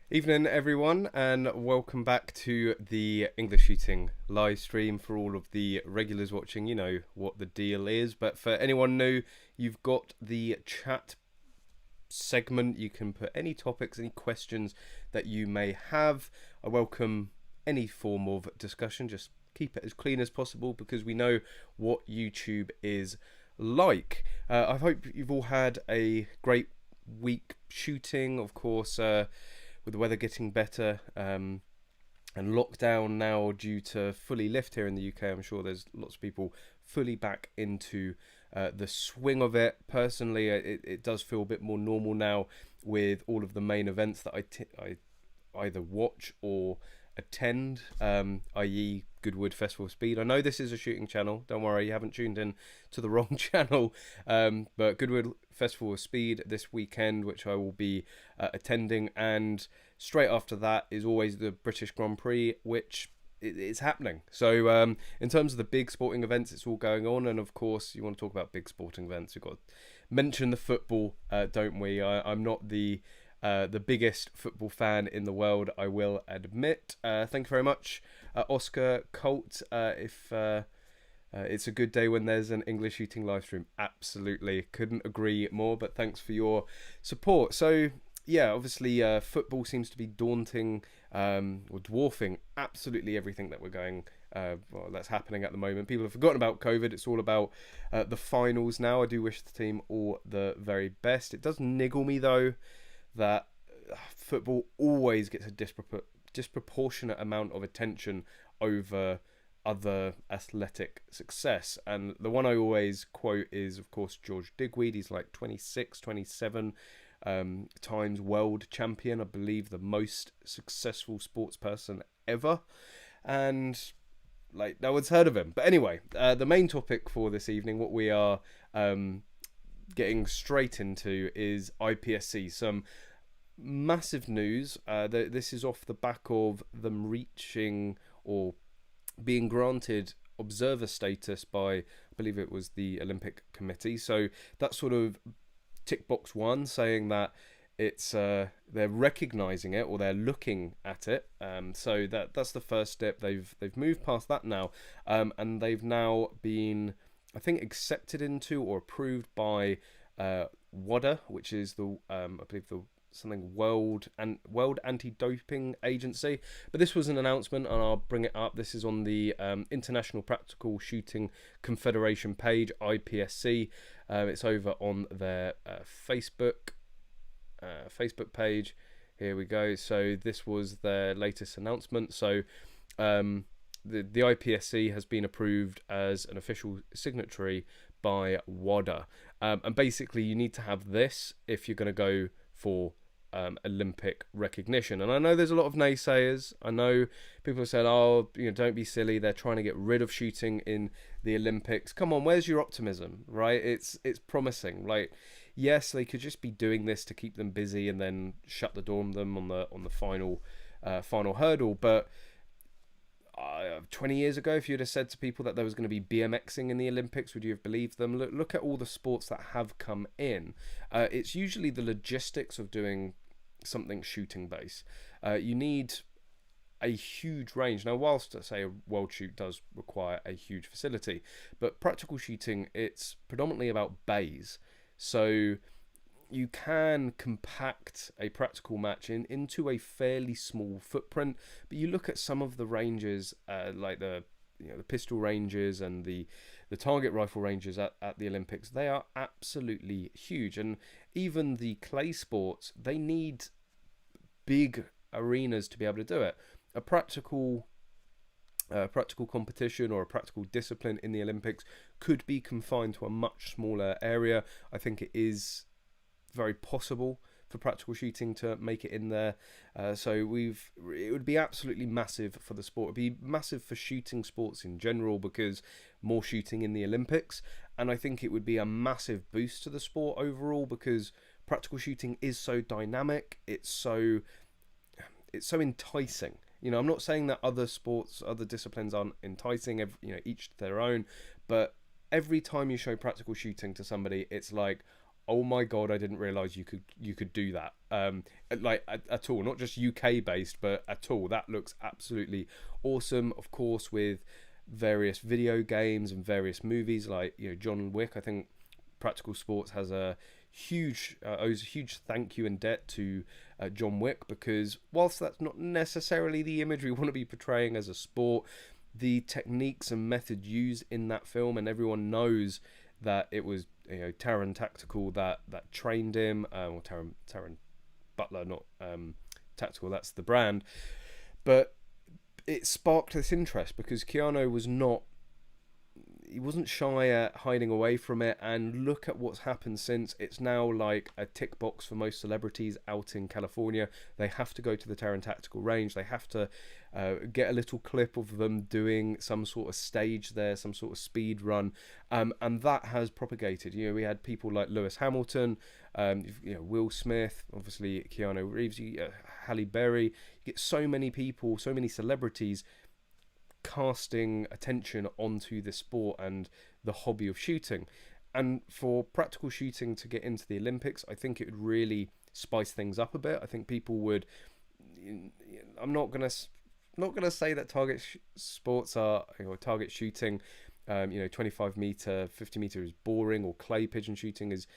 Evening everyone, and welcome back to the English Shooting live stream. For all of the regulars watching, you know what the deal is, but for anyone new, you've got the chat segment. You can put any topics, any questions that you may have. I welcome any form of discussion. Just keep it as clean as possible, because we know what YouTube is like. I hope you've all had a great week shooting. Of course, with the weather getting better and lockdown now due to fully lift here in the UK, I'm sure there's lots of people fully back into the swing of it. Personally, it does feel a bit more normal now with all of the main events that I either watch or attend, i.e. Goodwood Festival of Speed. I know this is a shooting channel, don't worry, you haven't tuned in to the wrong channel, but Goodwood Festival of Speed this weekend, which I will be attending, and straight after that is always the British Grand Prix, which is happening. So in terms of the big sporting events, it's all going on, and of course you want to talk about big sporting events, we've got to mention the football, don't we? I'm not the the biggest football fan in the world, I will admit. Thank you very much, Oscar Colt. If it's a good day when there's an English shooting live stream. Absolutely. Couldn't agree more, but thanks for your support. So, yeah, obviously football seems to be daunting or dwarfing absolutely everything that we're going, that's happening at the moment. People have forgotten about COVID. It's all about the finals now. I do wish the team all the very best. It does niggle me, though, that football always gets a disproportionate amount of attention over other athletic success. And the one I always quote is, of course, George Digweed. He's like 26, 27 times world champion, I believe the most successful sports person ever. And like, no one's heard of him. But anyway, the main topic for this evening, what we are getting straight into, is IPSC. Some massive news. This is off the back of them reaching or being granted observer status by, I believe it was the Olympic Committee. So that's sort of tick box one, saying that it's they're recognizing it, or they're looking at it. So that's the first step. They've moved past that now, and they've now been, I think, accepted into or approved by WADA, which is the I believe the something World Anti-Doping Agency. But this was an announcement, and I'll bring it up. This is on the International Practical Shooting Confederation page, IPSC. It's over on their Facebook page. Here we go. So this was their latest announcement. So the IPSC has been approved as an official signatory by WADA, and basically you need to have this if you're going to go for Olympic recognition. And I know there's a lot of naysayers. I know people have said, oh, don't be silly, they're trying to get rid of shooting in the Olympics. Come on, where's your optimism, right? It's promising. Like, yes, they could just be doing this to keep them busy and then shut the door on them on the final hurdle. But 20 years ago, if you'd have said to people that there was going to be BMXing in the Olympics, would you have believed them? Look at all the sports that have come in. It's usually the logistics of doing something shooting based. You need a huge range. Now, whilst I say a world shoot does require a huge facility, but practical shooting, it's predominantly about bays. So you can compact a practical match into a fairly small footprint. But you look at some of the ranges, like the pistol ranges and the target rifle ranges at the Olympics, they are absolutely huge. And even the clay sports, they need big arenas to be able to do it. A practical competition or a practical discipline in the Olympics could be confined to a much smaller area. I think it is very possible for practical shooting to make it in there. So it would be absolutely massive for the sport. It'd be massive for shooting sports in general, because more shooting in the Olympics. And I think it would be a massive boost to the sport overall, because practical shooting is so dynamic. It's so enticing. I'm not saying that other sports, other disciplines aren't enticing, each to their own, but every time you show practical shooting to somebody, it's like, oh my god, I didn't realize you could do that. Like at all, not just UK based, but at all. That looks absolutely awesome. Of course, with various video games and various movies, like John Wick. I think Practical Sports has owes a huge thank you and debt to John Wick, because whilst that's not necessarily the image we want to be portraying as a sport, the techniques and methods used in that film, and everyone knows that it was Taron Tactical that trained him, or Taron Butler, not Tactical, that's the brand. But it sparked this interest because Keanu wasn't shy at hiding away from it, and look at what's happened since. It's now like a tick box for most celebrities out in California. They have to go to the Taron Tactical range. They have to get a little clip of them doing some sort of stage there, some sort of speed run, and that has propagated. We had people like Lewis Hamilton, Will Smith, obviously Keanu Reeves, Halle Berry. You get so many people, so many celebrities casting attention onto the sport and the hobby of shooting. And for practical shooting to get into the Olympics, I think it would really spice things up a bit. I think people would. I'm not gonna say that target sports are, target shooting. 25-meter, 50-meter is boring, or clay pigeon shooting is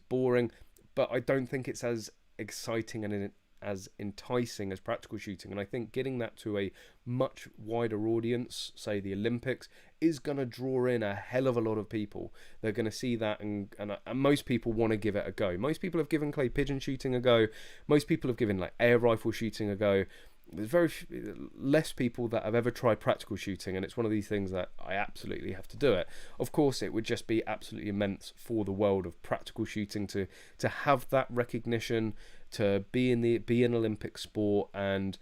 boring. But I don't think it's as exciting and as enticing as practical shooting. And I think getting that to a much wider audience, say the Olympics, is going to draw in a hell of a lot of people. They're going to see that, and most people want to give it a go. Most people have given clay pigeon shooting a go. Most people have given like air rifle shooting a go. There's very less people that have ever tried practical shooting, and it's one of these things that I absolutely have to do it. Of course, it would just be absolutely immense for the world of practical shooting to have that recognition, to be an Olympic sport. And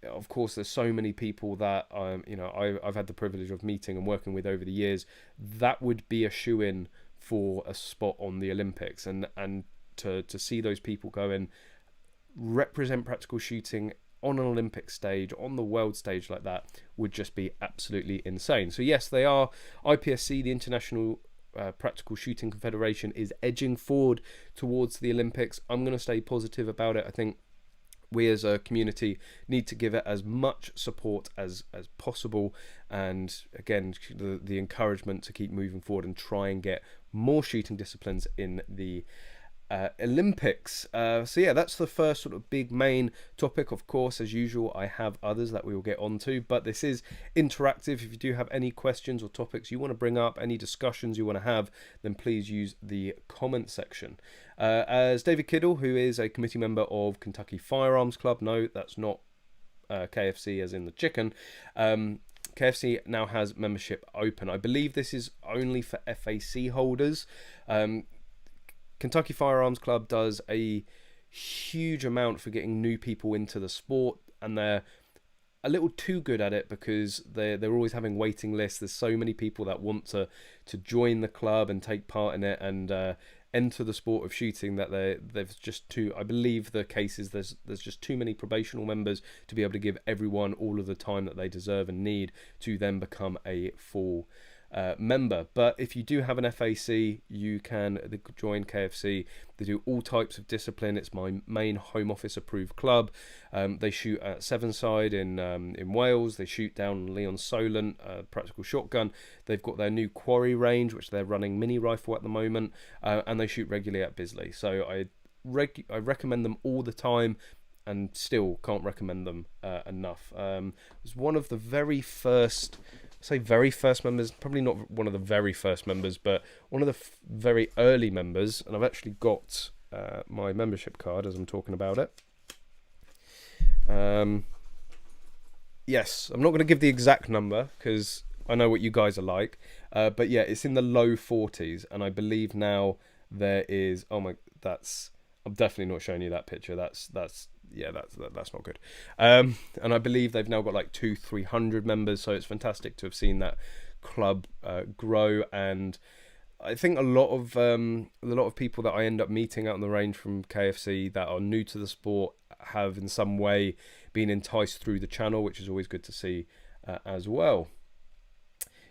of course, there's so many people that I've had the privilege of meeting and working with over the years. That would be a shoe-in for a spot on the Olympics, and to see those people go and represent practical shooting on an Olympic stage, on the world stage like that, would just be absolutely insane. So yes, they are. IPSC, the International Practical Shooting Confederation, is edging forward towards the Olympics. I'm going to stay positive about it. I think we as a community need to give it as much support as possible, and again, the encouragement to keep moving forward and try and get more shooting disciplines in the Olympics. So yeah, that's the first sort of big main topic. Of course, as usual, I have others that we will get onto, but this is interactive. If you do have any questions or topics you want to bring up, any discussions you want to have, then please use the comment section. As David Kiddle, who is a committee member of Kentucky Firearms Club, no, that's not KFC as in the chicken. KFC now has membership open. I believe this is only for FAC holders. Kentucky Firearms Club does a huge amount for getting new people into the sport, and they're a little too good at it because they're always having waiting lists. There's so many people that want to join the club and take part in it and enter the sport of shooting that there's just too. I believe the case is there's just too many probational members to be able to give everyone all of the time that they deserve and need to then become a full member. But if you do have an FAC, you can join KFC. They do all types of discipline. It's my main Home Office approved club. They shoot at Sevenside in Wales. They shoot down Leon Solent, practical shotgun. They've got their new quarry range, which they're running mini rifle at the moment, and they shoot regularly at Bisley. So I recommend them all the time, and still can't recommend them enough. It was one of the very first members, probably not one of the very first members, but one of the very early members, and I've actually got my membership card as I'm talking about it. Yes, I'm not going to give the exact number because I know what you guys are like, but yeah, it's in the low 40s, and I believe now there is, I'm definitely not showing you that picture. That's not good. And I believe they've now got like 200-300 members, so it's fantastic to have seen that club grow. And I think a lot of people that I end up meeting out on the range from KFC that are new to the sport have in some way been enticed through the channel, which is always good to see as well.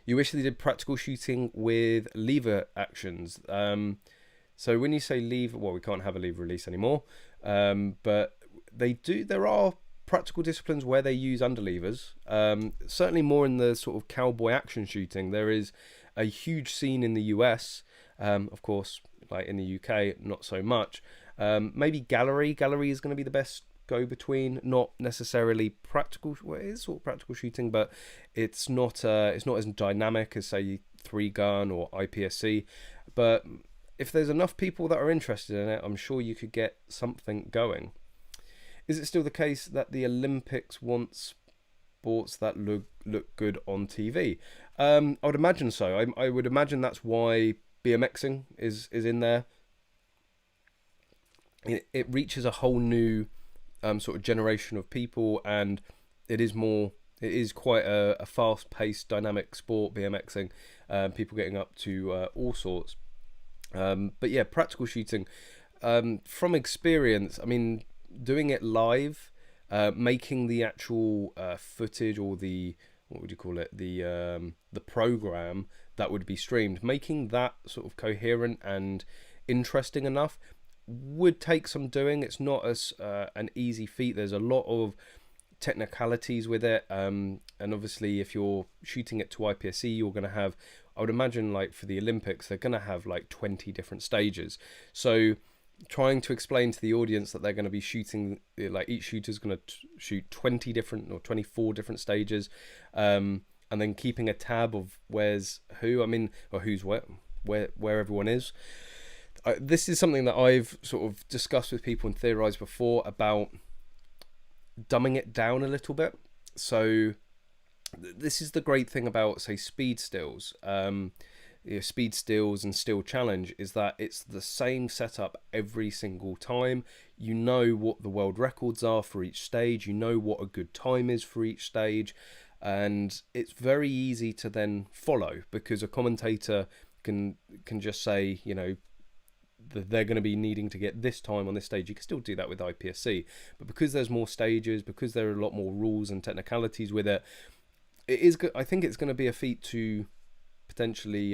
You wish they did practical shooting with lever actions. So when you say lever, well, we can't have a lever release anymore, but they do. There are practical disciplines where they use underlevers. Certainly more in the sort of cowboy action shooting. There is a huge scene in the US, of course, like in the UK, not so much. Maybe gallery. Gallery is going to be the best go-between. Not necessarily practical. Well, it is sort of practical shooting, but it's not as dynamic as say 3-gun or IPSC. But if there's enough people that are interested in it, I'm sure you could get something going. Is it still the case that the Olympics want sports that look good on TV? I would imagine so. I would imagine that's why BMXing is in there. It reaches a whole new sort of generation of people, and it is quite a fast-paced, dynamic sport, BMXing. People getting up to all sorts. But yeah, practical shooting, from experience, I mean, doing it live, making the actual footage, or the, what would you call it, the program that would be streamed, making that sort of coherent and interesting enough would take some doing. It's not as an easy feat. There's a lot of technicalities with it, and obviously if you're shooting it to IPSC, you're going to have, I would imagine, like for the Olympics, they're going to have like 20 different stages. So trying to explain to the audience that they're going to be shooting, like each shooter's going to shoot 20 different or 24 different stages, and then keeping a tab of where's who, I mean, or who's where everyone is. This is something that I've sort of discussed with people and theorized before about dumbing it down a little bit. So this is the great thing about, say, speed stills, speed stills and still challenge, is that it's the same setup every single time. You know what the world records are for each stage, you know what a good time is for each stage, and it's very easy to then follow, because a commentator can just say, you know, that they're going to be needing to get this time on this stage. You can still do that with IPSC, but because there's more stages, because there are a lot more rules and technicalities with it, I think it's going to be a feat to potentially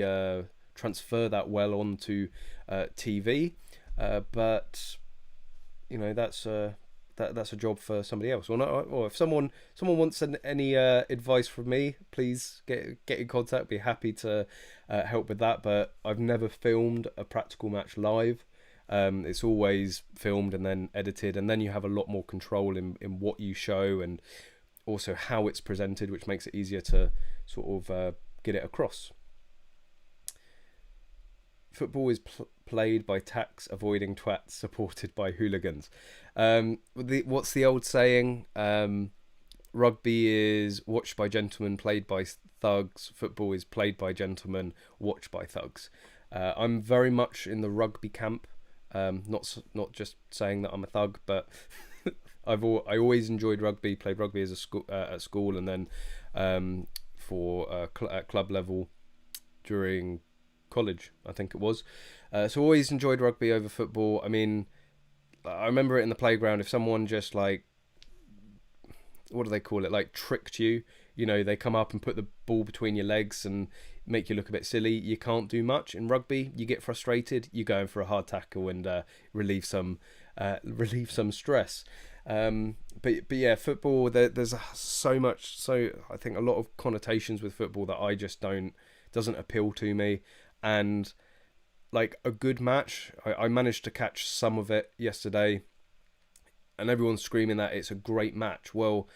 transfer that well onto TV, but you know, that's a job for somebody else. Or if someone wants any advice from me, please get in contact. Be happy to help with that. But I've never filmed a practical match live. It's always filmed and then edited, and then you have a lot more control in what you show and also how it's presented, which makes it easier to sort of get it across. Football is played by tax avoiding twats, supported by hooligans. What's the old saying? Rugby is watched by gentlemen, played by thugs. Football is played by gentlemen, watched by thugs. I'm very much in the rugby camp. Not just saying that I'm a thug, but I always enjoyed rugby. Played rugby as at school, and then at club level during college, I think it was. So always enjoyed rugby over football. I mean, I remember it in the playground. If someone just like, what do they call it? Like tricked you. You know, they come up and put the ball between your legs and make you look a bit silly. You can't do much in rugby. You get frustrated. You go in for a hard tackle and relieve some stress. But yeah, football. There's so much. So I think a lot of connotations with football that I just doesn't appeal to me. And like a good match, I managed to catch some of it yesterday, and everyone's screaming that it's a great match. Well,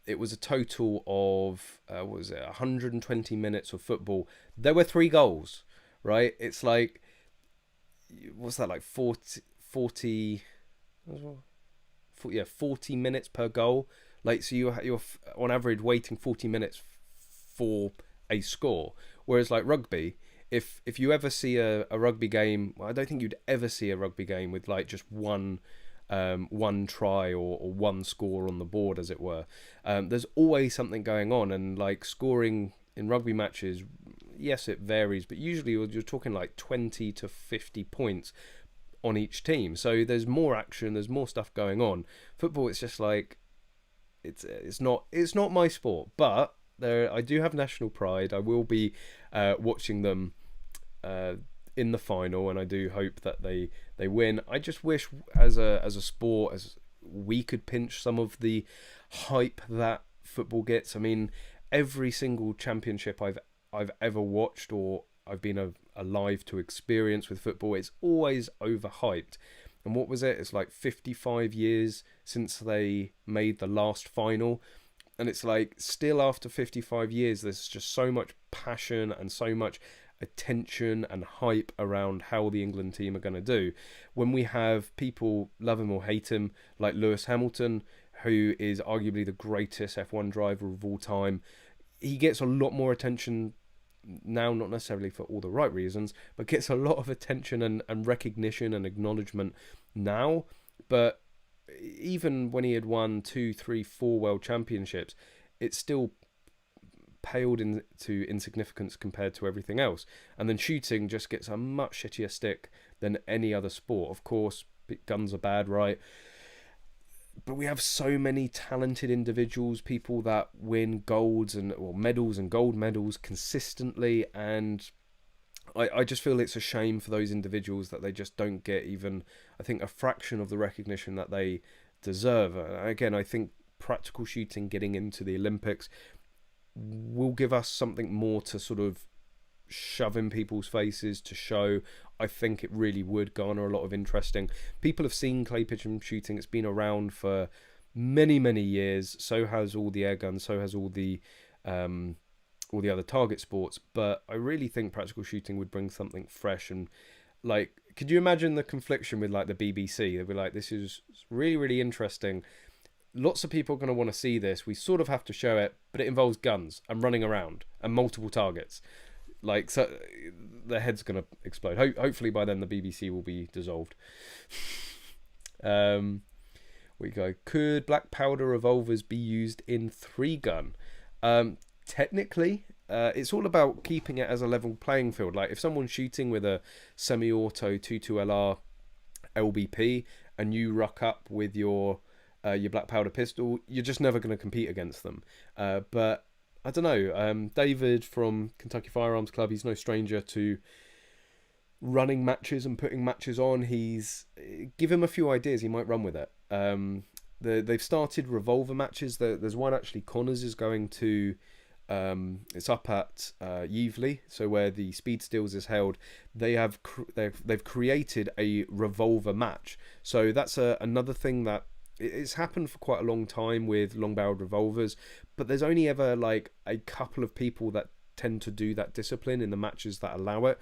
it was a total of 120 minutes of football. There were 3 goals, right? It's like, what's that, like 40 minutes per goal. Like, so you're on average waiting 40 minutes for a score. Whereas like rugby, if you ever see a rugby game, well, I don't think you'd ever see a rugby game with like just one try or one score on the board, as it were. There's always something going on, and like scoring in rugby matches, yes, it varies, but usually you're talking like 20 to 50 points on each team. So there's more action, there's more stuff going on. Football, it's just like it's not my sport, but I do have national pride. I will be watching them in the final, and I do hope that they win. I just wish, as a sport, as we could pinch some of the hype that football gets. I mean, every single championship I've ever watched or I've been alive to experience with football, it's always overhyped. And what was it? It's like 55 years since they made the last final. And it's like, still after 55 years, there's just so much passion and so much attention and hype around how the England team are going to do. When we have people, love him or hate him, like Lewis Hamilton, who is arguably the greatest F1 driver of all time, he gets a lot more attention now, not necessarily for all the right reasons, but gets a lot of attention and recognition and acknowledgement now. But even when he had won 2, 3, 4 world championships, it still paled into insignificance compared to everything else. And then shooting just gets a much shittier stick than any other sport. Of course, guns are bad, right? But we have so many talented individuals, people that win medals and gold medals consistently, and I just feel it's a shame for those individuals that they just don't get even, I think, a fraction of the recognition that they deserve. Again, I think practical shooting getting into the Olympics will give us something more to sort of shove in people's faces to show. I think it really would garner a lot of interesting. People have seen clay pigeon shooting. It's been around for many, many years. So has all the air guns. So has all the other target sports. But I really think practical shooting would bring something fresh. And like, could you imagine the confliction with like the BBC? They'd be like, this is really, really interesting. Lots of people are going to want to see this. We sort of have to show it, but it involves guns and running around and multiple targets. Like, so their head's going to explode. Hopefully by then the BBC will be dissolved. We go, could black powder revolvers be used in 3-gun? Technically, it's all about keeping it as a level playing field. Like, if someone's shooting with a semi-auto 22LR LBP and you rock up with your black powder pistol, you're just never going to compete against them. But I don't know. David from Kentucky Firearms Club, he's no stranger to running matches and putting matches on. Give him a few ideas, he might run with it. They've started revolver matches. There's one actually Connors is going to. It's up at Yevley, so where the Speed Steels is held. They've created a revolver match. So that's another thing that it's happened for quite a long time with long-barreled revolvers, but there's only ever like a couple of people that tend to do that discipline in the matches that allow it.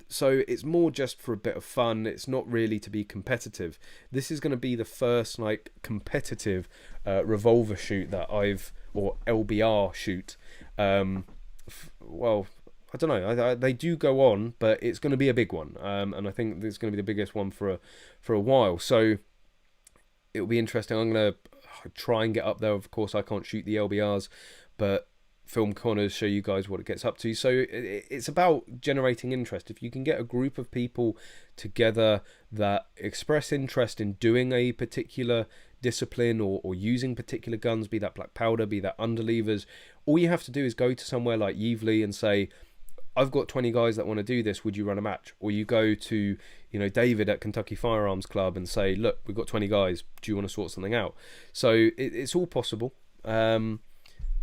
So it's more just for a bit of fun. It's not really to be competitive. This is going to be the first like competitive revolver shoot that or LBR shoot. Well, I don't know. They do go on, but it's going to be a big one, and I think it's going to be the biggest one for a while. So it'll be interesting. I'm going to try and get up there. Of course, I can't shoot the LBRs, but film Connors, show you guys what it gets up to. So it's about generating interest. If you can get a group of people together that express interest in doing a particular discipline or using particular guns, be that black powder, be that underlevers, all you have to do is go to somewhere like Yevley and say, I've got 20 guys that want to do this, would you run a match? Or you go to, David at Kentucky Firearms Club and say, look, we've got 20 guys, do you want to sort something out? So it's all possible.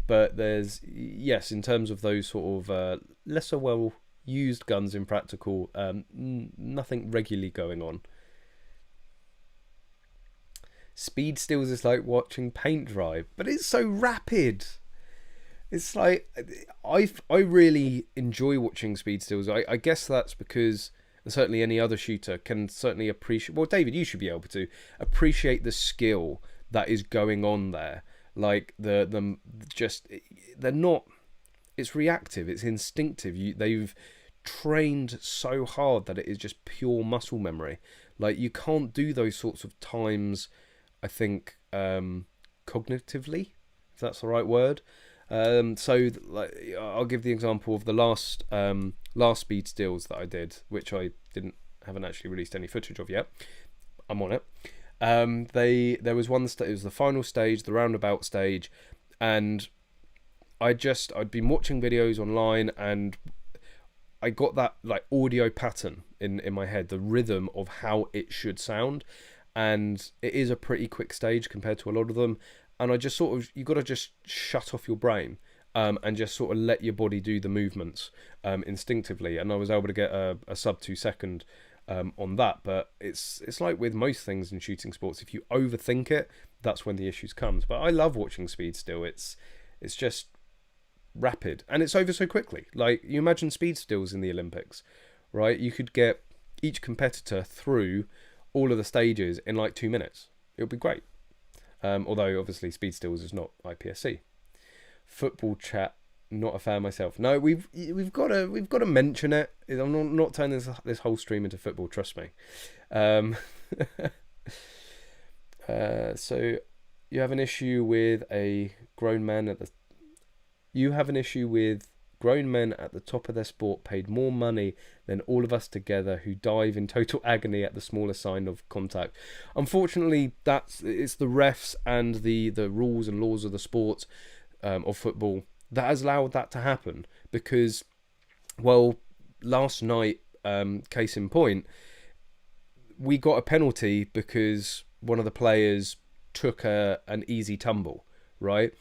But there's, yes, in terms of those sort of lesser well used guns in practical, nothing regularly going on. Speed Steels is like watching paint dry, but it's so rapid. It's like, I really enjoy watching Speed Steels. I guess that's because, and certainly any other shooter can certainly appreciate, well, David, you should be able to appreciate the skill that is going on there. Like, they're not, it's reactive, it's instinctive. They've trained so hard that it is just pure muscle memory. Like, you can't do those sorts of times, I think, cognitively, if that's the right word. So like, I'll give the example of the last Speed Steels that I did, which I haven't actually released any footage of yet. I'm on it. There was one it was the final stage, the roundabout stage, and I'd been watching videos online, and I got that like audio pattern in my head, the rhythm of how it should sound, and it is a pretty quick stage compared to a lot of them. And I just you got to just shut off your brain and just sort of let your body do the movements instinctively. And I was able to get a sub 2 second on that. But it's like with most things in shooting sports, if you overthink it, that's when the issues comes. But I love watching Speed Steel. It's just rapid, and it's over so quickly. Like, you imagine Speed Steels in the Olympics, right? You could get each competitor through all of the stages in like 2 minutes. It would be great. Although obviously Speed Steels is not IPSC. Football chat, not a fan myself. No, we've got to mention it. I'm not turning this whole stream into football. Trust me. So you have an issue with grown men at the top of their sport paid more money than all of us together who dive in total agony at the smallest sign of contact. Unfortunately, it's the refs and the rules and laws of the sport of football that has allowed that to happen, because, well, last night, case in point, we got a penalty because one of the players took an easy tumble, right?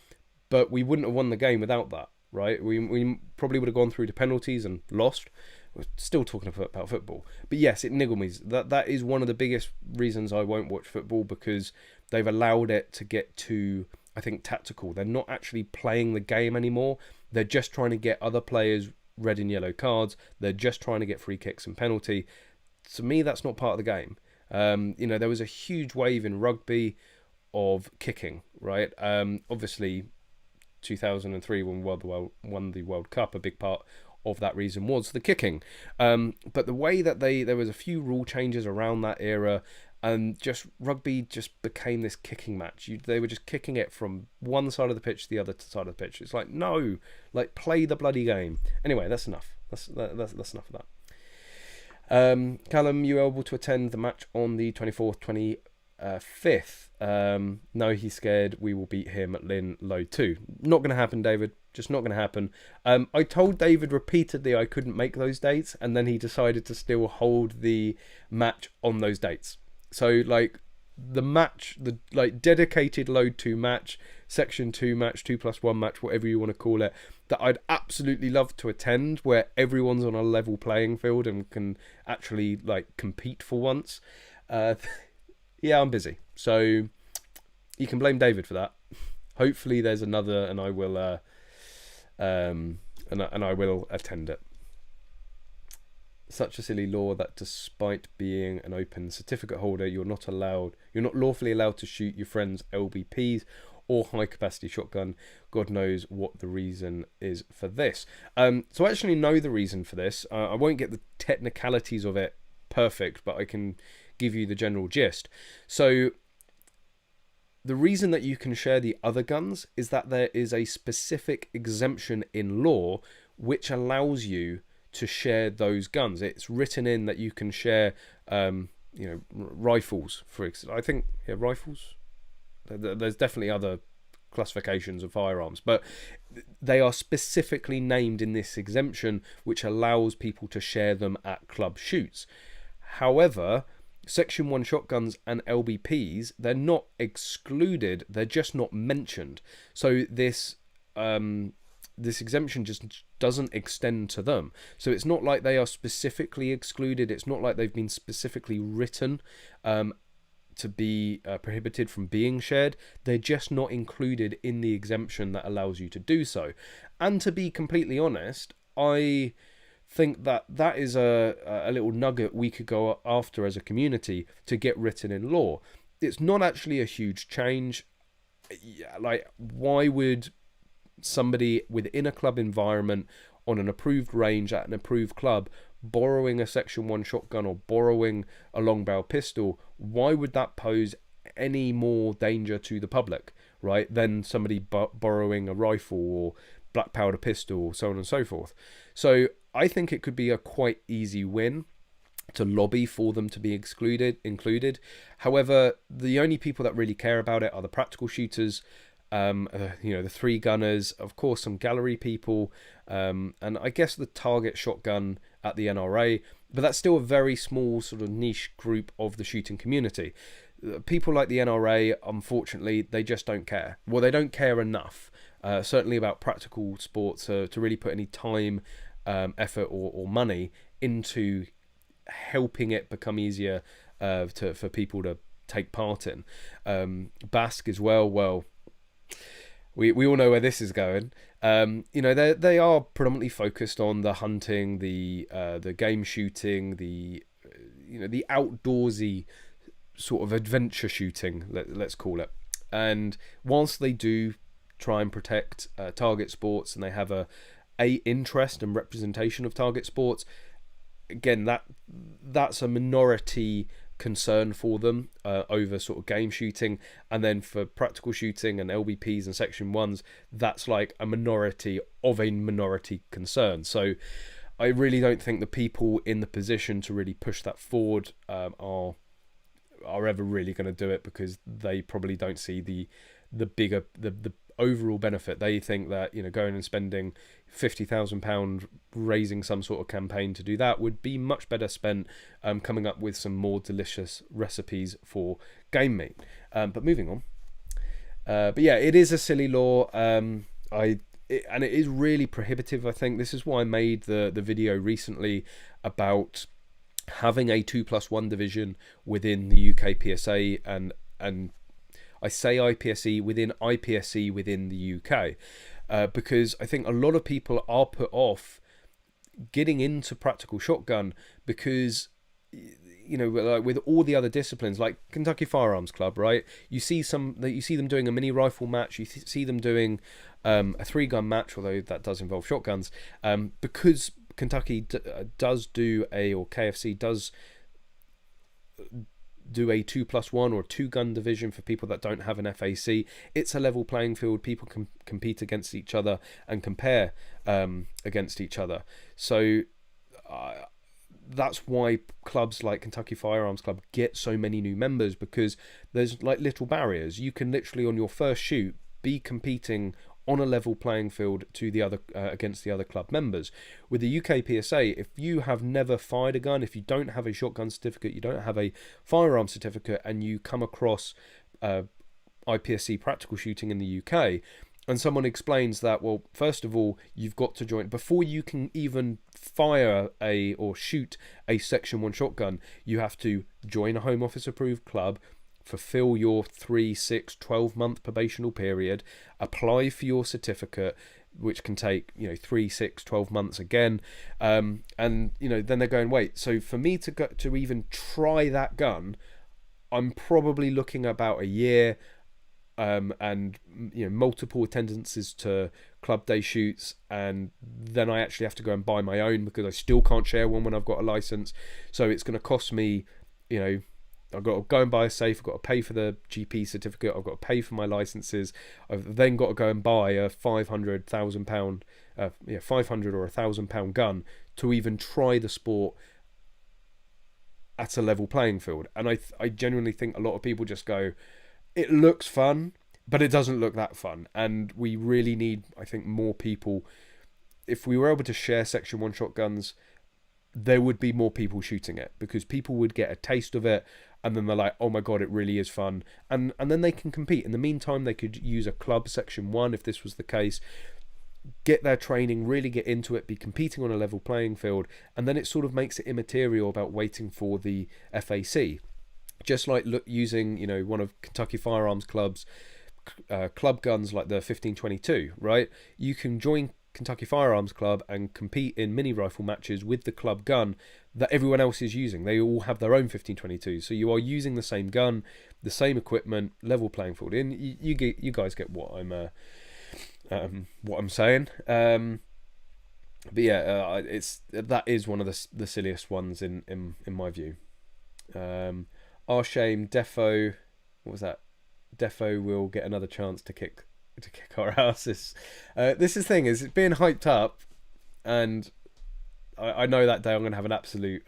But we wouldn't have won the game without that, right? We probably would have gone through to penalties and lost. We're still talking about football. But yes, it niggled me. That is one of the biggest reasons I won't watch football, because they've allowed it to get too, I think, tactical. They're not actually playing the game anymore. They're just trying to get other players red and yellow cards. They're just trying to get free kicks and penalty. To me, that's not part of the game. There was a huge wave in rugby of kicking, right? Obviously, 2003 when we won the World Cup, a big part of that reason was the kicking. But the way that there was a few rule changes around that era, and just rugby just became this kicking match. They were just kicking it from one side of the pitch to the other side of the pitch. It's like, no, like, play the bloody game. Anyway, that's enough. That's enough of that. Callum, you were able to attend the match on the 24th, 25th. No, he's scared we will beat him at Lynn Low 2. Not going to happen, David. Just not going to happen. I told David repeatedly I couldn't make those dates, and then he decided to still hold the match on those dates. So, like, the match, the dedicated Load 2 match, Section 2 match, 2+1 match, whatever you want to call it, that I'd absolutely love to attend, where everyone's on a level playing field and can actually, like, compete for once. Yeah, I'm busy. So you can blame David for that. Hopefully there's another, and I will I will attend it. Such a silly law that despite being an open certificate holder, you're not lawfully allowed to shoot your friend's LBPs or high capacity shotgun. God knows what the reason is for this. So I actually know the reason for this. I won't get the technicalities of it perfect, but I can give you the general gist. So the reason that you can share the other guns is that there is a specific exemption in law which allows you to share those guns. It's written in that you can share, rifles, for example. I think, rifles. There's definitely other classifications of firearms, but they are specifically named in this exemption, which allows people to share them at club shoots. However, Section 1 shotguns and LBPs, they're not excluded, they're just not mentioned. So this exemption just doesn't extend to them. So it's not like they are specifically excluded. It's not like they've been specifically written to be prohibited from being shared. They're just not included in the exemption that allows you to do so. And to be completely honest, I think that is a little nugget we could go after as a community to get written in law. It's not actually a huge change. Like, why would somebody within a club environment on an approved range at an approved club borrowing a Section 1 shotgun or borrowing a long barrel pistol, why would that pose any more danger to the public, right, than somebody borrowing a rifle or black powder pistol, so on and so forth? So I think it could be a quite easy win to lobby for them to be included. However, the only people that really care about it are the practical shooters, the 3 gunners, of course some gallery people, and I guess the target shotgun at the NRA, but that's still a very small sort of niche group of the shooting community. People like the NRA, unfortunately, they just don't care. Well, they don't care enough, certainly about practical sports, to really put any time, effort or money into helping it become easier for people to take part in. BASC as well, we all know where this is going. They are predominantly focused on the hunting, the game shooting, the outdoorsy sort of adventure shooting, let's call it. And whilst they do try and protect target sports, and they have a interest and representation of target sports, again, that's a minority concern for them over sort of game shooting. And then for practical shooting and LBPs and Section 1s, that's like a minority of a minority concern. So I really don't think the people in the position to really push that forward are ever really going to do it, because they probably don't see the bigger, the overall benefit. They think that, you know, going and spending £50,000 raising some sort of campaign to do that would be much better spent coming up with some more delicious recipes for game meat. But moving on. But yeah, it is a silly law. And it is really prohibitive. I think this is why I made the video recently about having a 2+1 division within the UK PSA, and I say IPSC within IPSC within the UK, because I think a lot of people are put off getting into practical shotgun because, you know, like with all the other disciplines, like Kentucky Firearms Club, right? You see them doing a mini rifle match. You see them doing a 3-gun match, although that does involve shotguns, because Kentucky does do or KFC does do a 2+1 or 2-gun division for people that don't have an FAC. It's a level playing field. People can compete against each other and compare against each other. So that's why clubs like Kentucky Firearms Club get so many new members, because there's like little barriers. You can literally on your first shoot be competing on a level playing field to the other against the other club members. With the UK PSA, if you have never fired a gun, if you don't have a shotgun certificate, you don't have a firearm certificate, and you come across IPSC practical shooting in the UK, and someone explains that, well, first of all, you've got to join before you can even fire or shoot a Section 1 shotgun. You have to join a Home Office approved club, fulfill your 3, 6, 12-month probational period, apply for your certificate, which can take, you know, 3, 6, 12 months again, and, you know, then they're going, wait, so for me to even try that gun, I'm probably looking about a year, and, you know, multiple attendances to club day shoots, and then I actually have to go and buy my own because I still can't share one when I've got a license. So it's going to cost me, you know, I've got to go and buy a safe, I've got to pay for the GP certificate, I've got to pay for my licenses, I've then got to go and buy a £500 or £1,000 gun to even try the sport at a level playing field. And I genuinely think a lot of people just go, it looks fun, but it doesn't look that fun. And we really need, I think, more people. If we were able to share Section 1 shotguns, there would be more people shooting it, because people would get a taste of it, and then they're like, oh my god, it really is fun, and then they can compete. In the meantime, they could use a club Section 1 if this was the case, get their training, really get into it, be competing on a level playing field, and then it sort of makes it immaterial about waiting for the FAC. Just like using, you know, one of Kentucky Firearms Club's club guns like the 1522, right? You can join Kentucky Firearms Club and compete in mini rifle matches with the club gun that everyone else is using. They all have their own 1522, so you are using the same gun, the same equipment, level playing field. And you guys get what I'm saying. But yeah, that is one of the silliest ones in my view. Our shame, Defo. What was that? Defo will get another chance to kick our asses. This is the thing, is it's being hyped up, and I know that day I'm going to have an absolute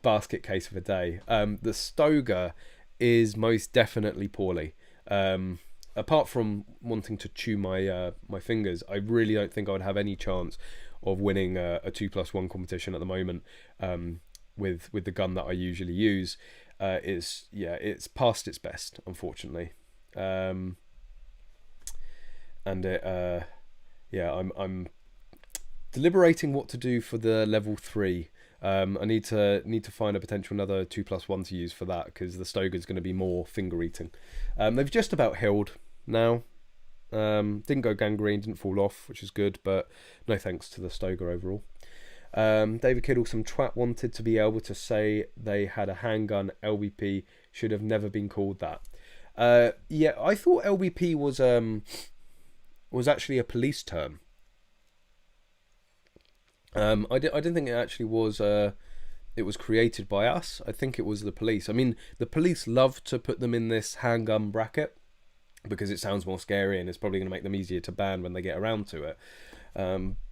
basket case of a day. The Stoger is most definitely poorly. Apart from wanting to chew my fingers, I really don't think I would have any chance of winning a 2+1 competition at the moment with the gun that I usually use. It's past its best, unfortunately. And I'm deliberating what to do for the level 3. I need to find a potential another 2+1 to use for that, because the Stoger is going to be more finger eating. They've just about healed now. Didn't go gangrene, didn't fall off, which is good, but no thanks to the Stoger overall. David Kiddle, some twat wanted to be able to say they had a handgun. LBP should have never been called that. Yeah, I thought LBP was actually a police term. I didn't think it actually was. It was created by us. I think it was the police. I mean, the police love to put them in this handgun bracket because it sounds more scary, and it's probably going to make them easier to ban when they get around to it.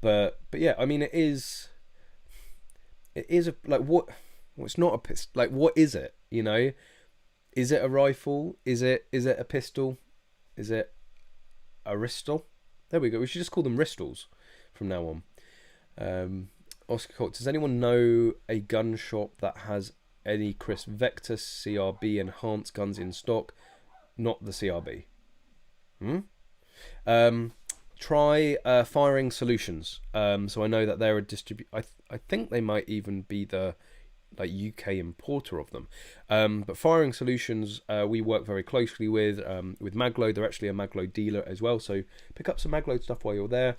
But yeah, I mean, it is a, like, what? Well, it's not a pistol. Like, what is it? You know, is it a rifle? Is it a pistol? Is it Aristal. There we go. We should just call them Ristals from now on. Oscar Holt, does anyone know a gun shop that has any Chris Vector CRB enhanced guns in stock? Not the CRB. Try Firing Solutions. So I know that they're a I think they might even be the UK importer of them. But Firing Solutions, we work very closely with Magload. They're actually a Magload dealer as well. So pick up some Magload stuff while you're there.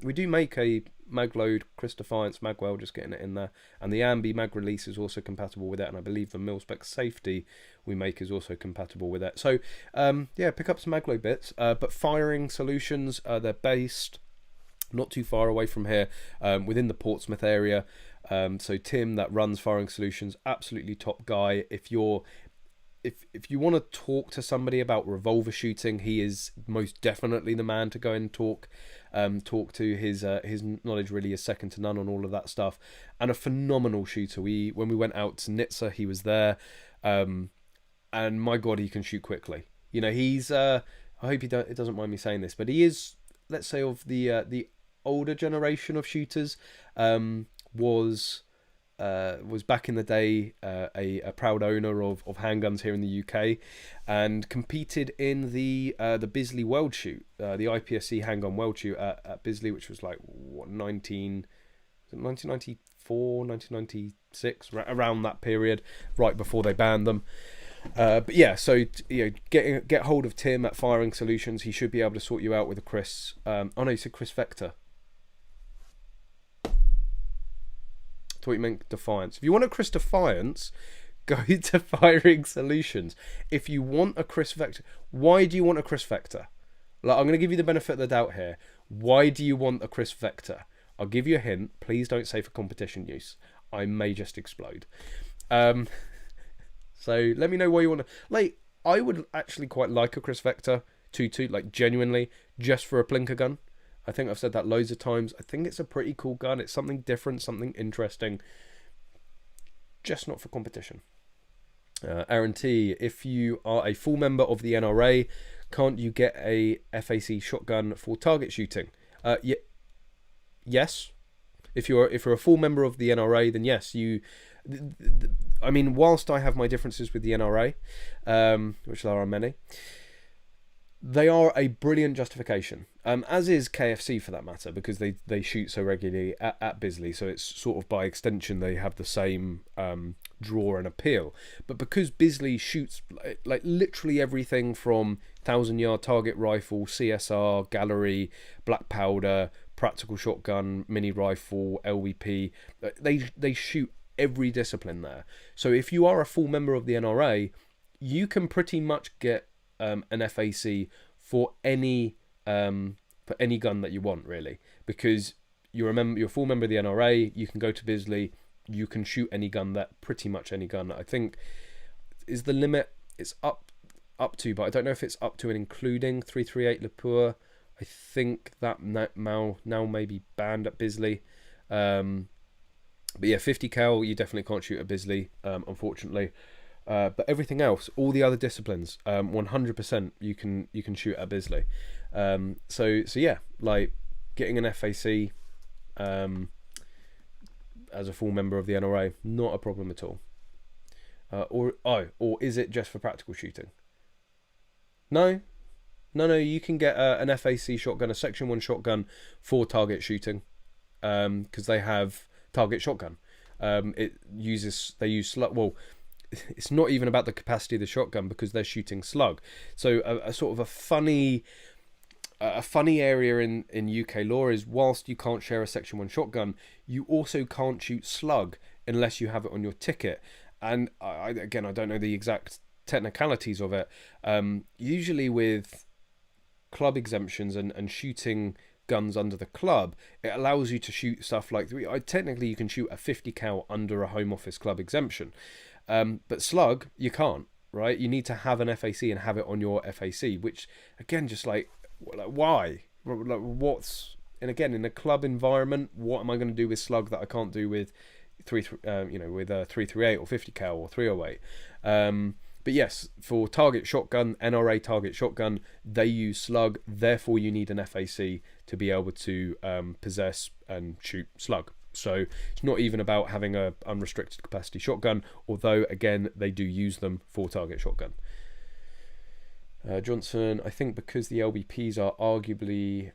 We do make a Magload Chris Defiance Magwell, just getting it in there, and the Ambi Mag release is also compatible with it, and I believe the Mil-Spec Safety we make is also compatible with it. So yeah, pick up some Magload bits. But Firing Solutions, they're based not too far away from here, within the Portsmouth area. So Tim, that runs Firing Solutions, absolutely top guy. If you want to talk to somebody about revolver shooting, he is most definitely the man to go and talk to. His knowledge really is second to none on all of that stuff, and a phenomenal shooter. When we went out to Nizza, he was there, and my God, he can shoot quickly. You know, he's I hope it doesn't mind me saying this, but he is, let's say, of the older generation of shooters. Was back in the day a proud owner of handguns here in the UK, and competed in the Bisley World Shoot, the IPSC handgun World Shoot at Bisley, which was like 1994, 1996, around that period, right before they banned them. But yeah, so get hold of Tim at Firing Solutions. He should be able to sort you out with a Chris. Oh no, you said Chris Vector. Thought you meant Defiance. If you want a Chris Defiance, go to Firing Solutions. If you want a Chris Vector, why do you want a Chris Vector? Like, I'm going to give you the benefit of the doubt here. Why do you want a Chris Vector? I'll give you a hint. Please don't say for competition use. I may just explode. So let me know why you want to. Like, I would actually quite like a Chris Vector 2.2, like genuinely, just for a plinker gun. I think I've said that loads of times. I think it's a pretty cool gun. It's something different, something interesting. Just not for competition. Aaron T, if you are a full member of the NRA, can't you get a FAC shotgun for target shooting? Yes. If you're a full member of the NRA, then yes. I mean, whilst I have my differences with the NRA, which there are many, they are a brilliant justification, as is KFC for that matter, because they shoot so regularly at Bisley, so it's sort of by extension they have the same draw and appeal. But because Bisley shoots like literally everything from 1,000-yard target rifle, CSR, gallery, black powder, practical shotgun, mini rifle, LVP, they shoot every discipline there. So if you are a full member of the NRA, you can pretty much get an FAC for any gun that you want, really, because you're a full member of the NRA. You can go to Bisley, you can shoot any gun, pretty much any gun. I think is the limit. It's up to, but I don't know if it's up to and including 338 Le Pour. I think that now may be banned at Bisley. But yeah, 50 cal you definitely can't shoot at Bisley, unfortunately. But everything else, all the other disciplines, 100% you can shoot at Bisley. So yeah, like getting an FAC as a full member of the NRA, not a problem at all. Or is it just for practical shooting? No, you can get an FAC shotgun, a Section 1 shotgun for target shooting, because they have target shotgun. They use slug. Well, it's not even about the capacity of the shotgun, because they're shooting slug. So a sort of a funny area in UK law is, whilst you can't share a Section 1 shotgun, you also can't shoot slug unless you have it on your ticket. And I don't know the exact technicalities of it. Usually with club exemptions and shooting guns under the club, it allows you to shoot stuff like technically you can shoot a 50 cal under a Home Office club exemption, but slug you can't, right? You need to have an FAC and have it on your FAC, which again, just like why? Like, what's, and again, in a club environment, what am I going to do with slug that I can't do with 338 or 50 cal or 308? But yes, for target shotgun, NRA target shotgun, they use slug. Therefore, you need an FAC to be able to possess and shoot slug. So it's not even about having a unrestricted capacity shotgun, although again they do use them for target shotgun. Johnson, I think because the LBPs are arguably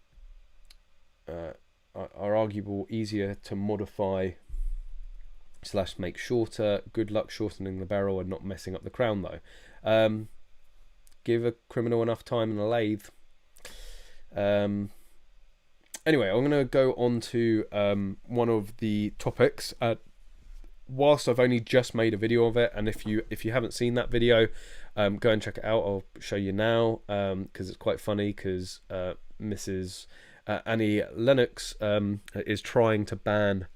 arguable easier to modify / make shorter. Good luck shortening the barrel and not messing up the crown though. Give a criminal enough time in a lathe. Anyway, I'm going to go on to one of the topics. Whilst I've only just made a video of it, and if you haven't seen that video, go and check it out. I'll show you now because it's quite funny, because Mrs. Annie Lennox is trying to ban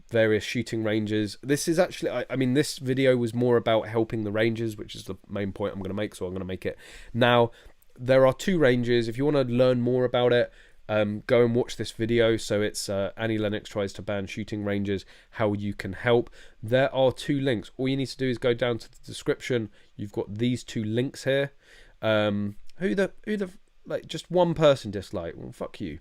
various shooting ranges. This is actually, I mean, this video was more about helping the ranges, which is the main point I'm going to make, so I'm going to make it now. There are 2 ranges. If you want to learn more about it, go and watch this video. So it's Annie Lennox tries to ban shooting ranges, how you can help. There are 2 links. All you need to do is go down to the description. You've got these 2 links here. Who the like, just one person dislike? Well, fuck you.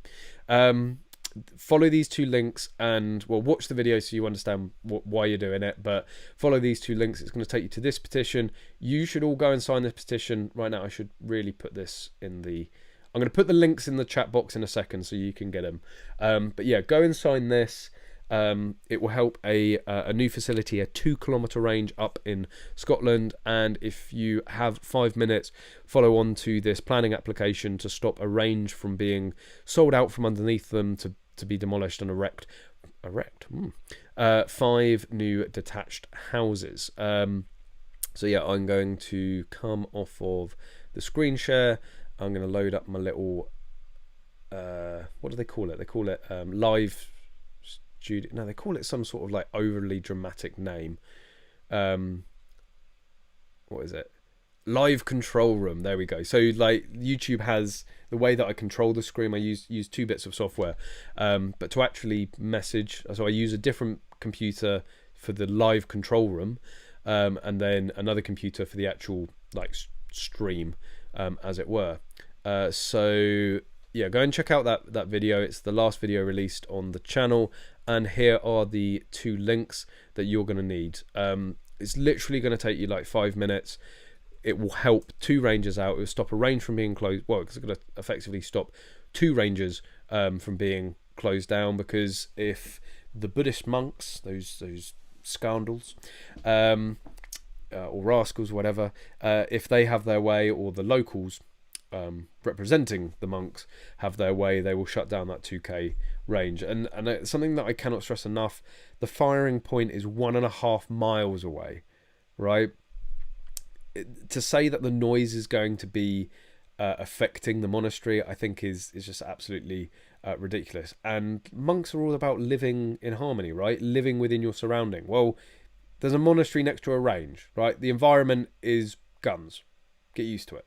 Follow these 2 links and, well, watch the video so you understand why you're doing it, but follow these 2 links. It's going to take you to this petition. You should all go and sign this petition right now. I should really put this in the... I'm going to put the links in the chat box in a second so you can get them. But yeah, go and sign this. It will help a new facility, a 2-kilometre range up in Scotland. And if you have 5 minutes, follow on to this planning application to stop a range from being sold out from underneath them to be demolished and erect 5 new detached houses. So yeah, I'm going to come off of the screen share. I'm going to load up my little, what do they call it? They call it live studio. No, they call it some sort of like overly dramatic name. What is it? Live control room. There we go. So like YouTube has the way that I control the screen. I use 2 bits of software, but to actually message, so I use a different computer for the live control room, and then another computer for the actual like stream, as it were. So yeah, go and check out that video. It's the last video released on the channel, and here are the 2 links that you're going to need. It's literally going to take you like 5 minutes. It will help 2 ranges out. It will stop a range from being closed. Well, it's going to effectively stop 2 ranges from being closed down, because if the Buddhist monks, those scoundrels, or rascals, whatever, if they have their way, or the locals representing the monks have their way, they will shut down that 2K range. And something that I cannot stress enough, the firing point is 1.5 miles away, right? To say that the noise is going to be affecting the monastery, I think is just absolutely ridiculous. And monks are all about living in harmony, right? Living within your surrounding. Well, there's a monastery next to a range, right? The environment is guns. Get used to it.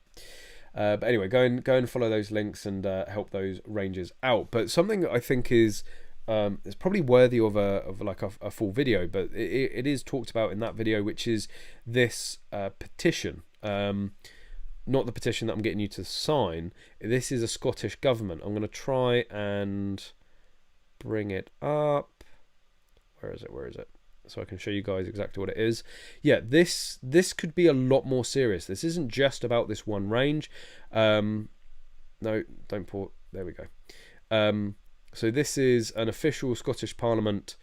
But anyway, go and follow those links and help those ranges out. But something that I think is probably worthy of a full video, but it is talked about in that video, which is this petition. Not the petition that I'm getting you to sign. This is a Scottish government. I'm going to try and bring it up. Where is it? So I can show you guys exactly what it is. Yeah, this could be a lot more serious. This isn't just about this one range. No, don't pause. There we go. So this is an official Scottish Parliament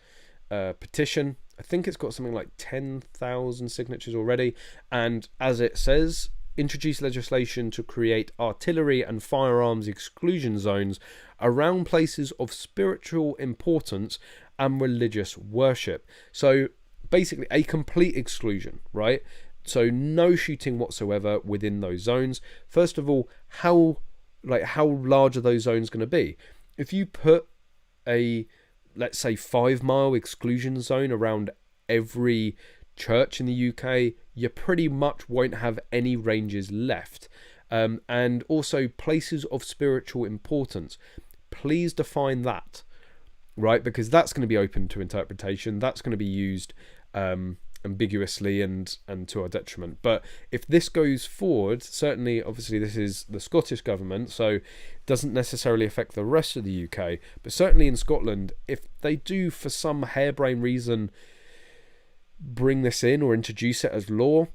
petition. I think it's got something like 10,000 signatures already. And as it says, introduce legislation to create artillery and firearms exclusion zones around places of spiritual importance and religious worship. So basically a complete exclusion, right? So no shooting whatsoever within those zones. First of all, how large are those zones going to be? If you put a, let's say, 5-mile exclusion zone around every church in the UK, you pretty much won't have any ranges left. And also places of spiritual importance. Please define that, right? Because that's going to be open to interpretation. That's going to be used ambiguously and to our detriment. But if this goes forward, certainly, obviously, this is the Scottish government, so it doesn't necessarily affect the rest of the UK, but certainly in Scotland, if they do, for some harebrained reason, bring this in or introduce it as law,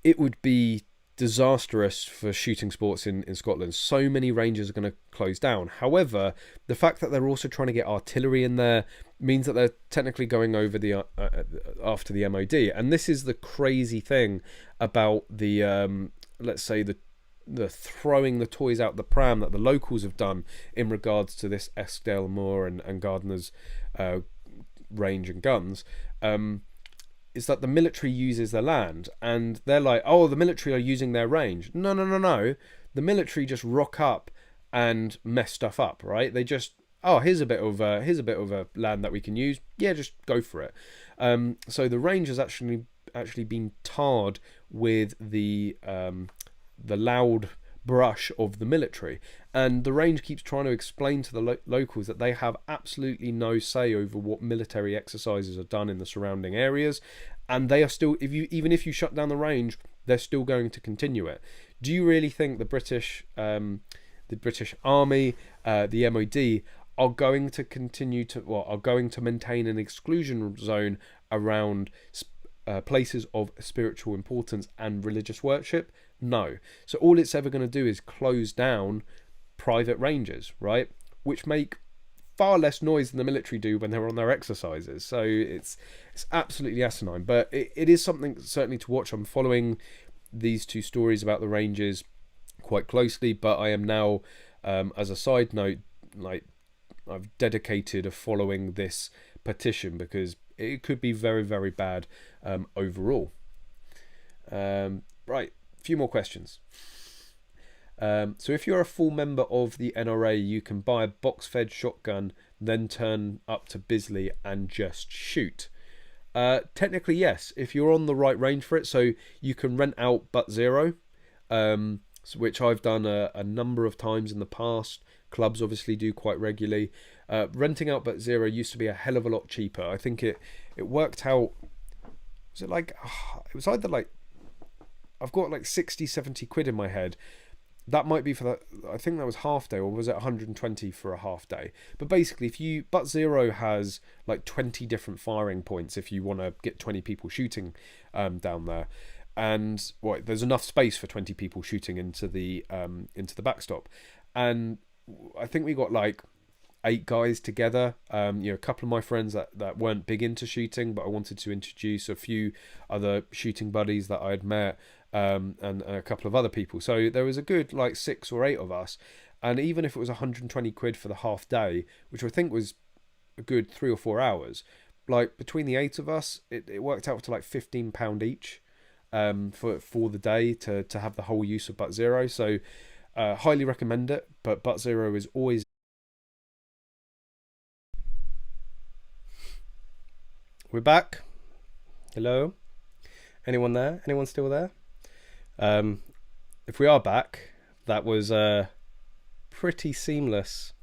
it would be disastrous for shooting sports in Scotland. So many ranges are going to close down. However, the fact that they're also trying to get artillery in there means that they're technically going over the after the MOD. And this is the crazy thing about the let's say the throwing the toys out the pram that the locals have done in regards to this Eskdale Moor and Gardener's range and guns. Is that the military uses their land, and they're like, oh, the military are using their range. No. The military just rock up and mess stuff up, right? They just, oh, here's a bit of a land that we can use. Yeah, just go for it. So the range has actually been tarred with the loud brush of the military, and the range keeps trying to explain to the locals that they have absolutely no say over what military exercises are done in the surrounding areas, and they are still, even if you shut down the range, they're still going to continue it. Do you really think the British Army, the MOD, are going to continue to, are going to maintain an exclusion zone around places of spiritual importance and religious worship? No. So all it's ever going to do is close down private ranges, right? Which make far less noise than the military do when they're on their exercises. So it's absolutely asinine. But it is something certainly to watch. I'm following these two stories about the ranges quite closely, but I am now, as a side note, like, I've dedicated a following this petition because it could be very, very bad overall. Right. Few more questions. So if you're a full member of the NRA, you can buy a box-fed shotgun, then turn up to Bisley and just shoot. Technically, yes, if you're on the right range for it. So you can rent out Butt Zero, which I've done a number of times in the past. Clubs obviously do quite regularly. Renting out Butt Zero used to be a hell of a lot cheaper. I think it worked out, it was either like, I've got like 60, 70 quid in my head. That might be for that. I think that was half day, or was it 120 for a half day? But basically, Butt Zero has like 20 different firing points if you want to get 20 people shooting down there. And there's enough space for 20 people shooting into the backstop. And I think we got like 8 guys together. A couple of my friends that weren't big into shooting, but I wanted to introduce a few other shooting buddies that I had met, and a couple of other people. So there was a good like 6 or 8 of us, and even if it was 120 quid for the half day, which I think was a good 3 or 4 hours, like between the 8 of us, it worked out to like £15 each for the day to have the whole use of Butt Zero. So highly recommend it, but Butt Zero is always. We're back. Hello? Anyone there? Anyone still there? If we are back, that was pretty seamless.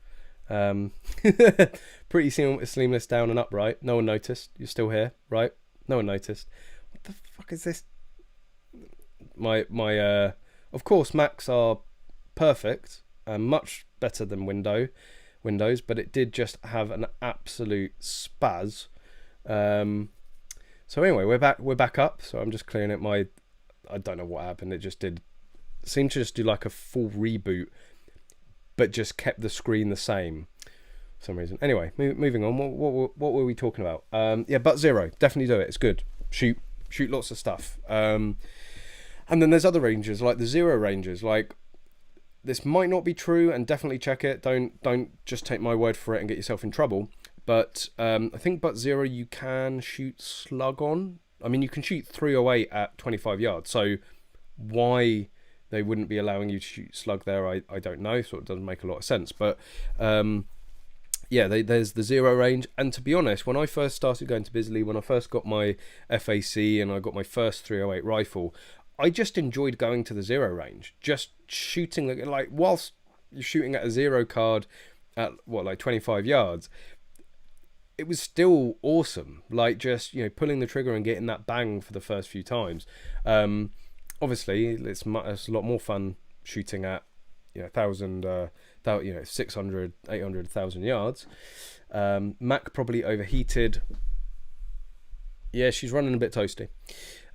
Pretty seamless down and up, right? No one noticed. You're still here, right? No one noticed. What the fuck is this? My of course, Macs are perfect and much better than Windows, but it did just have an absolute spaz. So anyway, we're back up. So I'm just clearing it. I don't know what happened. It just seemed to just do like a full reboot, but just kept the screen the same for some reason. Anyway, moving on. What were we talking about? Yeah, Butt Zero, definitely do it. It's good. Shoot lots of stuff. And then there's other ranges like the Zero ranges. Like, this might not be true, and definitely check it. Don't just take my word for it and get yourself in trouble. But I think Butt Zero you can shoot slug on. I mean, you can shoot 308 at 25 yards. So why they wouldn't be allowing you to shoot slug there, I don't know. So it doesn't make a lot of sense. But yeah, there's the Zero range. And to be honest, when I first started going to Bisley, when I first got my FAC and I got my first 308 rifle, I just enjoyed going to the Zero range. Just shooting, like whilst you're shooting at a Zero card at like 25 yards, it was still awesome. Like, just, you know, pulling the trigger and getting that bang for the first few times. Obviously, it's a lot more fun shooting at, you know, 600, 800, 1,000 yards. Mac probably overheated. Yeah, she's running a bit toasty.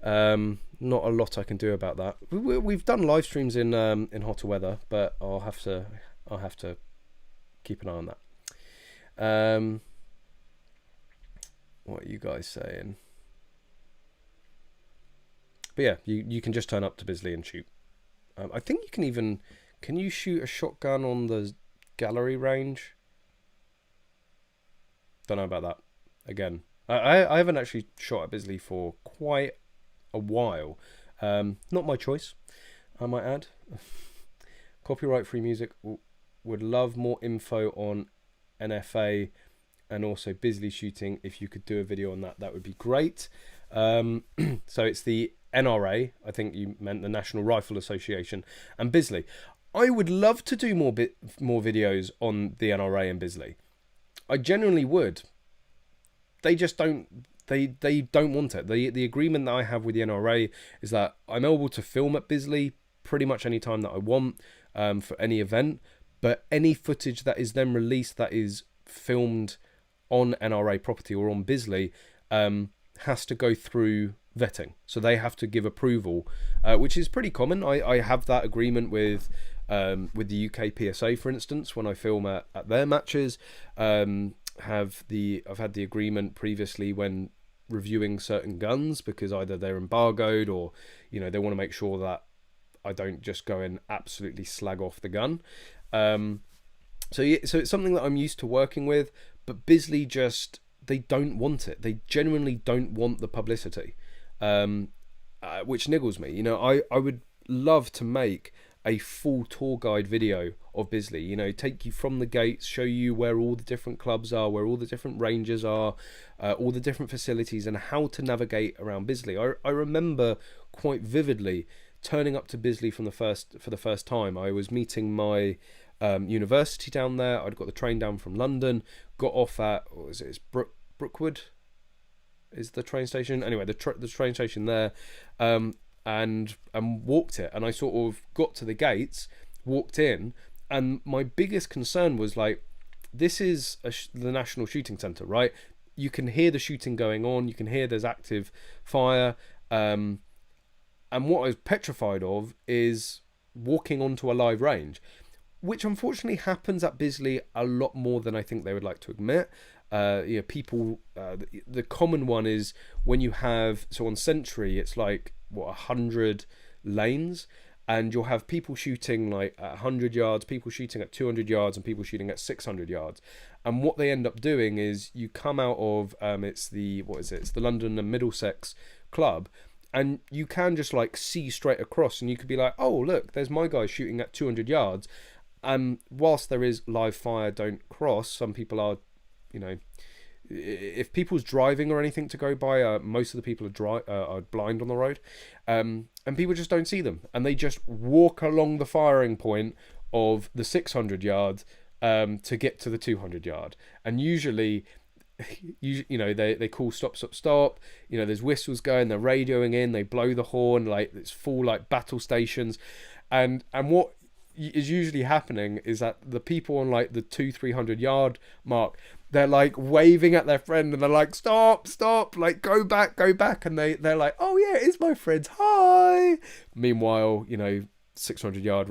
Not a lot I can do about that. We've done live streams in hotter weather, but I'll have to keep an eye on that. What are you guys saying? But yeah, you can just turn up to Bisley and shoot. I think you can you shoot a shotgun on the gallery range? Don't know about that. Again, I haven't actually shot at Bisley for quite a while. Not my choice, I might add. Copyright free music. Would love more info on NFA and also Bisley shooting. If you could do a video on that, that would be great. So it's the NRA, I think you meant the National Rifle Association, and Bisley. I would love to do more videos on the NRA and Bisley. I genuinely would. They just don't. They don't want it. The agreement that I have with the NRA is that I'm able to film at Bisley pretty much any time that I want, for any event. But any footage that is then released that is filmed on NRA property or on Bisley has to go through vetting. So they have to give approval, which is pretty common. I have that agreement with the UK PSA, for instance, when I film at their matches. I've had the agreement previously when reviewing certain guns, because either they're embargoed or, you know, they want to make sure that I don't just go and absolutely slag off the gun. So it's something that I'm used to working with, but Bisley just, they don't want it. They genuinely don't want the publicity, which niggles me. You know, I would love to make a full tour guide video of Bisley, you know, take you from the gates, show you where all the different clubs are, where all the different ranges are, all the different facilities, and how to navigate around Bisley. I remember quite vividly turning up to Bisley for the first time. I was meeting my university down there. I'd got the train down from London, got off at, what was it, it's Brookwood is the train station. Anyway, the train station there, and walked it. And I sort of got to the gates, walked in, and my biggest concern was, like, this is the National Shooting Centre, right? You can hear the shooting going on. You can hear there's active fire. And what I was petrified of is walking onto a live range, which unfortunately happens at Bisley a lot more than I think they would like to admit. You know, people, the common one is when you have, so on Century, it's like, 100 lanes, and you'll have people shooting like at 100 yards, people shooting at 200 yards, and people shooting at 600 yards. And what they end up doing is you come out of, it's the London and Middlesex club, and you can just like see straight across, and you could be like, oh look, there's my guy shooting at 200 yards. Whilst there is live fire, don't cross, some people are, you know, if people's driving or anything to go by, most of the people are blind on the road, and people just don't see them, and they just walk along the firing point of the 600 yards to get to the 200 yard. And usually you know, they call stop. You know, there's whistles going, they're radioing in, they blow the horn, like it's full like battle stations, and what is usually happening is that the people on like the 200-300 yard mark, they're like waving at their friend, and they're like, stop, like go back, and they're like, oh yeah, it's my friends, hi. Meanwhile, you know, 600 yard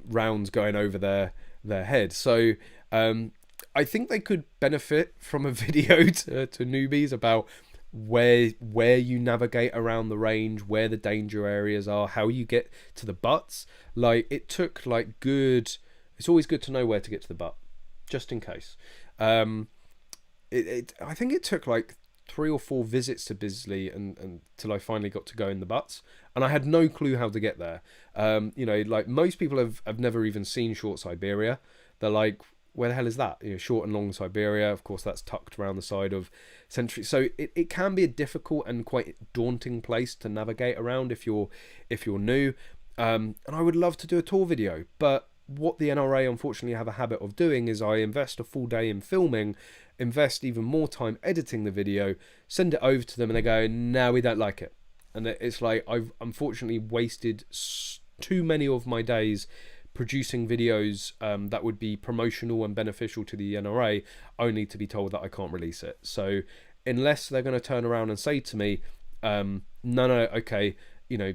rounds going over their head. So I think they could benefit from a video to newbies about where you navigate around the range, where the danger areas are, how you get to the butts. Like, it took like it's always good to know where to get to the butt, just in case. I think it took like 3 or 4 visits to Bisley until I finally got to go in the butts, and I had no clue how to get there. You know, like most people have never even seen short Siberia. They're like, where the hell is that? You know, short and long Siberia, of course, that's tucked around the side of Century. So it can be a difficult and quite daunting place to navigate around if you're new. And I would love to do a tour video, but what the NRA unfortunately have a habit of doing is I invest a full day in filming, invest even more time editing the video, send it over to them, and they go, no, we don't like it. And it's like, I've unfortunately wasted too many of my days producing videos that would be promotional and beneficial to the NRA, only to be told that I can't release it. So unless they're going to turn around and say to me, no, okay, you know,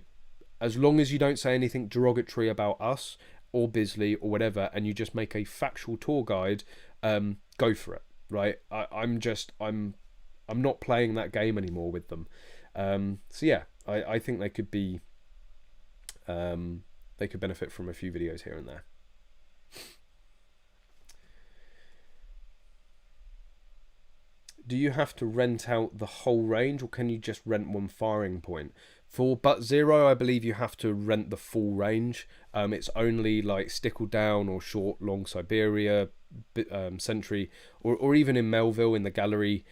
as long as you don't say anything derogatory about us or Bisley or whatever, and you just make a factual tour guide, go for it, right? I'm not playing that game anymore with them. So yeah, I think they could be, they could benefit from a few videos here and there. Do you have to rent out the whole range, or can you just rent one firing point? For Butt Zero, I believe you have to rent the full range. It's only like Stickle Down or Short Long Siberia, Sentry, or even in Melville in the gallery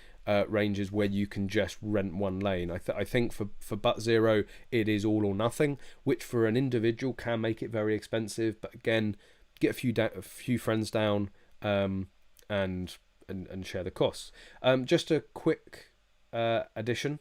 ranges where you can just rent one lane. I think for Butt Zero it is all or nothing, which for an individual can make it very expensive. But again, get a few friends down and share the costs. Just a quick addition.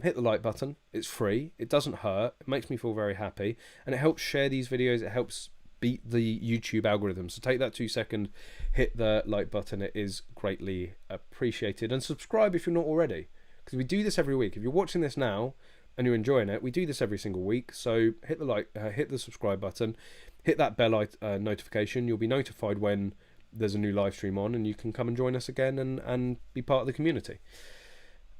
Hit the like button. It's free. It doesn't hurt. It makes me feel very happy, and it helps share these videos. It helps beat the YouTube algorithm. So take that 2-second, hit the like button. It is greatly appreciated, and subscribe if you're not already, because we do this every week. If you're watching this now and you're enjoying it, we do this every single week. So hit the like, hit the subscribe button, hit that bell notification. You'll be notified when there's a new live stream on, and you can come and join us again and be part of the community.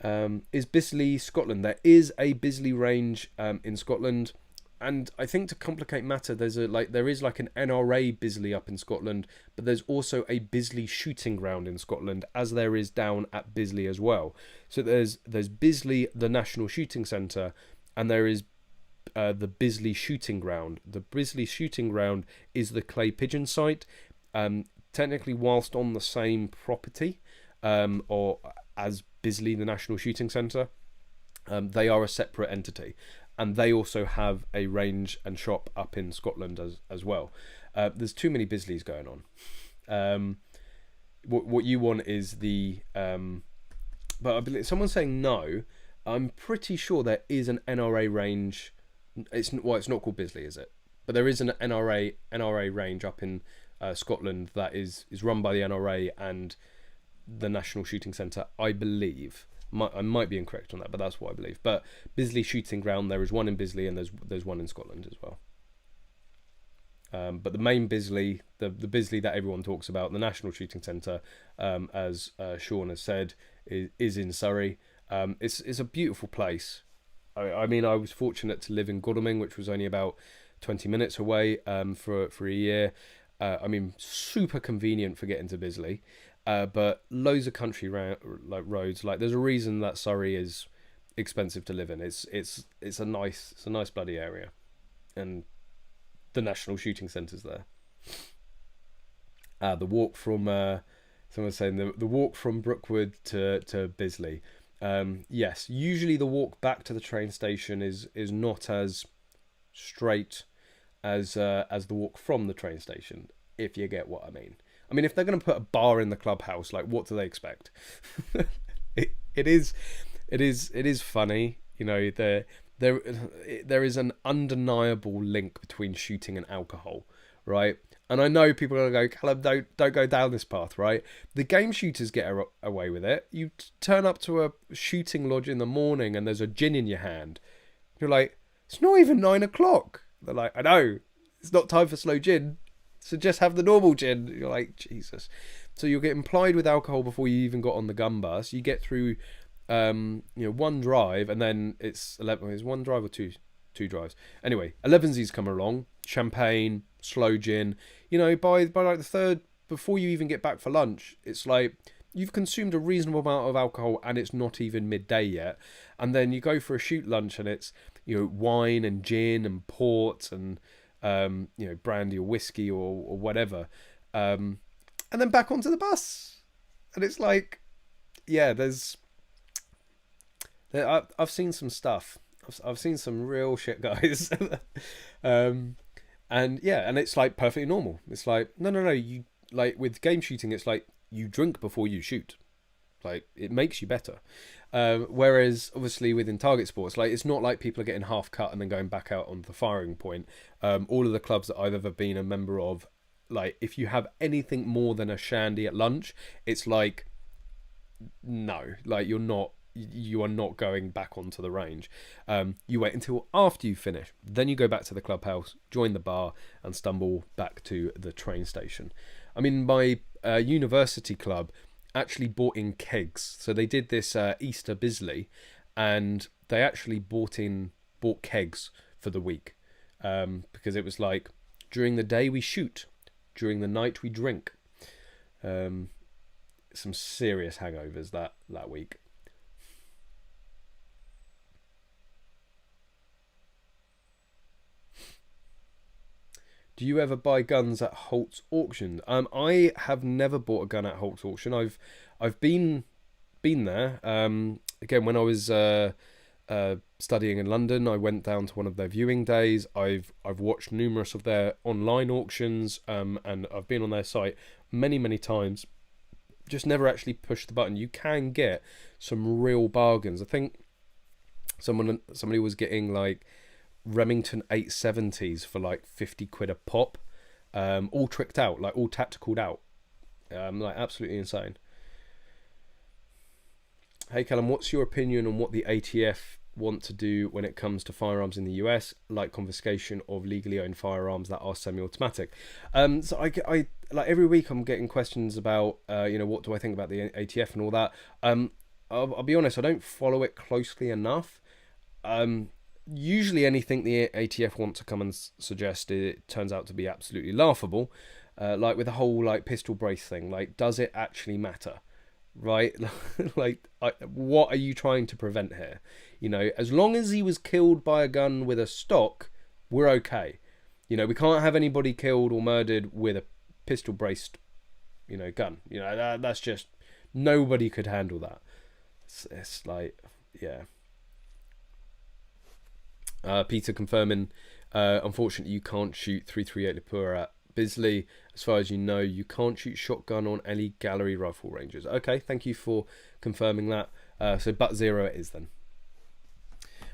Is Bisley Scotland? There is a Bisley range in Scotland, and I think to complicate matter, there is like an NRA Bisley up in Scotland, but there's also a Bisley shooting ground in Scotland, as there is down at Bisley as well. So there's Bisley, the National Shooting Centre, and there is the Bisley shooting ground. The Bisley shooting ground is the clay pigeon site. Technically, whilst on the same property, or as Bisley, the National Shooting Centre, they are a separate entity, and they also have a range and shop up in Scotland as well. There's too many Bisleys going on. What you want is the but I believe someone's saying no. I'm pretty sure there is an NRA range. It's not called Bisley, is it? But there is an NRA range up in Scotland that is run by the NRA and the National Shooting Centre, I believe. I might be incorrect on that, but that's what I believe. But Bisley Shooting Ground, there is one in Bisley, and there's one in Scotland as well. But the main Bisley, the Bisley that everyone talks about, the National Shooting Centre, as Sean has said, is in Surrey. It's a beautiful place. I mean, I was fortunate to live in Godalming, which was only about 20 minutes away for a year. I mean, super convenient for getting to Bisley. But loads of country roads. Like, there's a reason that Surrey is expensive to live in. It's a nice bloody area, and the National Shooting Centre's there. The walk from someone's saying the walk from Brookwood to Bisley. Yes, usually the walk back to the train station is not as straight as the walk from the train station, if you get what I mean. I mean, if they're going to put a bar in the clubhouse, like, what do they expect? It is funny, you know. There is an undeniable link between shooting and alcohol, right? And I know people are going to go, Callum, don't go down this path, right? The game shooters get away with it. You turn up to a shooting lodge in the morning and there's a gin in your hand. You're like, it's not even 9 o'clock. They're like, I know, it's not time for slow gin. So just have the normal gin. You're like, Jesus. So you'll get implied with alcohol before you even got on the gun bus. You get through, one drive, and then it's 11. It's one drive or two drives. Anyway, 11sies come along. Champagne, slow gin. You know, by like the third, before you even get back for lunch, it's like you've consumed a reasonable amount of alcohol, and it's not even midday yet. And then you go for a shoot lunch, and it's, you know, wine and gin and port and brandy or whiskey or whatever, and then back onto the bus. And it's like, yeah, I've seen some stuff. I've seen some real shit, guys. And And yeah, and it's like perfectly normal. It's like, no, you, like with game shooting, it's like you drink before you shoot. Like, it makes you better. Whereas obviously within target sports, like, it's not like people are getting half cut and then going back out on the firing point. All of the clubs that I've ever been a member of, like, if you have anything more than a shandy at lunch, it's like, no, like, you are not going back onto the range. You wait until after you finish, then you go back to the clubhouse, join the bar, and stumble back to the train station. I mean, my university club actually bought in kegs, so they did this Easter Bisley, and they actually bought kegs for the week, because it was like, during the day we shoot, during the night we drink. Some serious hangovers that week. Do you ever buy guns at Holt's auction? I have never bought a gun at Holt's auction. I've been there. Again, when I was studying in London, I went down to one of their viewing days. I've watched numerous of their online auctions, and I've been on their site many times. Just never actually pushed the button. You can get some real bargains. I think somebody was getting like Remington 870s for like 50 quid a pop, all tricked out, like all tacticaled out, like absolutely insane. Hey Callum, what's your opinion on what the ATF want to do when it comes to firearms in the US, like confiscation of legally owned firearms that are semi-automatic? So I like every week I'm getting questions about what do I think about the ATF and all that. I'll be honest, I don't follow it closely enough. Usually anything the ATF want to come and suggest, it turns out to be absolutely laughable. Like with the whole like pistol brace thing, like, does it actually matter? Right? Like, what are you trying to prevent here? As long as he was killed by a gun with a stock, we're okay. We can't have anybody killed or murdered with a pistol braced, gun. That's just, nobody could handle that. It's like, yeah. Peter confirming, unfortunately you can't shoot 338 Lapua at Bisley. As far as you know, you can't shoot shotgun on any gallery rifle ranges. Okay, thank you for confirming that. So but zero it is then.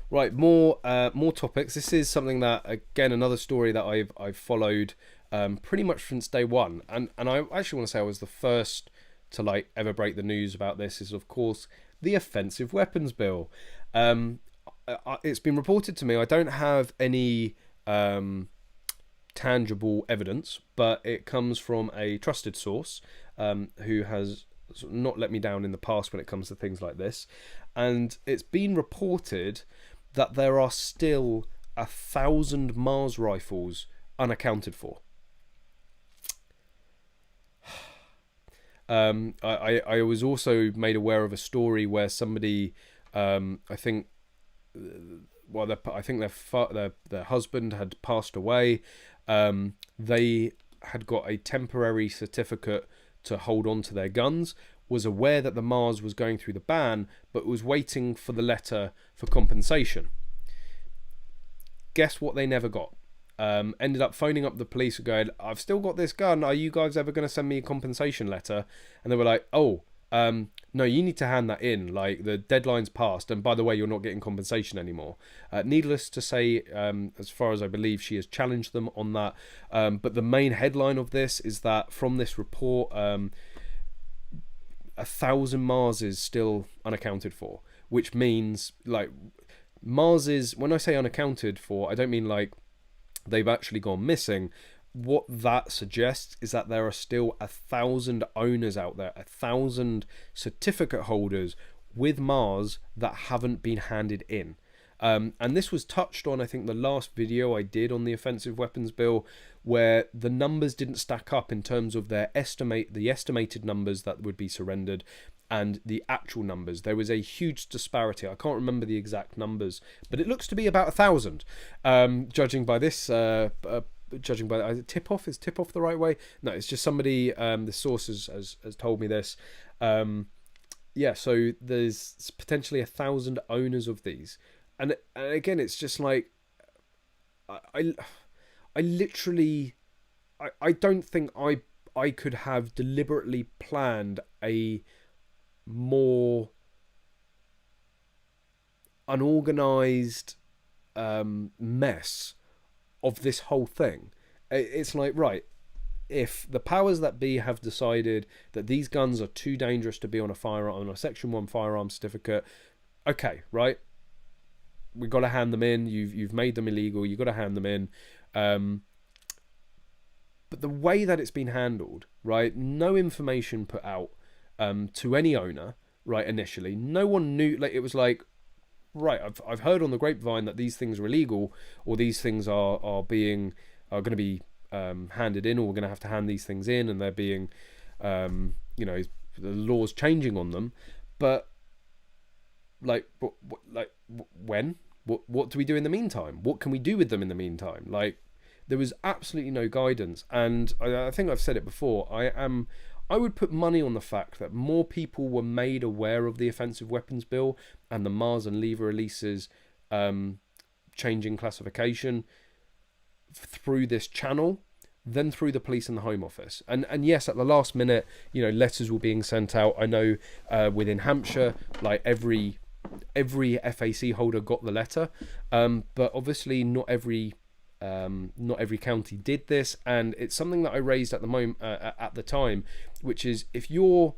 Right, more topics. This is something that, again, another story that I've followed pretty much since day one, and I actually want to say I was the first to like ever break the news about this. Is of course the offensive weapons bill. It's been reported to me. I don't have any tangible evidence, but it comes from a trusted source who has not let me down in the past when it comes to things like this. And it's been reported that there are still 1,000 Mars rifles unaccounted for. I was also made aware of a story where somebody, I think their husband had passed away. They had got a temporary certificate to hold on to their guns, was aware that the Mars was going through the ban, but was waiting for the letter for compensation. Guess what they never got? Ended up phoning up the police and going, I've still got this gun, are you guys ever going to send me a compensation letter? And they were like, no, you need to hand that in, like the deadline's passed, and by the way, you're not getting compensation anymore. Needless to say, as far as I believe, she has challenged them on that, but the main headline of this is that from this report, 1,000 Mars is still unaccounted for, which means like Mars is, when I say unaccounted for, I don't mean like they've actually gone missing. What that suggests is that there are still 1,000 owners out there, 1,000 certificate holders with Mars that haven't been handed in. And this was touched on, I think, the last video I did on the offensive weapons bill, where the numbers didn't stack up in terms of the estimated numbers that would be surrendered and the actual numbers. There was a huge disparity. I can't remember the exact numbers, but it looks to be about 1,000, judging by this. Judging by tip-off, is tip-off the right way? No, it's just somebody, the source has told me this. Yeah, so there's potentially 1,000 owners of these. And again, it's just like, I literally, I don't think I could have deliberately planned a more unorganized mess of this whole thing. It's like, right, if the powers that be have decided that these guns are too dangerous to be on a firearm, on a Section 1 firearm certificate, okay, right, we've got to hand them in. You've made them illegal. You've got to hand them in. But the way that it's been handled, right, no information put out to any owner, right, initially. No one knew. Like, it was like, right, I've heard on the grapevine that these things are illegal, or these things are going to be handed in, or we're going to have to hand these things in, and they're being, you know, the law's changing on them. But when? What do we do in the meantime? What can we do with them in the meantime? Like, there was absolutely no guidance, and I think I've said it before. I would put money on the fact that more people were made aware of the Offensive Weapons Bill and the Mars and Lever releases changing classification through this channel than through the police and the Home Office. And yes, at the last minute, you know, letters were being sent out. I know within Hampshire, like every FAC holder got the letter, but obviously not every county did this, and it's something that I raised at the moment at the time, which is if you're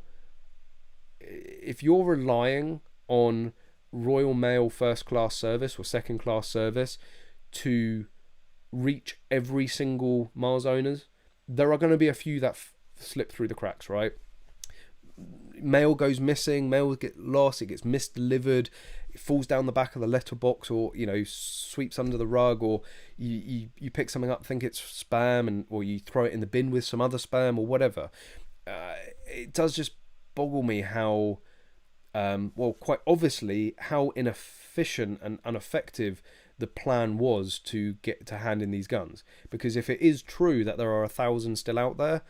relying on Royal Mail first class service or second class service to reach every single Mars owners, there are going to be a few that slip through the cracks, right? Mail goes missing, mail gets lost, it gets misdelivered, it falls down the back of the letterbox, or, you know, sweeps under the rug, or you pick something up, think it's spam, or you throw it in the bin with some other spam or whatever. It does just boggle me how, quite obviously, how inefficient and ineffective the plan was to get to hand in these guns. Because if it is true that there are 1,000 still out there,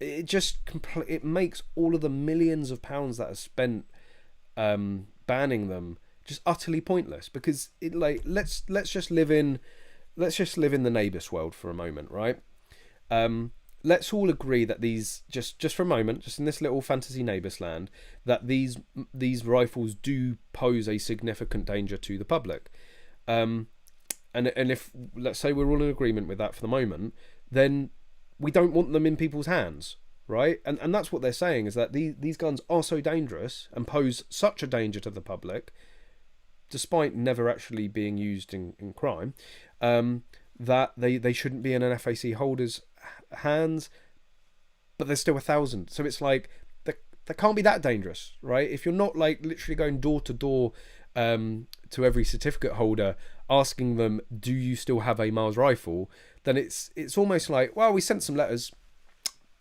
it just it makes all of the millions of pounds that are spent banning them just utterly pointless. Because it, like, let's just live in the neighbours world for a moment, right? Let's all agree that these, just for a moment, just in this little fantasy neighbours land, that these rifles do pose a significant danger to the public. And if, let's say, we're all in agreement with that for the moment, then we don't want them in people's hands, right? And that's what they're saying, is that these guns are so dangerous and pose such a danger to the public, despite never actually being used in crime, that they shouldn't be in an FAC holder's hands, but there's still 1,000. So it's like, they can't be that dangerous, right? If you're not, like, literally going door to door to every certificate holder asking them, do you still have a Mars rifle, then it's almost like, well, we sent some letters.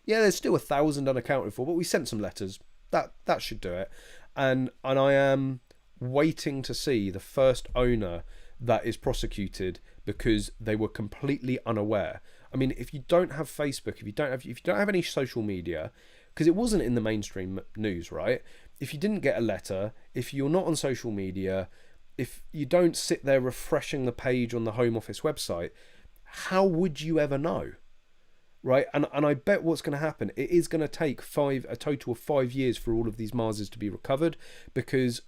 Yeah, there's still 1,000 unaccounted for, but we sent some letters. That should do it. And I am waiting to see the first owner that is prosecuted because they were completely unaware. I mean, if you don't have Facebook, if you don't have any social media, because it wasn't in the mainstream news, right? If you didn't get a letter, if you're not on social media, if you don't sit there refreshing the page on the Home Office website, how would you ever know, right? And I bet what's going to happen, it is going to take a total of 5 years for all of these Marses to be recovered, because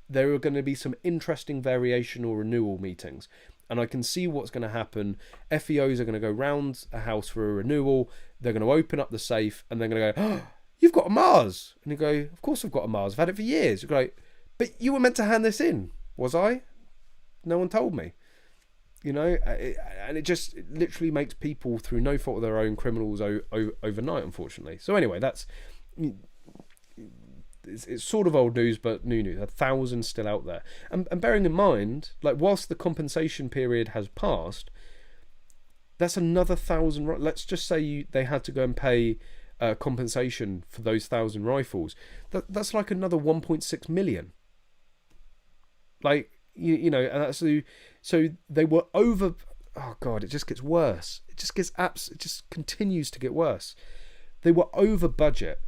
there are going to be some interesting variation or renewal meetings. And I can see what's going to happen. FEOs are going to go round a house for a renewal. They're going to open up the safe and they're going to go, oh, you've got a Mars. And you go, of course I've got a Mars. I've had it for years. You go, but you were meant to hand this in. Was I? No one told me. You know, and it literally makes people, through no fault of their own, criminals overnight, unfortunately. So anyway, it's sort of old news, but new news. 1,000 still out there. And bearing in mind, like, whilst the compensation period has passed, that's another 1,000. Let's just say they had to go and pay compensation for those 1,000 rifles. That's like another 1.6 million. Like, you know, and that's so they were over. Oh God, it just gets worse. It just continues to get worse. They were over budget.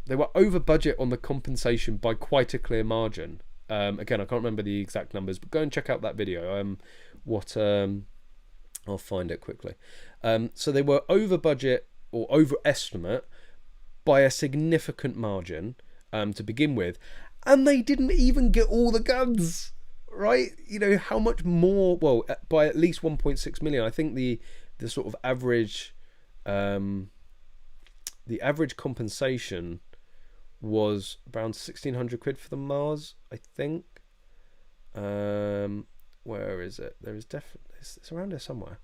They were over budget on the compensation by quite a clear margin. Again, I can't remember the exact numbers, but go and check out that video. I'll find it quickly. So they were over budget or over estimate by a significant margin to begin with, and they didn't even get all the guns, right? You know, how much more? Well, by at least 1.6 million. I think the sort of average compensation was around 1,600 quid for the Mars, I think. Where is it? There is definitely, it's around here somewhere.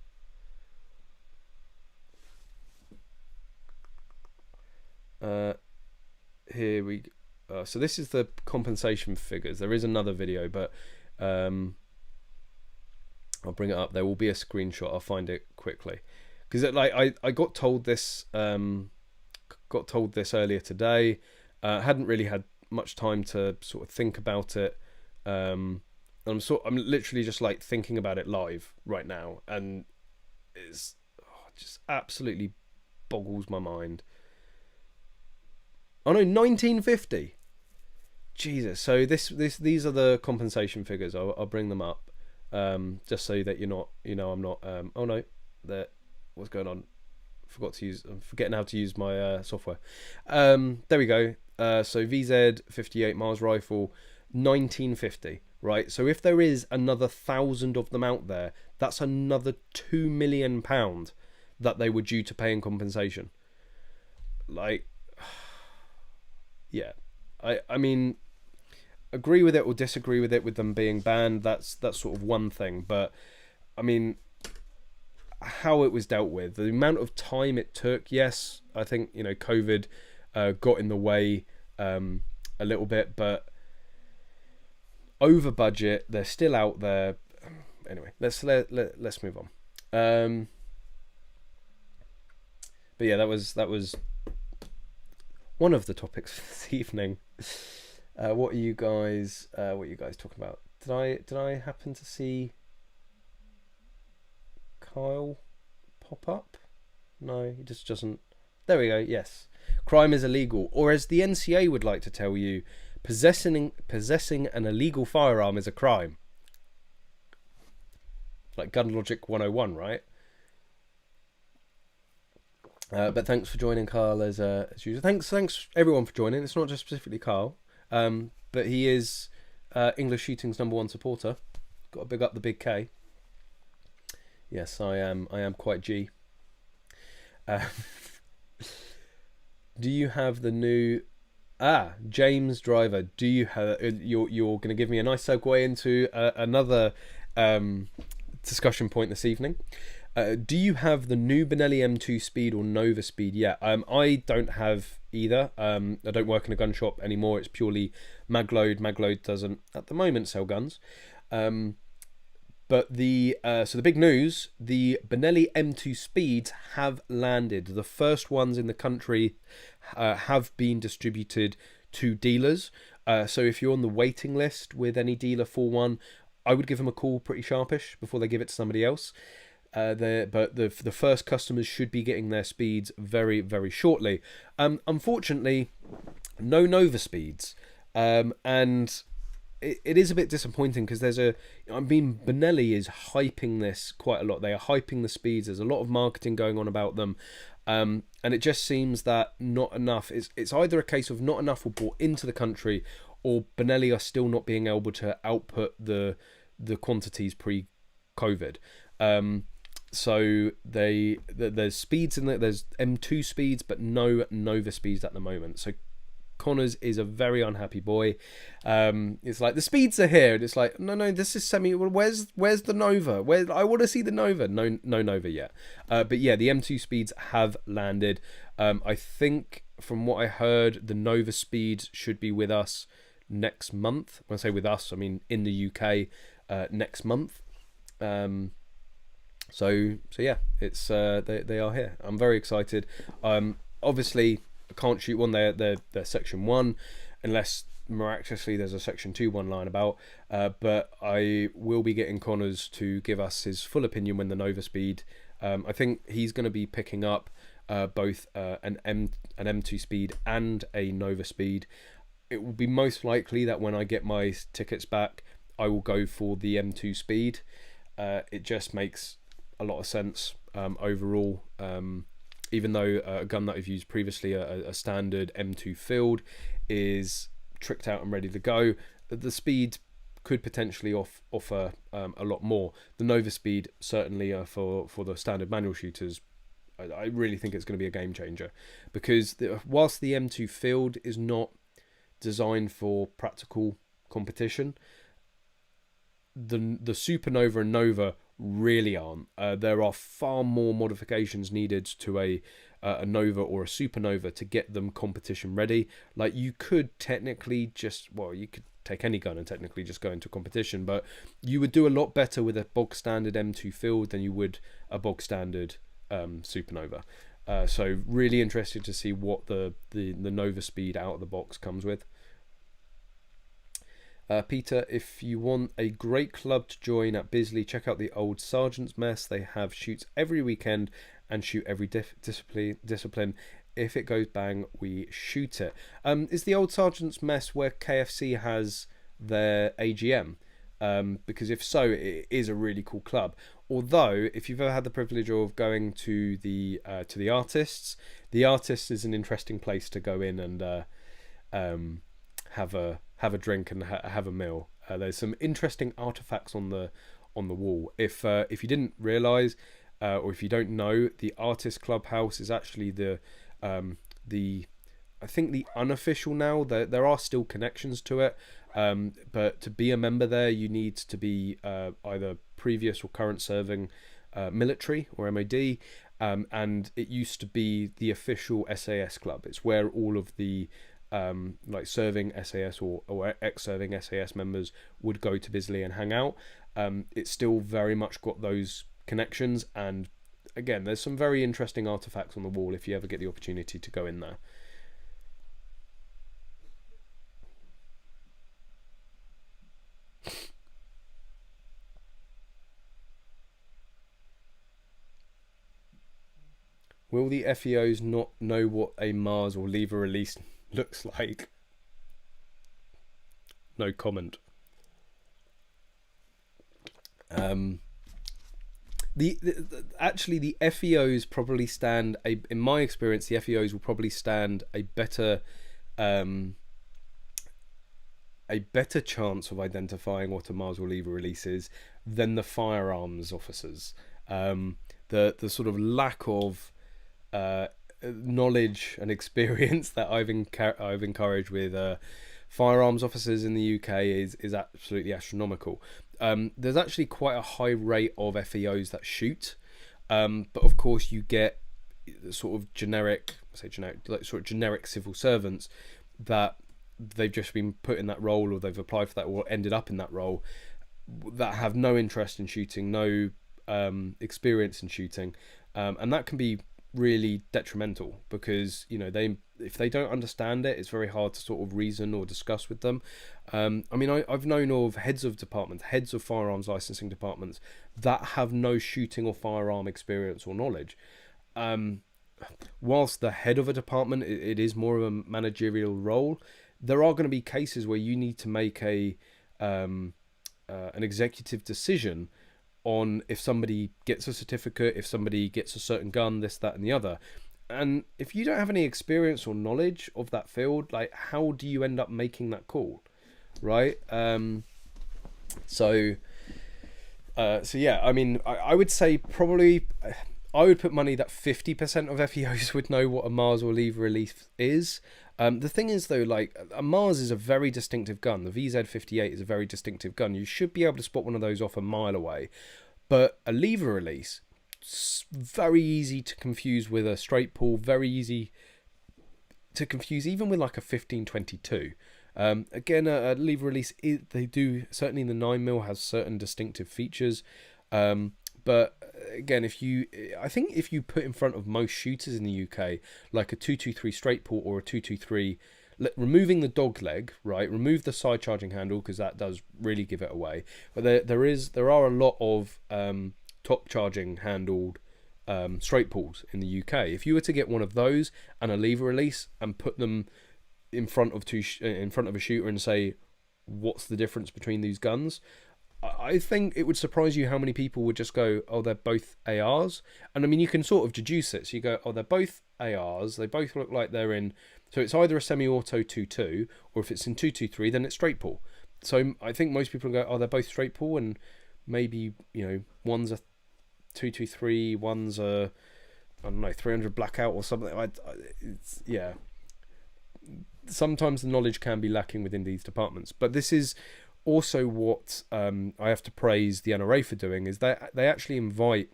Here we go. So this is the compensation figures. There is another video, but I'll bring it up. There will be a screenshot. I'll find it quickly, because I got told this earlier today. Hadn't really had much time to sort of think about it. I'm literally just like thinking about it live right now, and it's just absolutely boggles my mind. Oh no, 1950. Jesus. So these are the compensation figures. I'll bring them up, just so that you're not, I'm not. Oh no, what's going on? I'm forgetting how to use my software. There we go. So VZ58 Mars rifle, 1950. Right. So if there is another 1,000 of them out there, that's another £2 million that they were due to pay in compensation. Like, yeah, I mean, agree with it or disagree with it, with them being banned, that's sort of one thing, but I mean, how it was dealt with, the amount of time it took, yes, I think, COVID got in the way a little bit, but over budget, they're still out there. Anyway, let's move on. But yeah, that was one of the topics for this evening. What are you guys talking about? Did I happen to see Kyle pop up? No, he just doesn't. There we go. Yes, crime is illegal, or as the NCA would like to tell you, possessing an illegal firearm is a crime. Like gun logic 101, right? But thanks for joining, Carl, as usual. Thanks everyone for joining. It's not just specifically Carl, but he is English Shooting's #1 supporter. Got to big up the big K. Yes, I am quite G. Do you have the new James Driver? Do you have? You're going to give me a nice segue into another discussion point this evening. Do you have the new Benelli M2 Speed or Nova Speed yet? I don't have either. I don't work in a gun shop anymore. It's purely Magload. Magload doesn't at the moment sell guns. But so the big news: the Benelli M2 Speeds have landed. The first ones in the country have been distributed to dealers. So if you're on the waiting list with any dealer for one, I would give them a call pretty sharpish before they give it to somebody else. But the first customers should be getting their speeds very, very shortly. Unfortunately, no Nova Speeds, and it is a bit disappointing because Benelli is hyping this quite a lot. They are hyping the speeds. There's a lot of marketing going on about them, and it just seems that not enough. It's either a case of not enough were brought into the country, or Benelli are still not being able to output the quantities pre-COVID. So there's speeds in there. There's M2 speeds, but no Nova speeds at the moment. So Connors is a very unhappy boy. It's like the speeds are here, and it's like no, this is semi. Where's the Nova? I want to see the Nova. No Nova yet. But yeah, the M2 speeds have landed. I think from what I heard, the Nova speeds should be with us next month. When I say with us, I mean in the UK next month. So yeah, it's they are here. I'm very excited. Obviously I can't shoot one. They're section 1 unless miraculously there's a section 2 one lying about. But I will be getting Connors to give us his full opinion when the Nova Speed. I think he's going to be picking up both an M2 Speed and a Nova Speed. It will be most likely that when I get my tickets back, I will go for the M2 Speed. It just makes a lot of sense overall. Even though a gun that I've used previously, a standard M2 Field, is tricked out and ready to go, the speed could potentially offer a lot more. The Nova speed, certainly for the standard manual shooters, I really think it's going to be a game changer, because whilst the M2 Field is not designed for practical competition, the Supernova and Nova really aren't. There are far more modifications needed to a Nova or a Supernova to get them competition ready. Like, you could technically just, well, you could take any gun and technically just go into competition, but you would do a lot better with a bog standard M2 Field than you would a bog standard Supernova. So really interested to see what the Nova speed out of the box comes with. Peter, if you want a great club to join at Bisley, check out the Old Sergeant's Mess. They have shoots every weekend and shoot every discipline. If it goes bang, we shoot it. Is the Old Sergeant's Mess where KFC has their AGM? Because if so, it is a really cool club. Although, if you've ever had the privilege of going to the Artists, the Artists is an interesting place to go in and have a drink and have a meal. There's some interesting artifacts on the wall. If you didn't realise, or if you don't know, the Artist Clubhouse is actually the I think the unofficial now. There are still connections to it, but to be a member there, you need to be either previous or current serving military or MOD, and it used to be the official SAS club. It's where all of the like serving SAS or ex-serving SAS members would go to Bisley and hang out. It's still very much got those connections, and again, there's some very interesting artifacts on the wall if you ever get the opportunity to go in there. Will the FEOs not know what a Mars or lever release looks like? No comment. Actually, the FEOs probably stand in my experience, the FEOs will probably stand a better chance of identifying what a Mars or lever release is than the firearms officers. The sort of lack of knowledge and experience that I've encouraged with firearms officers in the UK is absolutely astronomical. There's actually quite a high rate of FEOs that shoot, but of course you get sort of generic civil servants that they've just been put in that role, or they've applied for that, or ended up in that role, that have no interest in shooting, no experience in shooting, and that can be really detrimental, because if they don't understand it, it's very hard to sort of reason or discuss with them. I mean, I've known of heads of departments, heads of firearms licensing departments that have no shooting or firearm experience or knowledge. Whilst the head of a department, it is more of a managerial role, there are going to be cases where you need to make an executive decision on if somebody gets a certificate, if somebody gets a certain gun, this, that, and the other. And if you don't have any experience or knowledge of that field, like, how do you end up making that call, right? So yeah, I mean, I would say probably, I would put money that 50% of FEOs would know what a Mars or lever release is. The thing is, though, like, a Mars is a very distinctive gun. The VZ58 is a very distinctive gun. You should be able to spot one of those off a mile away. But a lever release, it's very easy to confuse with a straight pull, very easy to confuse even with like a 1522. Again, a lever release, they do, certainly the 9mm has certain distinctive features. But again, I think if you put in front of most shooters in the UK, like a 223 straight pull or a 223, removing the dog leg, right? Remove the side charging handle, because that does really give it away. But there are a lot of top charging handled straight pulls in the UK. If you were to get one of those and a lever release and put them in front of a shooter and say, what's the difference between these guns? I think it would surprise you how many people would just go, oh, they're both ARs. And I mean, you can sort of deduce it. So you go, oh, they're both ARs. They both look like they're in. So it's either a semi-auto 2.2, or if it's in 2.2.3, then it's straight pull. So I think most people go, oh, they're both straight pull, and maybe, you know, one's a 2.2.3, one's a, I don't know, 300 blackout or something. It's, yeah. Sometimes the knowledge can be lacking within these departments, but this is also what I have to praise the NRA for doing, is that they actually invite,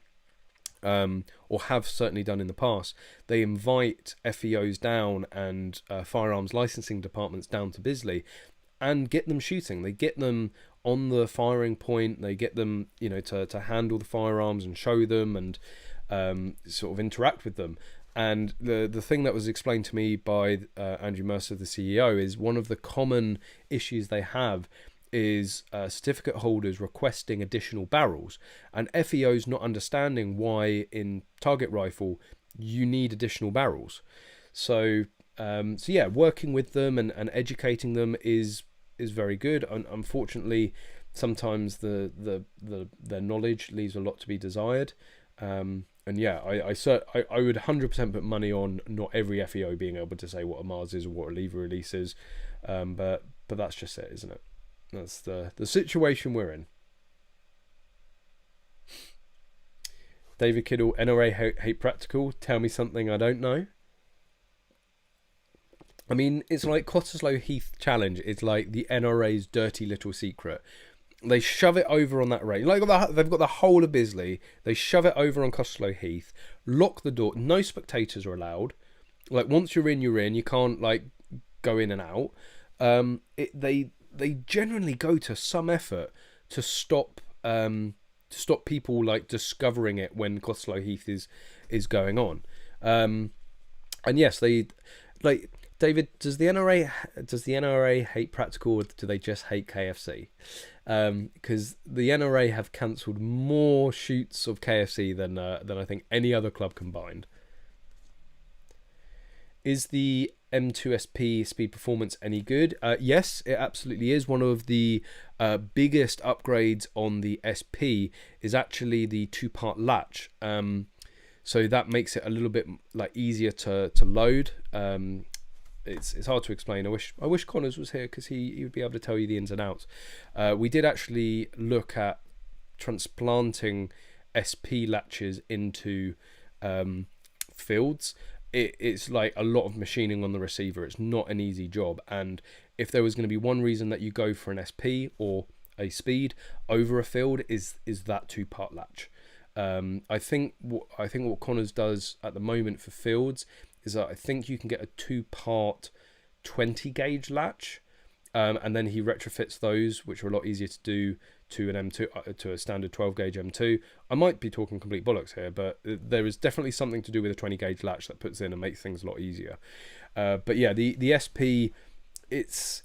or have certainly done in the past, they invite FEOs down and firearms licensing departments down to Bisley and get them shooting. They get them on the firing point, they get them, you know, to handle the firearms and show them and sort of interact with them. And the thing that was explained to me by Andrew Mercer, the CEO, is one of the common issues they have is certificate holders requesting additional barrels, and FEOs not understanding why in target rifle you need additional barrels. So yeah, working with them and educating them is very good. Unfortunately, sometimes their knowledge leaves a lot to be desired. And yeah, I would 100% put money on not every FEO being able to say what a Mars is or what a lever release is, but that's just it, isn't it? That's the situation we're in. David Kiddle, NRA hate practical. Tell me something I don't know. I mean, it's like Cottesloe Heath Challenge. It's like the NRA's dirty little secret. They shove it over on that range. Like they've got the whole of Bisley. They shove it over on Cottesloe Heath. Lock the door. No spectators are allowed. Like once you're in, you're in. You can't like go in and out. They generally go to some effort to stop people like discovering it when Cottesloe Heath is going on. And yes, they like. David, does the NRA hate practical, or do they just hate KFC? Because the NRA have cancelled more shoots of KFC than I think any other club combined. Is the M2SP speed performance any good? Yes, it absolutely is. One of the biggest upgrades on the SP is actually the two-part latch. So that makes it a little bit like easier to load. It's hard to explain. I wish Connors was here because he would be able to tell you the ins and outs. We did actually look at transplanting SP latches into fields. It's like a lot of machining on the receiver. It's not an easy job. And if there was going to be one reason that you go for an SP or a speed over a field is that two-part latch. I think what Connors does at the moment for fields is that I think you can get a two-part 20 gauge latch, and then he retrofits those, which are a lot easier to do, to an M2 to a standard 12 gauge M2. I might be talking complete bollocks here, but there is definitely something to do with a 20 gauge latch that puts in and makes things a lot easier. But yeah, the SP, it's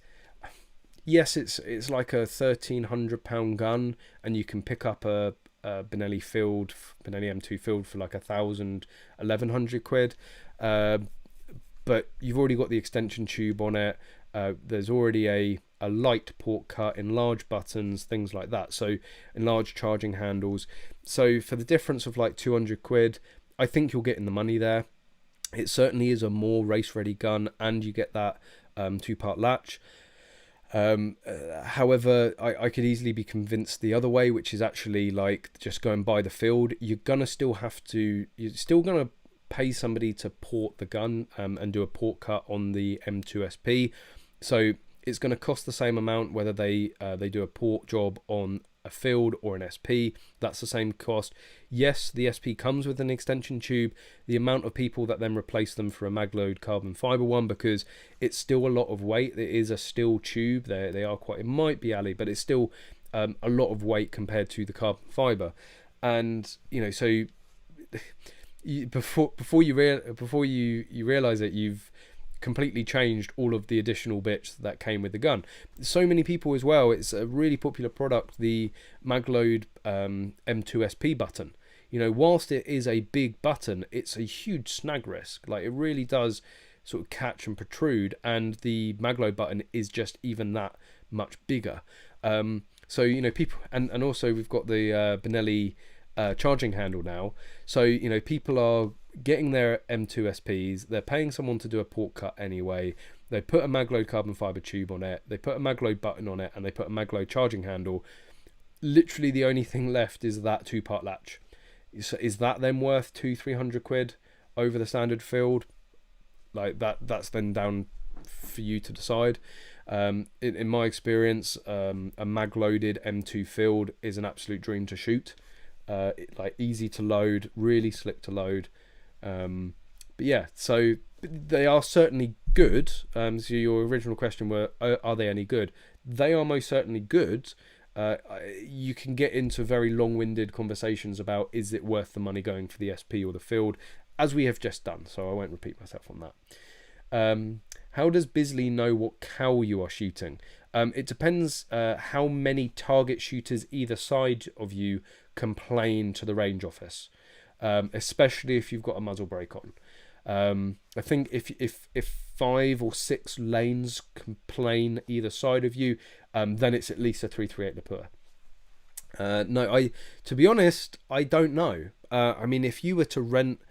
like a £1,300 gun, and you can pick up a Benelli M2 field for like 1,100 quid. But you've already got the extension tube on it. There's already a light port cut, enlarged buttons, things like that. So enlarged charging handles. So for the difference of like 200 quid, I think you're getting the money there. It certainly is a more race ready gun, and you get that two-part latch. However, I could easily be convinced the other way, which is actually like just going by the field. You're still gonna pay somebody to port the gun and do a port cut on the M2SP. So it's going to cost the same amount whether they do a port job on a field or an SP. That's the same cost. Yes, the SP comes with an extension tube. The amount of people that then replace them for a Magload carbon fiber one, because it's still a lot of weight. It is a steel tube. They are quite. It might be alley, but it's still a lot of weight compared to the carbon fiber. And you know, so before you realize it, you've completely changed all of the additional bits that came with the gun. So many people as well, it's a really popular product, the Magload M2SP button. You know, whilst it is a big button, it's a huge snag risk. Like, it really does sort of catch and protrude, and the Magload button is just even that much bigger. So, you know, people, and also we've got the Benelli charging handle now. So, you know, people are getting their M2 SPs, they're paying someone to do a port cut anyway, they put a Magload carbon fiber tube on it, they put a Magload button on it, and they put a Magload charging handle. Literally the only thing left is that 2-part latch. Is that then worth 200-300 quid over the standard field? Like that's then down for you to decide. In my experience, a mag-loaded M2 field is an absolute dream to shoot. Like easy to load, really slick to load. But yeah, so they are certainly good. So your original question were, are they any good? They are most certainly good. You can get into very long-winded conversations about, is it worth the money going for the SP or the field, as we have just done, so I won't repeat myself on that. How does Bisley know what cow you are shooting? It depends how many target shooters either side of you complain to the range office, especially if you've got a muzzle brake on. I think if 5 or 6 lanes complain either side of you, then it's at least a 338 Lapua. No, to be honest, I don't know. I mean, if you were to rent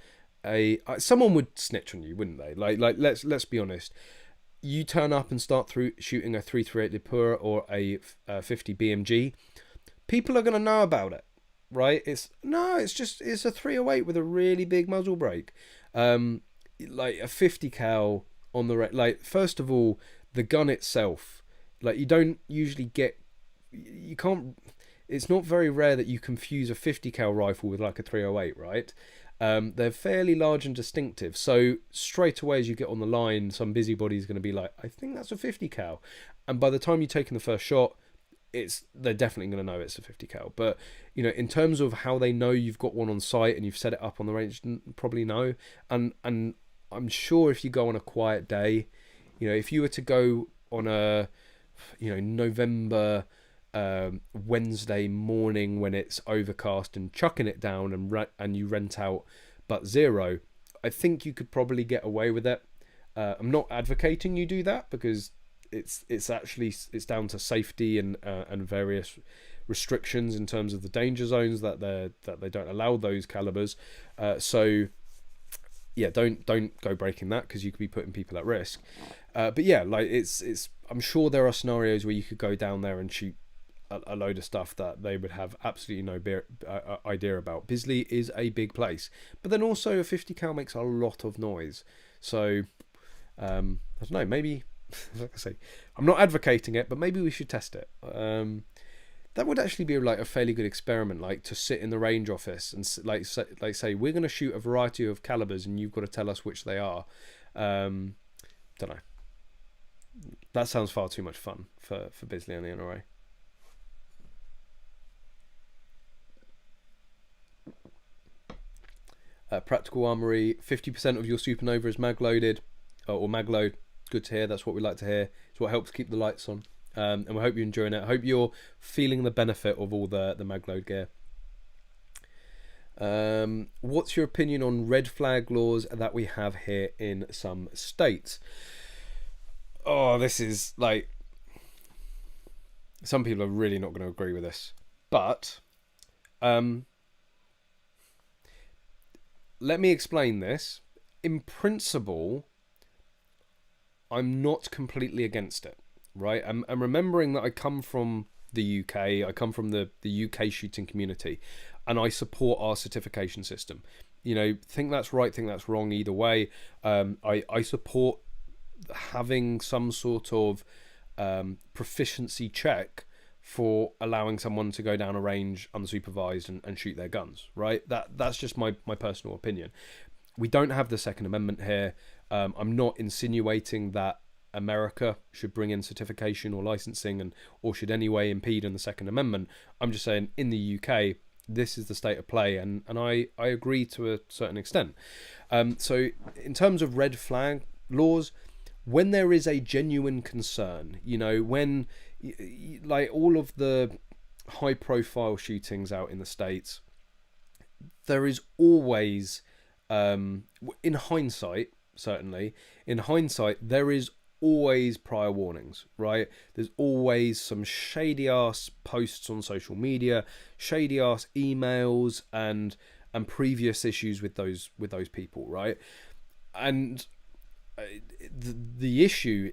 someone would snitch on you, wouldn't they? Like let's be honest. You turn up and start shooting a 338 Lapua or a 50 BMG, people are going to know about it, right? It's a 308 with a really big muzzle brake. Like a 50 cal on the like, first of all, the gun itself, like, you don't usually it's not very rare that you confuse a 50 cal rifle with like a 308, right? They're fairly large and distinctive, so straight away as you get on the line, some busybody is going to be like, I think that's a 50 cal, and by the time you've taken the first shot, they're definitely going to know it's a 50 cal. But you know, in terms of how they know you've got one on site and you've set it up on the range, probably no. And I'm sure if you go on a quiet day, you know, if you were to go on a, you know, November Wednesday morning when it's overcast and chucking it down and you rent out but zero, I think you could probably get away with it. I'm not advocating you do that, because it's down to safety and various restrictions in terms of the danger zones that they don't allow those calibers. So yeah, don't go breaking that, because you could be putting people at risk. But yeah, like it's I'm sure there are scenarios where you could go down there and shoot a load of stuff that they would have absolutely no idea about. Bisley is a big place, but then also a 50 cal makes a lot of noise. So I don't know, maybe, like I say, I'm not advocating it, but maybe we should test it. That would actually be like a fairly good experiment, like to sit in the range office and say we're going to shoot a variety of calibers and you've got to tell us which they are. Don't know. That sounds far too much fun for Bisley and the NRA. Practical Armory, 50% of your supernova is mag loaded or mag load. Good to hear. That's what we like to hear. It's what helps keep the lights on. And we hope you're enjoying it. I hope you're feeling the benefit of all the mag load gear. What's your opinion on red flag laws that we have here in some states? Oh, this is like, some people are really not going to agree with this, but let me explain this. In principle, I'm not completely against it, right? I'm remembering that I come from the UK, I come from the UK shooting community, and I support our certification system. You know, think that's right, think that's wrong, either way. I support having some sort of proficiency check for allowing someone to go down a range unsupervised and shoot their guns, right? That's just my personal opinion. We don't have the Second Amendment here. I'm not insinuating that America should bring in certification or licensing or should anyway impede on the Second Amendment. I'm just saying, in the UK, this is the state of play, and I agree to a certain extent. So in terms of red flag laws, when there is a genuine concern, you know, when like all of the high profile shootings out in the States, there is always, in hindsight, certainly, in hindsight, there is always prior warnings, right? There's always some shady ass posts on social media, shady ass emails, and previous issues with those people, right? And the issue,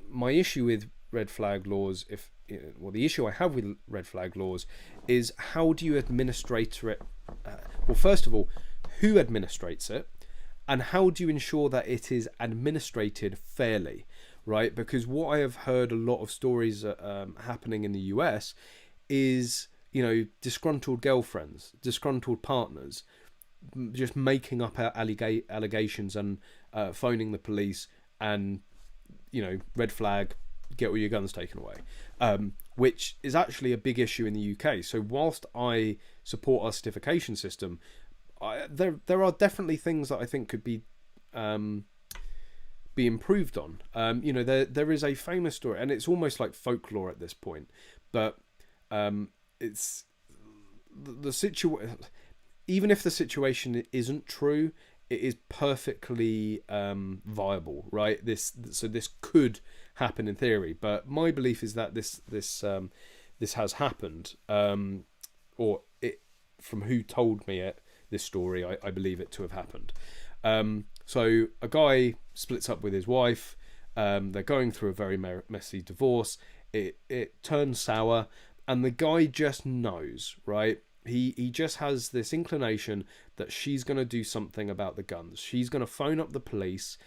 my issue with red flag laws, the issue I have with red flag laws is, how do you administrate it? Well, first of all, who administrates it, and how do you ensure that it is administrated fairly, right? Because what I have heard a lot of stories happening in the US is, disgruntled girlfriends, disgruntled partners, just making up allegations and phoning the police, and red flag, get all your guns taken away, which is actually a big issue in the UK. So whilst I support our certification system, there are definitely things that I think could be improved on. There is a famous story, and it's almost like folklore at this point, but it's the situation. Even if the situation isn't true, it is perfectly viable, right? This could happen in theory, but my belief is that this has happened, or it, from who told me this story, I believe it to have happened. So a guy splits up with his wife. They're going through a very messy divorce. It turns sour, and the guy just knows, right? He just has this inclination that she's going to do something about the guns. She's going to phone up the police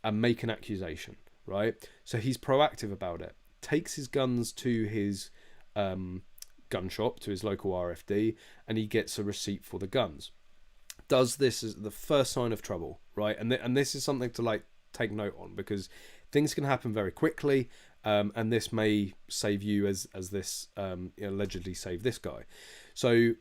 and make an accusation, right? So he's proactive about it. Takes his guns to his gun shop, to his local RFD, and he gets a receipt for the guns. Does this as the first sign of trouble, right? And this is something to take note on, because things can happen very quickly, and this may save you as this allegedly saved this guy. So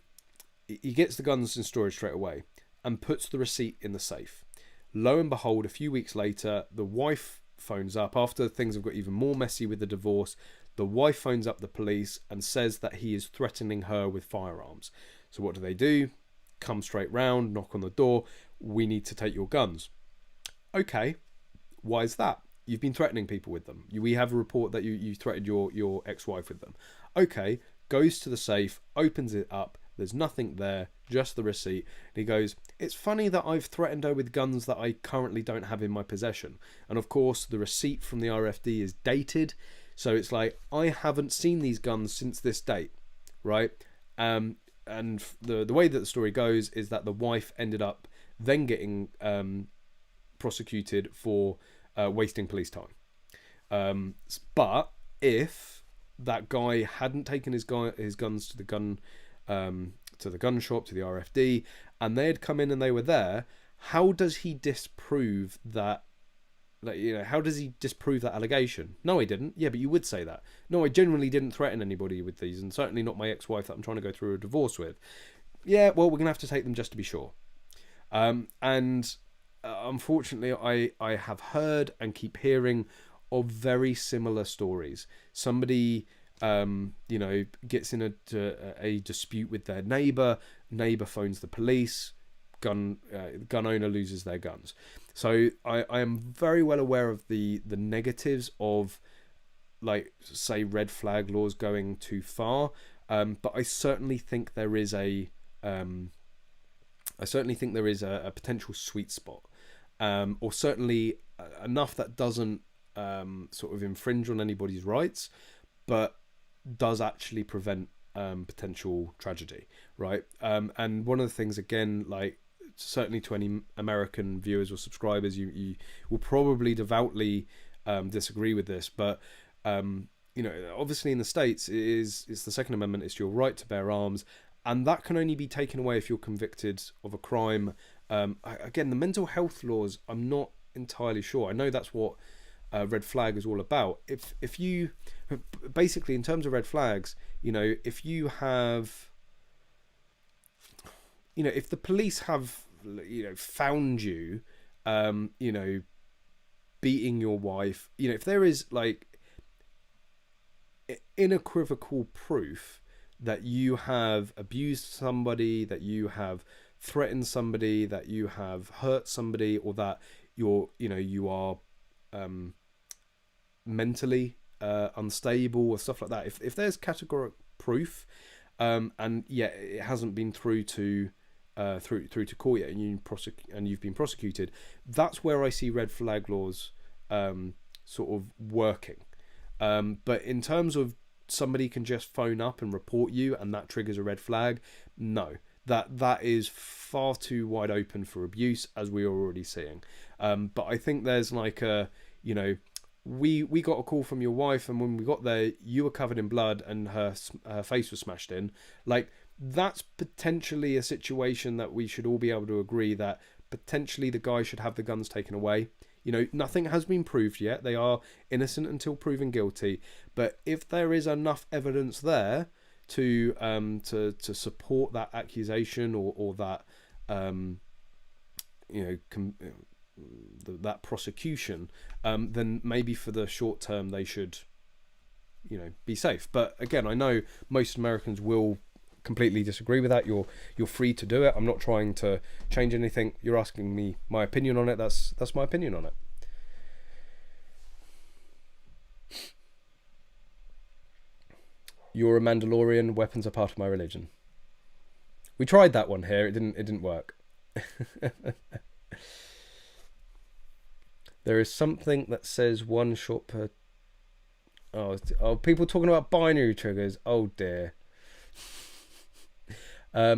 he gets the guns in storage straight away and puts the receipt in the safe. Lo and behold, a few weeks later, the wife phones up after things have got even more messy with the divorce. The wife phones up the police and says that he is threatening her with firearms. So what do? Come straight round, knock on the door. We need to take your guns. Okay, why is that? You've been threatening people with them. We have a report that you threatened your ex-wife with them. Okay, goes to the safe, opens it up. There's nothing there, just the receipt. And he goes, it's funny that I've threatened her with guns that I currently don't have in my possession. And of course, the receipt from the RFD is dated. So it's like, I haven't seen these guns since this date, right? And the way that the story goes is that the wife ended up then getting prosecuted for wasting police time. But if that guy hadn't taken his guns to the gun shop, to the RFD, and they had come in and they were there, how does he disprove that? How does he disprove that allegation? No, he didn't. Yeah, but you would say that. No, I genuinely didn't threaten anybody with these, and certainly not my ex-wife that I'm trying to go through a divorce with. Yeah, well, we're gonna have to take them just to be sure. Unfortunately, I have heard and keep hearing of very similar stories. Somebody gets in a dispute with their neighbor phones the police, gun owner loses their guns. So I am very well aware of the negatives of, say, red flag laws going too far, but I certainly think there is a potential sweet spot, or certainly enough that doesn't sort of infringe on anybody's rights, but does actually prevent potential tragedy, right? And one of the things, again, certainly to any American viewers or subscribers, you will probably devoutly disagree with this, but obviously in the States it's the Second Amendment. It's your right to bear arms, and that can only be taken away if you're convicted of a crime. Again, the mental health laws, I'm not entirely sure. I know that's what red flag is all about. If you basically, in terms of red flags, if you have, if the police have, found you, beating your wife, if there is unequivocal proof that you have abused somebody, that you have threatened somebody, that you have hurt somebody, or that you are mentally unstable or stuff like that. If there's categorical proof, and yet it hasn't been through to court yet, and you've been prosecuted, that's where I see red flag laws sort of working. But in terms of somebody can just phone up and report you and that triggers a red flag, no, that is far too wide open for abuse, as we are already seeing. But I think there's like a, you know, we got a call from your wife, and when we got there you were covered in blood and her face was smashed in. Like, that's potentially a situation that we should all be able to agree that potentially the guy should have the guns taken away. You know, nothing has been proved yet. They are innocent until proven guilty. But if there is enough evidence there to support that accusation or that that prosecution, then maybe for the short term they should, you know, be safe. But again, I know most Americans will completely disagree with that. You're free to do it. I'm not trying to change anything. You're asking me my opinion on it. That's my opinion on it. You're a Mandalorian. Weapons are part of my religion. We tried that one here. It didn't work. There is something that says one shot per. Oh, people talking about binary triggers. Oh dear.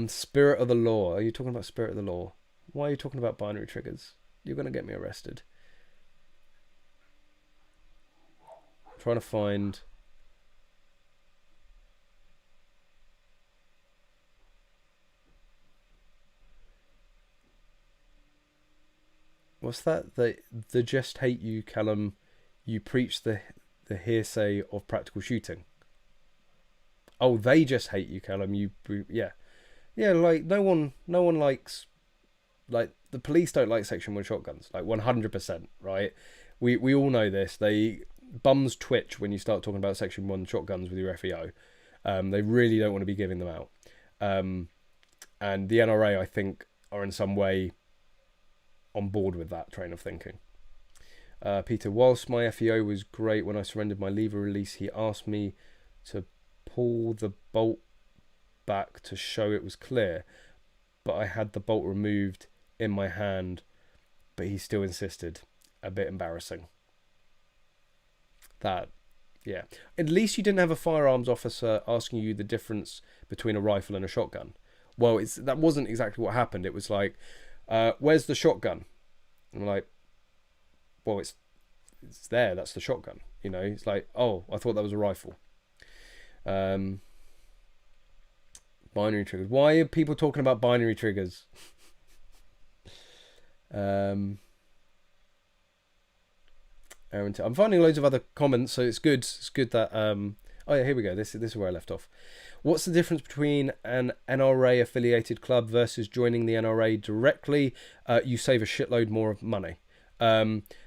Spirit of the law. Are you talking about spirit of the law? Why are you talking about binary triggers? You're going to get me arrested. I'm trying to find. What's that? The just hate you, Callum. You preach the hearsay of practical shooting. Oh, they just hate you, Callum. Yeah. Like no one likes, like, the police don't like Section 1 shotguns. Like 100%, right? We all know this. Bums twitch when you start talking about Section 1 shotguns with your FEO. They really don't want to be giving them out. And the NRA, I think, are in some way on board with that train of thinking. Peter, whilst my FEO was great, when I surrendered my lever release, he asked me to pull the bolt back to show it was clear, but I had the bolt removed in my hand, but he still insisted. A bit embarrassing. That, yeah. At least you didn't have a firearms officer asking you the difference between a rifle and a shotgun. Well, that wasn't exactly what happened. It was like, where's the shotgun? And I'm like, well, it's there. That's the shotgun. You know, it's like, oh, I thought that was a rifle. Binary triggers. Why are people talking about binary triggers? I'm finding loads of other comments, so it's good. It's good that oh yeah, here we go. This is where I left off. What's the difference between an NRA affiliated club versus joining the NRA directly? You save a shitload more of money.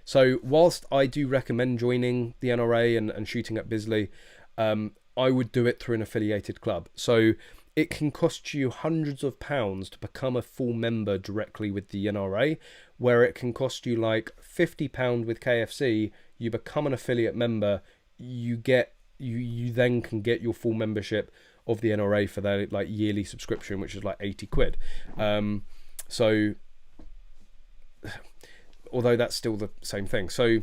So whilst I do recommend joining the NRA and shooting at Bisley, I would do it through an affiliated club. So it can cost you hundreds of pounds to become a full member directly with the NRA, where it can cost you like £50 with KFC. You become an affiliate member, you then can get your full membership of the NRA for their like yearly subscription, which is like 80 quid. So although that's still the same thing. So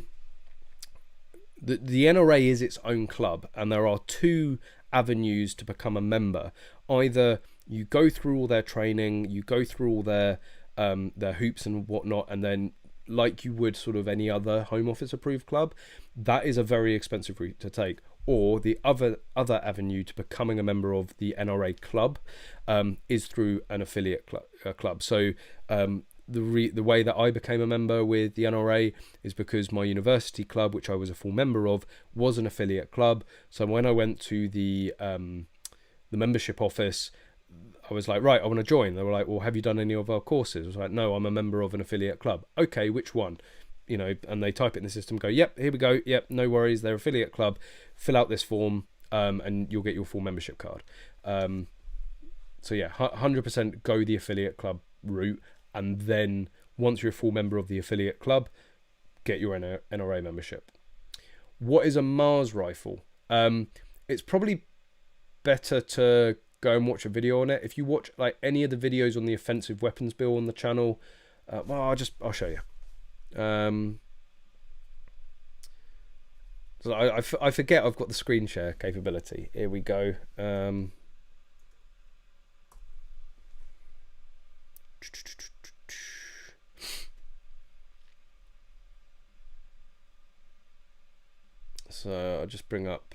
the NRA is its own club, and there are two avenues to become a member. Either you go through all their training, you go through all their hoops and whatnot, and then like you would sort of any other Home Office approved club, that is a very expensive route to take. Or the other avenue to becoming a member of the NRA club is through an affiliate club. So the way that I became a member with the NRA is because my university club, which I was a full member of, was an affiliate club. So when I went to the membership office, I was like, right, I want to join. They were like, well, have you done any of our courses? I was like, no, I'm a member of an affiliate club. Okay, which one? You know, and they type it in the system, go, yep, here we go. Yep, no worries. They're affiliate club. Fill out this form, and you'll get your full membership card. So yeah, 100% go the affiliate club route. And then once you're a full member of the affiliate club, get your NRA membership. what is a Mars rifle? It's probably better to go and watch a video on it. If you watch like any of the videos on the offensive weapons bill on the channel, well, I'll show you. So I forget I've got the screen share capability. Here we go. So I'll just bring up.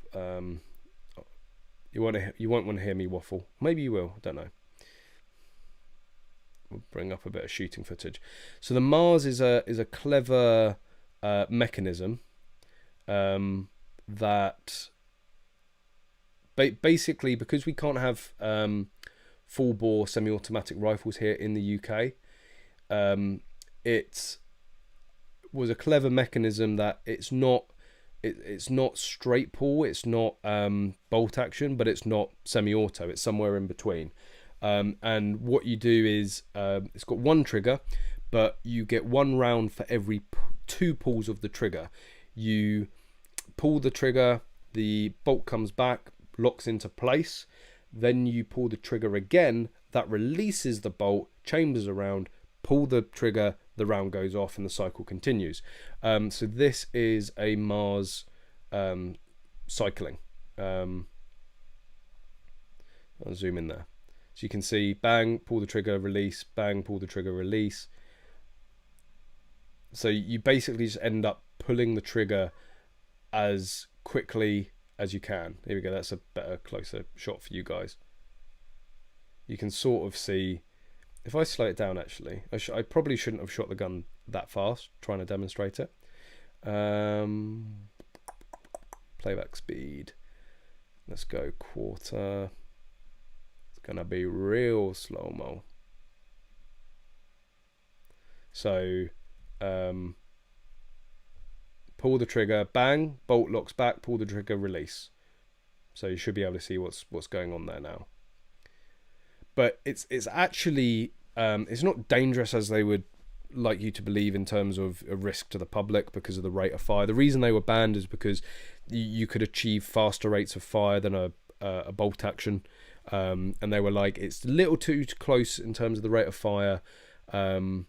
You won't want to hear me waffle. Maybe you will. I don't know. We'll bring up a bit of shooting footage. So the Mars is a clever mechanism that basically, because we can't have full bore semi-automatic rifles here in the UK, it was a clever mechanism that it's not straight pull, it's not bolt action, but it's not semi-auto, it's somewhere in between. And what you do is it's got one trigger, but you get one round for every 2 pulls of the trigger. You pull the trigger, the bolt comes back, locks into place, then you pull the trigger again, that releases the bolt, chambers around, pull the trigger, the round goes off, and the cycle continues. So this is a Mars cycling. I'll zoom in there. So you can see, bang, pull the trigger, release, bang, pull the trigger, release. So you basically just end up pulling the trigger as quickly as you can. Here we go, that's a better, closer shot for you guys. You can sort of see, if I slow it down actually, I probably shouldn't have shot the gun that fast, trying to demonstrate it. Playback speed, let's go quarter. It's gonna be real slow-mo. So pull the trigger, bang, bolt locks back, pull the trigger, release. So you should be able to see what's going on there now. But it's actually it's not dangerous as they would like you to believe in terms of a risk to the public because of the rate of fire. The reason they were banned is because you could achieve faster rates of fire than a bolt action, and they were like, it's a little too close in terms of the rate of fire than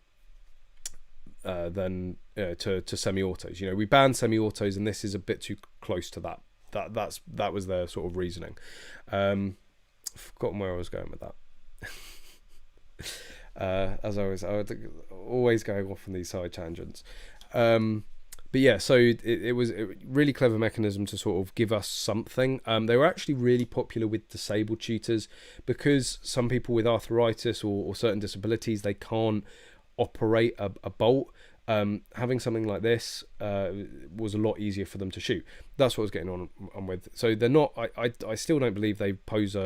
to semi-autos. You know, we banned semi-autos, and this is a bit too close to that. That was their sort of reasoning. I've forgotten where I was going with that. As I was always going off on these side tangents. But yeah, so it was a really clever mechanism to sort of give us something. They were actually really popular with disabled shooters because some people with arthritis or certain disabilities, they can't operate a bolt. Having something like this was a lot easier for them to shoot. That's what I was getting on with. So they're not. I still don't believe they pose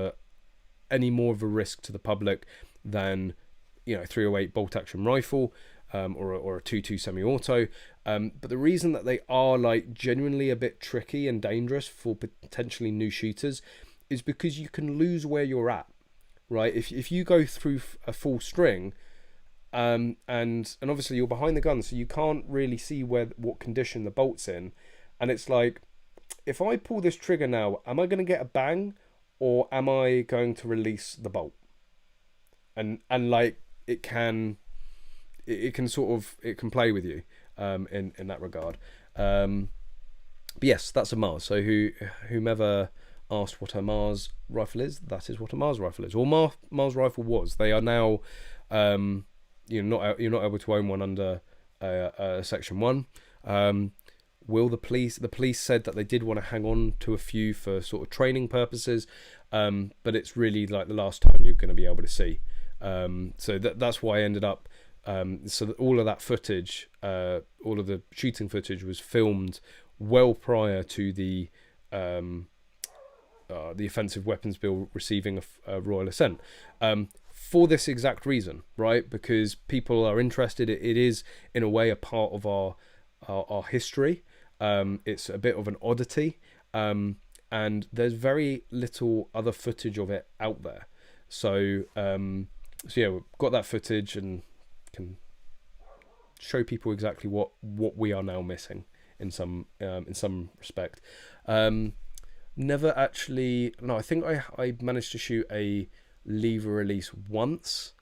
any more of a risk to the public than 308 bolt action rifle or a 2.2 semi-auto. But the reason that they are like genuinely a bit tricky and dangerous for potentially new shooters is because you can lose where you're at, right? If you go through a full string. And obviously you're behind the gun, so you can't really see what condition the bolt's in, and it's like, if I pull this trigger now, am I going to get a bang, or am I going to release the bolt? And like it can play with you in that regard. But yes, that's a Mars. So whomever asked what a Mars rifle is, that is what a Mars rifle is, or Mars rifle was. They are now. You're not able to own one under Section 1. Will the police said that they did want to hang on to a few for sort of training purposes, but it's really like the last time you're going to be able to see. So that's why I ended up. So that all of that footage, all of the shooting footage, was filmed well prior to the offensive weapons bill receiving a royal assent. For this exact reason, right? Because people are interested. It is, in a way, a part of our history. It's a bit of an oddity, and there's very little other footage of it out there. So yeah, we've got that footage and can show people exactly what we are now missing in some respect. Never actually. No, I think I managed to shoot a lever release once,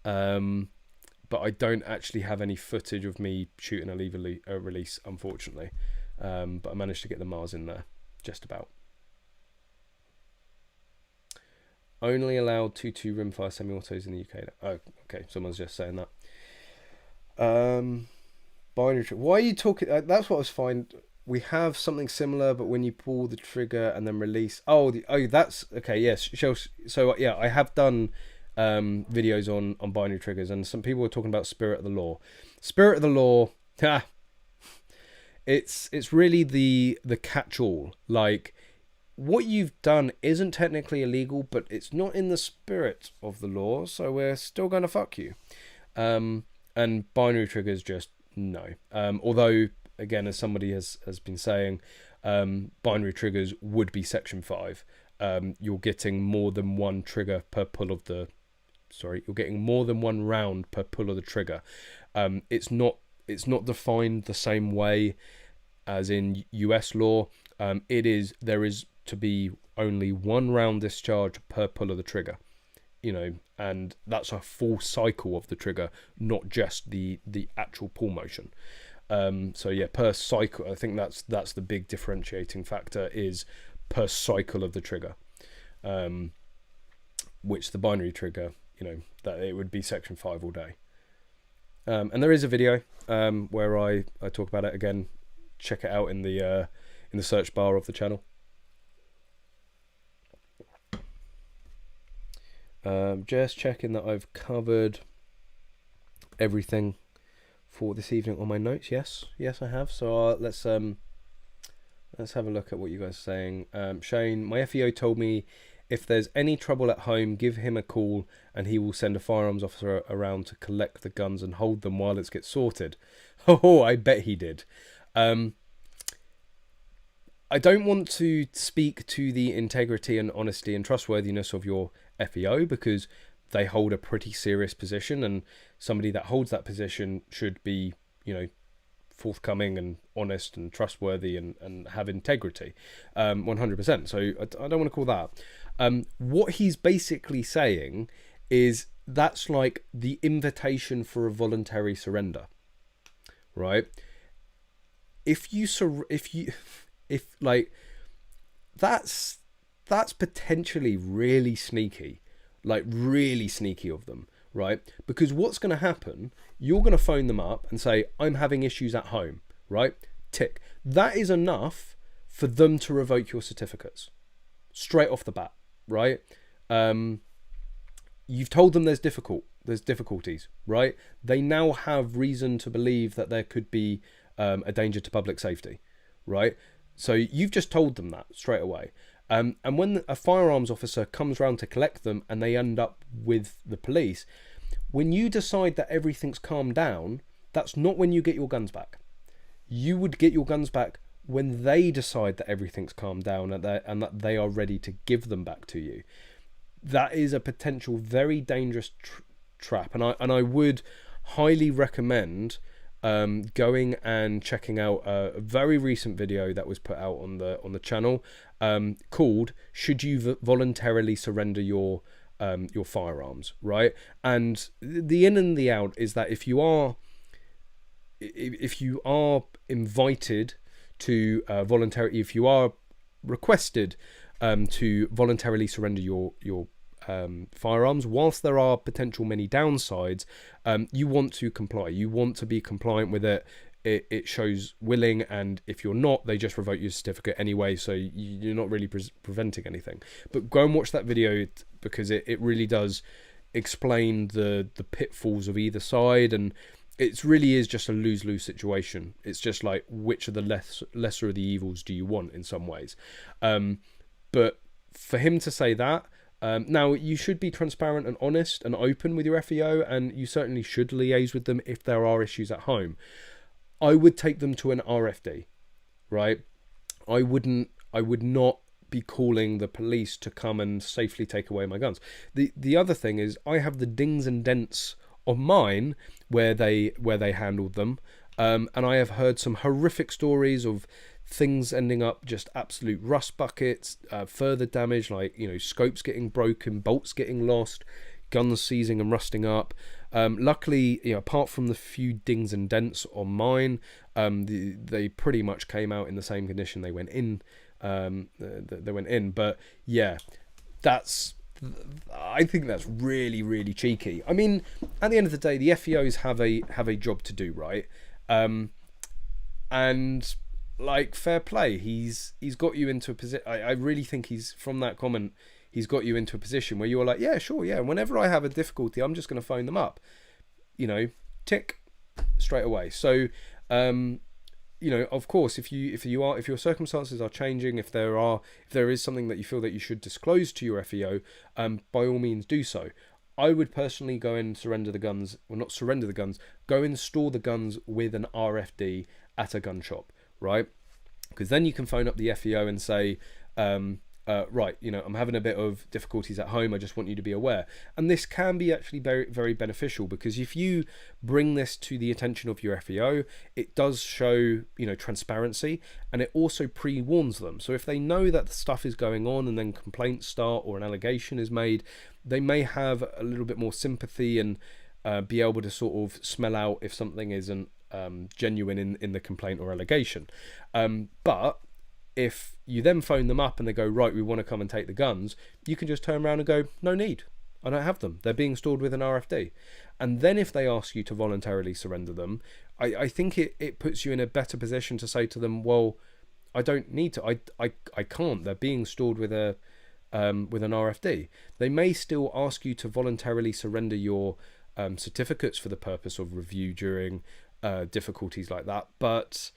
but I don't actually have any footage of me shooting a lever release, unfortunately. But I managed to get the Mars in there, just about. Only allowed 2.2 rimfire semi-autos in the UK. Oh, okay. Someone's just saying that. Binary trigger. Why are you talking? That's what I was fine. We have something similar, but when you pull the trigger and then release. Oh, that's okay. Yes. So yeah, I have done videos on binary triggers, and some people were talking about Spirit of the Law. Spirit of the Law. It's really the catch-all. Like, what you've done isn't technically illegal, but it's not in the spirit of the law, so we're still going to fuck you. And binary triggers, just no. Although, again, as somebody has been saying, binary triggers would be Section 5. You're getting more than one trigger per pull of the... Sorry, you're getting more than one round per pull of the trigger. It's not defined the same way as in US law. There is to be only one round discharge per pull of the trigger, and that's a full cycle of the trigger, not just the actual pull motion. So yeah, per cycle, I think that's the big differentiating factor, is per cycle of the trigger, which the binary trigger, that it would be Section 5 all day. And there is a video where I talk about it. Again, check it out in the search bar of the channel. Just checking that I've covered everything for this evening on my notes. Yes, I have. So let's have a look at what you guys are saying. Shane, my FEO told me if there's any trouble at home, give him a call and he will send a firearms officer around to collect the guns and hold them while it gets sorted. Oh, I bet he did. I don't want to speak to the integrity and honesty and trustworthiness of your FEO, because they hold a pretty serious position, and somebody that holds that position should be, forthcoming and honest and trustworthy and have integrity, 100%. So I don't want to call that. What he's basically saying is that's like the invitation for a voluntary surrender, right? That's potentially really sneaky, like really sneaky of them, right? Because what's going to happen, you're going to phone them up and say, I'm having issues at home, right? Tick. That is enough for them to revoke your certificates straight off the bat, right? You've told them there's difficulties, right? They now have reason to believe that there could be a danger to public safety, right? So you've just told them that straight away. And when a firearms officer comes round to collect them and they end up with the police, when you decide that everything's calmed down, that's not when you get your guns back. You would get your guns back when they decide that everything's calmed down and that they are ready to give them back to you. That is a potential very dangerous trap. And I would highly recommend going and checking out a very recent video that was put out on the channel, called "Should You Voluntarily Surrender Your Firearms?" Right, and the in and the out is that if you are invited to if you are requested to voluntarily surrender your firearms, whilst there are potential many downsides, you want to comply. You want to be compliant with it. It shows willing, and if you're not, they just revoke your certificate anyway, so you're not really preventing anything. But go and watch that video, because it really does explain the pitfalls of either side, and it really is just a lose-lose situation. It's just like, which of the lesser of the evils do you want in some ways? But for him to say that, now you should be transparent and honest and open with your FEO, and you certainly should liaise with them if there are issues at home. I would take them to an RFD, right? I would not be calling the police to come and safely take away my guns. The other thing is, I have the dings and dents of mine where they handled them, And I have heard some horrific stories of things ending up just absolute rust buckets, further damage, like, you know, scopes getting broken, bolts getting lost, guns seizing and rusting up. Luckily, you know, apart from the few dings and dents on mine, they pretty much came out in the same condition they went in. But yeah, I think that's really, really cheeky. I mean, at the end of the day, the FEOs have a job to do, right? And like, fair play. He's got you into a position. I really think from that comment, he's got you into a position where you're like, yeah, sure, yeah. Whenever I have a difficulty, I'm just going to phone them up. You know, tick, straight away. So, you know, of course, if your circumstances are changing, if there is something that you feel that you should disclose to your FEO, by all means do so. I would personally go and surrender the guns, well, not surrender the guns, go and store the guns with an RFD at a gun shop, right? Because then you can phone up the FEO and say, right, you know, I'm having a bit of difficulties at home, I just want you to be aware. And this can be actually very, very beneficial, because if you bring this to the attention of your FEO, it does show, you know, transparency, and it also pre-warns them. So if they know that the stuff is going on and then complaints start or an allegation is made, they may have a little bit more sympathy and be able to sort of smell out if something isn't genuine in the complaint or allegation. But if you then phone them up and they go, right, we want to come and take the guns, you can just turn around and go, no need, I don't have them, they're being stored with an RFD. And then if they ask you to voluntarily surrender them, I think it puts you in a better position to say to them, well, I don't need to, I can't, they're being stored with an RFD. They may still ask you to voluntarily surrender your certificates for the purpose of review during difficulties like that, but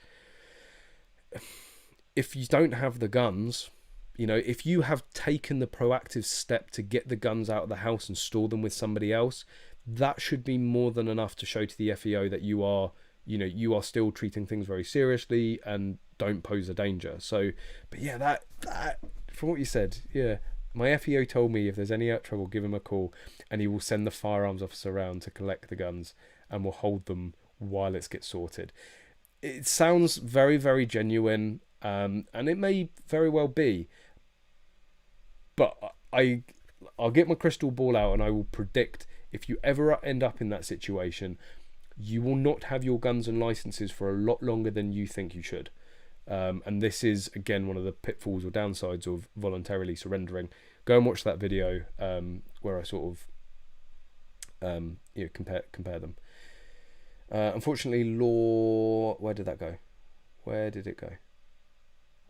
if you don't have the guns, you know, if you have taken the proactive step to get the guns out of the house and store them with somebody else, that should be more than enough to show to the FEO that you are, you know, you are still treating things very seriously and don't pose a danger. So, but yeah, that from what you said, yeah, my FEO told me if there's any trouble, give him a call, and he will send the firearms officer around to collect the guns and will hold them while it gets sorted. It sounds very, very genuine. And it may very well be, but I'll get my crystal ball out and I will predict, if you ever end up in that situation, you will not have your guns and licenses for a lot longer than you think you should. And this is, again, one of the pitfalls or downsides of voluntarily surrendering. Go and watch that video where I sort of compare them. Unfortunately, where did that go? Where did it go?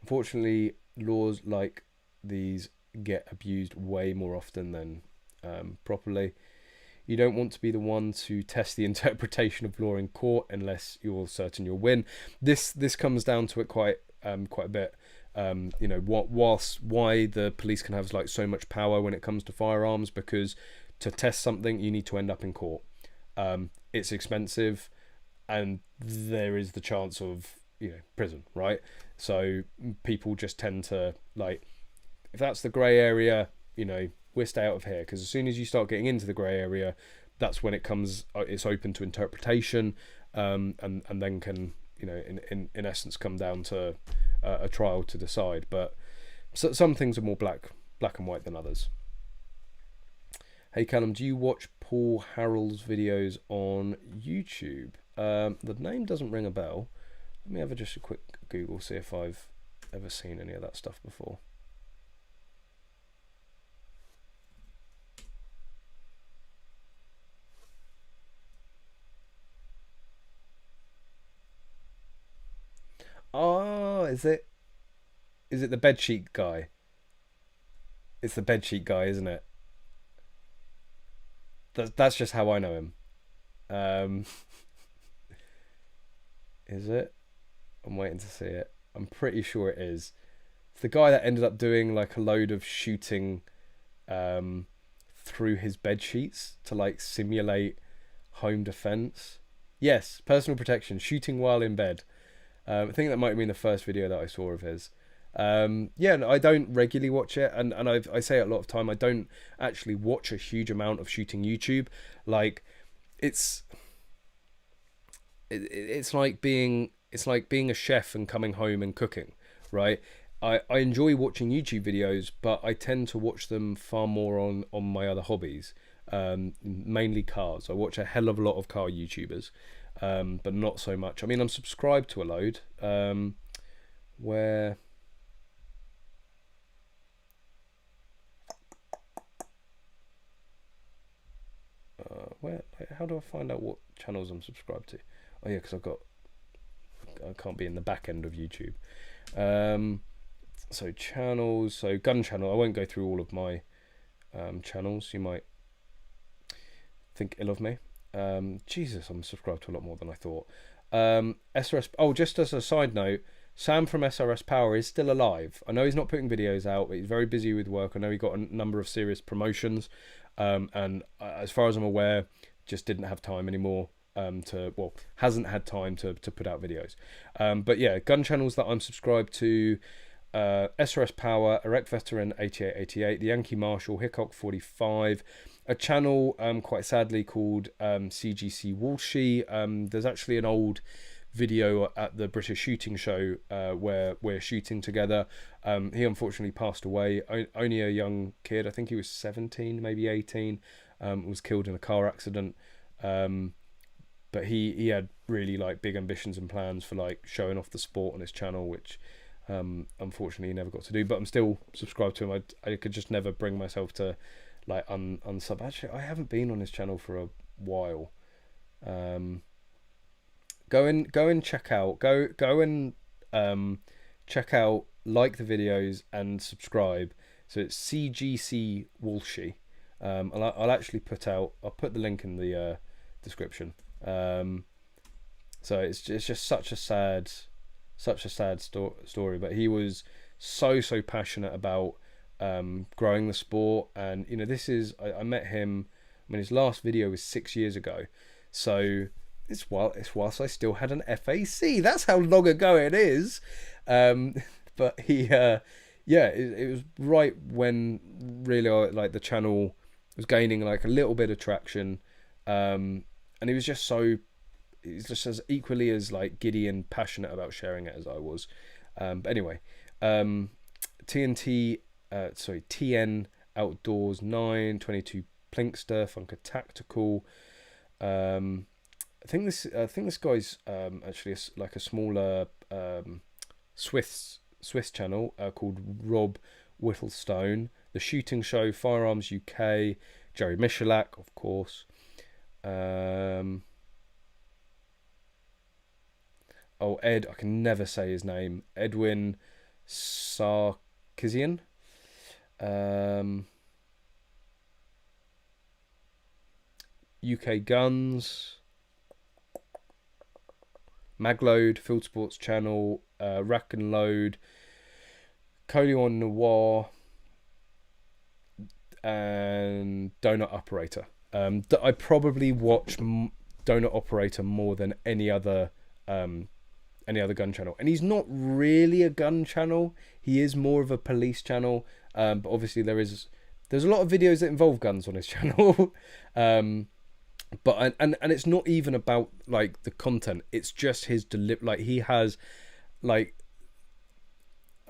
Unfortunately, laws like these get abused way more often than properly. You don't want to be the one to test the interpretation of law in court unless you're certain you'll win. This comes down to it quite a bit. You know, why the police can have like so much power when it comes to firearms, because to test something you need to end up in court. It's expensive, and there is the chance of, you know, prison, right? So people just tend to, like, if that's the grey area, you know, we'll stay out of here, because as soon as you start getting into the grey area, that's when it's open to interpretation, and then can, you know, in essence come down to a trial to decide. But some things are more black and white than others. Hey Callum, do you watch Paul Harrell's videos on YouTube? The name doesn't ring a bell. Let me have just a quick Google, see if I've ever seen any of that stuff before. Oh, is it the bedsheet guy? It's the bedsheet guy, isn't it? That's just how I know him. Is it? I'm waiting to see it. I'm pretty sure it is. It's the guy that ended up doing like a load of shooting through his bed sheets to like simulate home defense. Yes, personal protection, shooting while in bed. I think that might have been the first video that I saw of his. Yeah, no, I don't regularly watch it, and I say it a lot of time, I don't actually watch a huge amount of shooting YouTube. Like, it's it's like being a chef and coming home and cooking, right? I enjoy watching YouTube videos, but I tend to watch them far more on my other hobbies, mainly cars. I watch a hell of a lot of car YouTubers, but not so much. I mean, I'm subscribed to a load, where how do I find out what channels I'm subscribed to? Oh yeah, because I can't be in the back end of YouTube. So channels, so gun channel. I won't go through all of my channels. You might think ill of me. Jesus, I'm subscribed to a lot more than I thought. SRS. Oh, just as a side note, Sam from SRS Power is still alive. I know he's not putting videos out, but he's very busy with work. I know he got a number of serious promotions, and as far as I'm aware, just didn't have time anymore. Hasn't had time to put out videos. But yeah, gun channels that I'm subscribed to: SRS Power, Erect Veteran 8888, the Yankee Marshall, Hickok 45, a channel quite sadly called CGC Walshy. There's actually an old video at the British Shooting Show where we're shooting together. He unfortunately passed away. Only a young kid, I think he was 17, maybe 18, was killed in a car accident. But he had really like big ambitions and plans for like showing off the sport on his channel, which unfortunately he never got to do. But I'm still subscribed to him. I could just never bring myself to like unsub. Actually, I haven't been on his channel for a while. Go and check out. Go and check out, like the videos and subscribe. So it's CGC Walshy. I'll actually I'll put the link in the description. So it's just such a sad story. But he was so passionate about growing the sport, and you know, this is I met him. I mean, his last video was 6 years ago, so it's whilst I still had an FAC. That's how long ago it is. But he it was right when really like the channel was gaining like a little bit of traction, and he was just he's just as equally as like giddy and passionate about sharing it as I was. But anyway, TN Outdoors 9, 22 Plinkster, Funker Tactical. I think this guy's actually like a smaller Swiss channel called Rob Whittlestone. The Shooting Show, Firearms UK, Jerry Michalak, of course. Ed, I can never say his name. Edwin Sarkisian. UK Guns. Magload, Field Sports Channel, Rack and Load, Coleon Noir, and Donut Operator. I probably watch Donut Operator more than any other gun channel, and he's not really a gun channel. He is more of a police channel. But obviously there's a lot of videos that involve guns on his channel. But and it's not even about like the content. It's just his like he has like,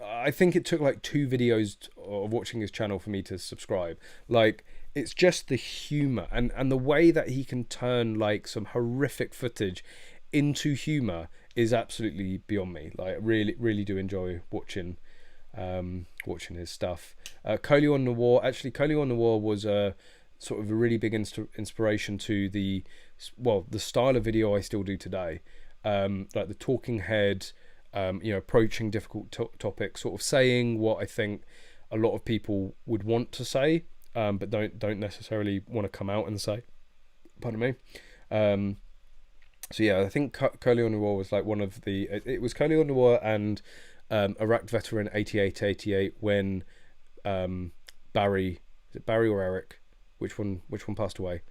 I think it took like 2 videos of watching his channel for me to subscribe. Like, it's just the humor and the way that he can turn like some horrific footage into humor is absolutely beyond me. Like, really do enjoy watching his stuff. Coleon Noir, actually Coleon Noir was sort of a really big inspiration to the style of video I still do today. Like the talking head, approaching difficult topics, sort of saying what I think a lot of people would want to say, but don't necessarily want to come out and say. Pardon me. So yeah, I think Coleon Noir was like one of the. It was Coleon Noir and Iraq Veteran 8888 when Barry, is it Barry or Eric? Which one passed away?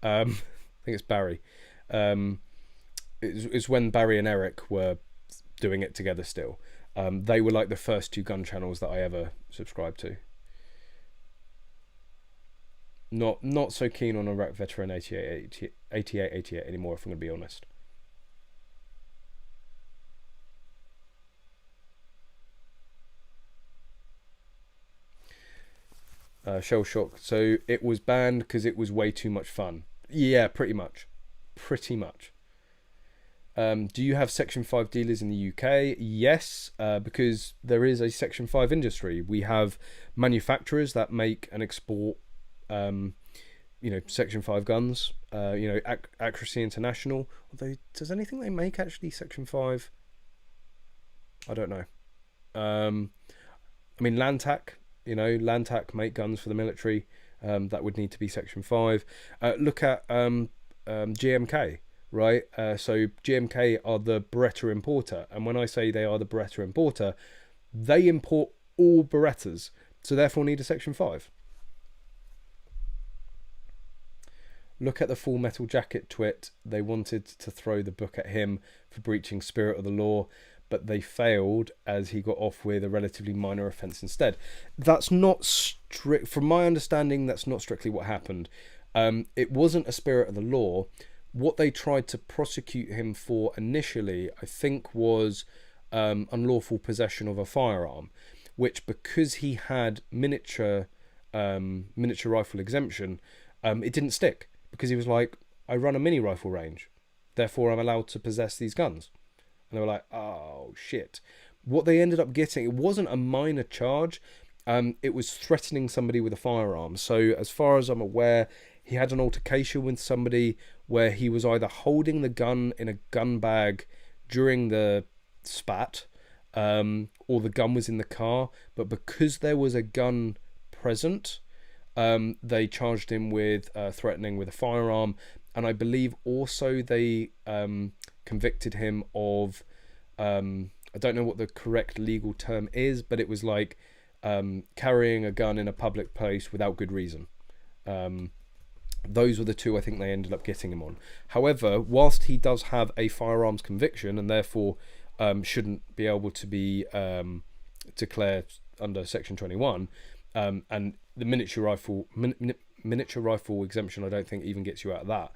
I think it's Barry. It's when Barry and Eric were doing it together still. They were like the first 2 gun channels that I ever subscribed to. Not so keen on Iraq Veteran 8888 anymore, if I'm going to be honest. shell shock. So it was banned because it was way too much fun. Yeah, pretty much. Do you have Section 5 dealers in the UK? Yes, because there is a Section 5 industry. We have manufacturers that make and export, Section 5 guns. Accuracy International. Although, does anything they make actually Section 5? I don't know. Lantac. Lantac make guns for the military. That would need to be Section 5. Look at GMK. Right, so GMK are the Beretta importer, and when I say they are the Beretta importer, they import all Berettas, so therefore need a Section 5. Look at the Full Metal Jacket twit. They wanted to throw the book at him for breaching spirit of the law, but they failed as he got off with a relatively minor offence instead. That's not strict, from my understanding, that's not strictly what happened. It wasn't a spirit of the law. What they tried to prosecute him for initially, I think, was unlawful possession of a firearm, which, because he had miniature rifle exemption, it didn't stick, because he was like, I run a mini rifle range, therefore I'm allowed to possess these guns. And they were like, oh shit. What they ended up getting, it wasn't a minor charge, it was threatening somebody with a firearm. So as far as I'm aware, he had an altercation with somebody where he was either holding the gun in a gun bag during the spat, or the gun was in the car. But because there was a gun present, they charged him with threatening with a firearm. And I believe also they convicted him of, I don't know what the correct legal term is, but it was like carrying a gun in a public place without good reason. Those were the two I think they ended up getting him on. However, whilst he does have a firearms conviction and therefore shouldn't be able to be declared under Section 21, and the miniature rifle exemption I don't think even gets you out of that,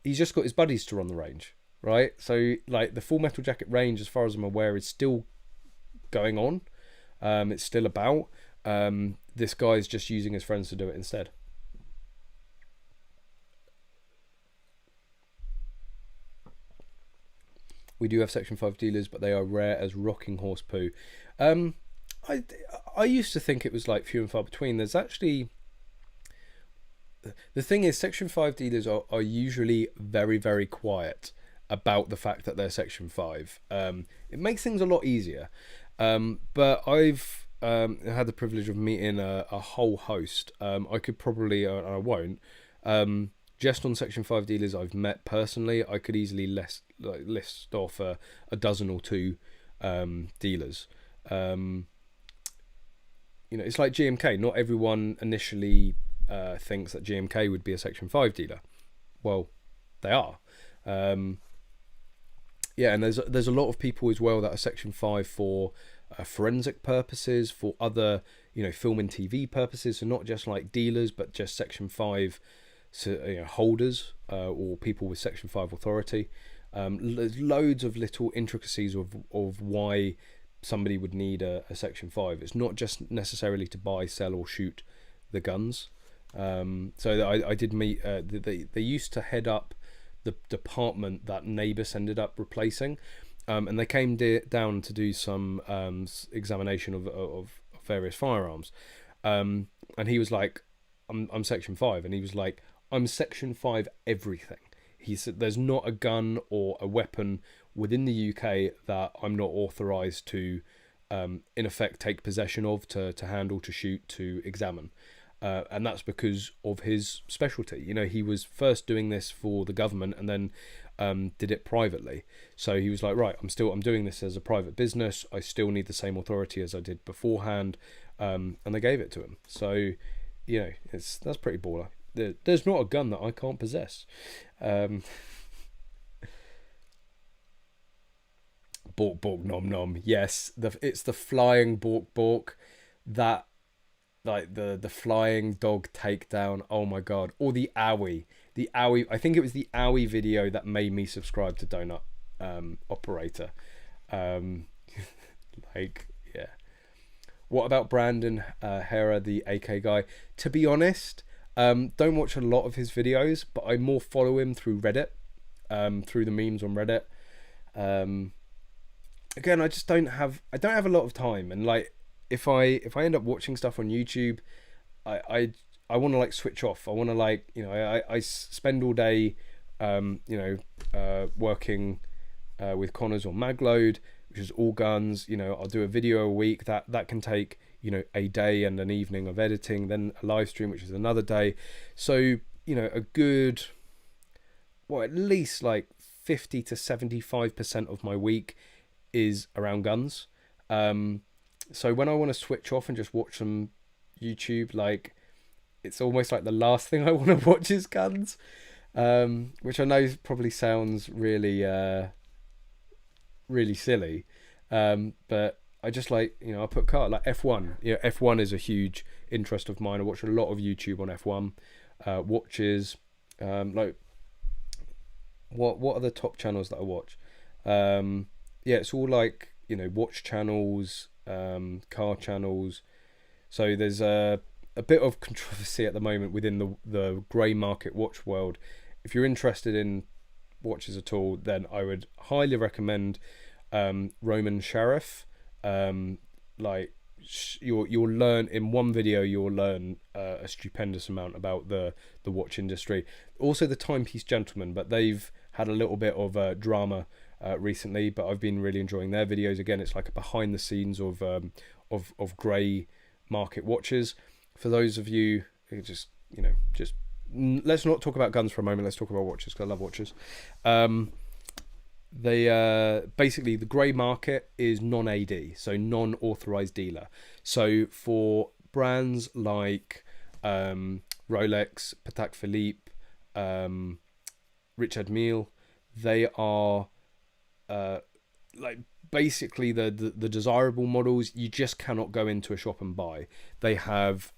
he's just got his buddies to run the range, right? So like the Full Metal Jacket range, as far as I'm aware, is still going on. It's still about. This guy's just using his friends to do it instead. We do have Section 5 dealers, but they are rare as rocking horse poo. I used to think it was like few and far between. There's actually... The thing is, Section 5 dealers are usually very, very quiet about the fact that they're Section 5. It makes things a lot easier. But I've had the privilege of meeting a whole host. I could probably, and I won't, just on Section 5 dealers I've met personally, I could easily list off a dozen or two dealers. It's like GMK. Not everyone initially thinks that GMK would be a Section 5 dealer. Well, they are. And there's a lot of people as well that are Section 5 for forensic purposes, for other film and TV purposes. So not just like dealers, but just Section 5 holders or people with Section 5 authority. There's loads of little intricacies of why somebody would need a Section 5. It's not just necessarily to buy, sell or shoot the guns. So I did meet, they used to head up the department that Nabis ended up replacing, and they came down to do some examination of various firearms, and he was like, I'm Section 5, and he was like, I'm Section 5 everything. He said there's not a gun or a weapon within the UK that I'm not authorised to in effect take possession of, to handle, to shoot, to examine. And that's because of his specialty. He was first doing this for the government and then did it privately. So he was like, right, I'm doing this as a private business. I still need the same authority as I did beforehand. And they gave it to him. So, that's pretty baller. There's not a gun that I can't possess. Bork bork nom nom. Yes, it's the flying bork bork, that like the flying dog takedown. Oh my god. Or the owie. I think it was the owie video that made me subscribe to Donut Operator. Yeah. What about Brandon Hera, the AK guy? To be honest, don't watch a lot of his videos, but I more follow him through Reddit, through the memes on Reddit. Again, I don't have a lot of time, and like if I end up watching stuff on YouTube, I want to like switch off. I want to like, you know, I spend all day working with Connors or Magload, which is all guns. You know, I'll do a video a week. That can take, you know, a day and an evening of editing, then a live stream, which is another day. So, you know, a good, well, at least like 50 to 75% of my week is around guns. So when I want to switch off and just watch some YouTube, like, it's almost like the last thing I want to watch is guns, which I know probably sounds really really silly, but I just like, you know, I put car like F1. You know, F1 is a huge interest of mine. I watch a lot of YouTube on F1 watches. Like, what are the top channels that I watch? Yeah, it's all like, you know, watch channels, car channels. So there's a bit of controversy at the moment within the grey market watch world. If you're interested in watches at all, then I would highly recommend Roman Sharif. Like, you'll learn in one video, you'll learn a stupendous amount about the watch industry. Also the Timepiece Gentleman, but they've had a little bit of drama recently, but I've been really enjoying their videos. Again, it's like a behind the scenes of grey market watches. For those of you who just, you know, just let's not talk about guns for a moment. Let's talk about watches, because I love watches. They basically, the grey market is non-AD, so non-authorized dealer. So for brands like Rolex, Patek Philippe, Richard Mille, they are like basically the desirable models you just cannot go into a shop and buy. They have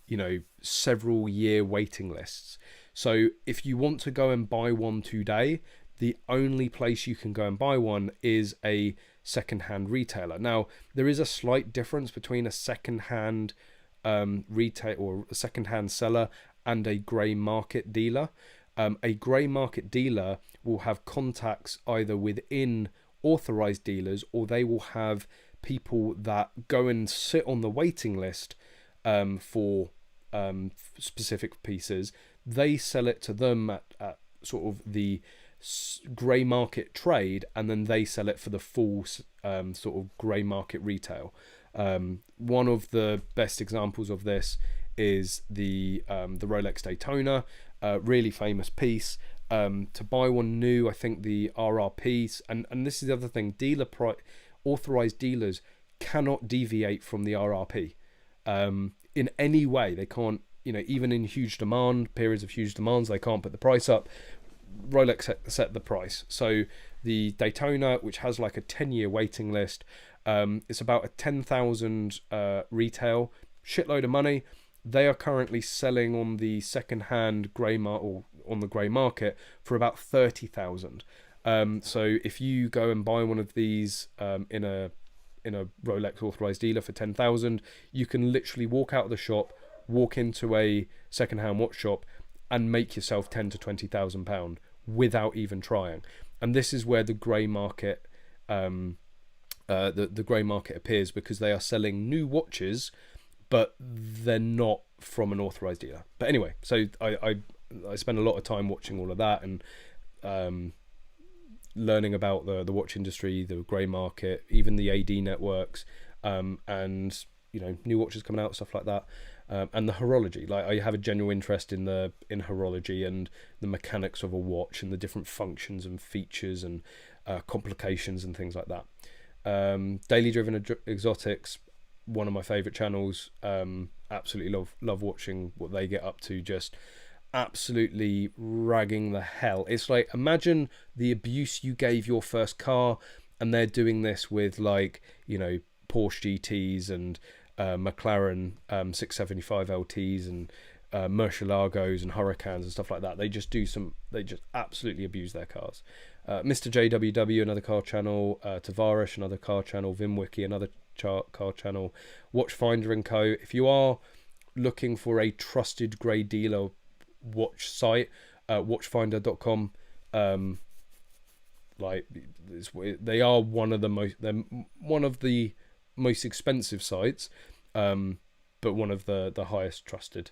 you know, several year waiting lists. So if you want to go and buy one today, the only place you can go and buy one is a second-hand retailer. Now, there is a slight difference between a second-hand retail or a second-hand seller and a grey market dealer. A grey market dealer will have contacts either within authorized dealers, or they will have people that go and sit on the waiting list for specific pieces. They sell it to them at sort of the grey market trade, and then they sell it for the full sort of grey market retail. One of the best examples of this is the Rolex Daytona, really famous piece. To buy one new, I think the RRP, and this is the other thing, authorized dealers cannot deviate from the RRP in any way. They can't, you know, even in huge demand, periods of huge demands, they can't put the price up. Rolex set the price. So the Daytona, which has like a 10-year waiting list, it's about a 10,000 retail, shitload of money. They are currently selling on the second-hand grey or on the grey market for about 30,000. So if you go and buy one of these in a Rolex authorized dealer for 10,000, you can literally walk out of the shop, walk into a second-hand watch shop, and make yourself £10,000 to £20,000 without even trying. And this is where the grey market, the grey market appears, because they are selling new watches, but they're not from an authorized dealer. But anyway, so I spend a lot of time watching all of that and learning about the watch industry, the grey market, even the AD networks, and, you know, new watches coming out, stuff like that. And the horology, like I have a genuine interest in horology and the mechanics of a watch and the different functions and features and complications and things like that. Daily Driven Exotics, one of my favorite channels. Absolutely love watching what they get up to, just absolutely ragging the hell. It's like, imagine the abuse you gave your first car, and they're doing this with, like, you know, Porsche GTs and McLaren 675 LTs and Murcielagos and Hurricanes and stuff like that. They just absolutely abuse their cars. Mr. JWW, another car channel, Tavares, another car channel, Vimwiki, another car channel, Watchfinder & Co. If you are looking for a trusted grey dealer watch site, watchfinder.com, like they are one of the most expensive sites, but one of the highest trusted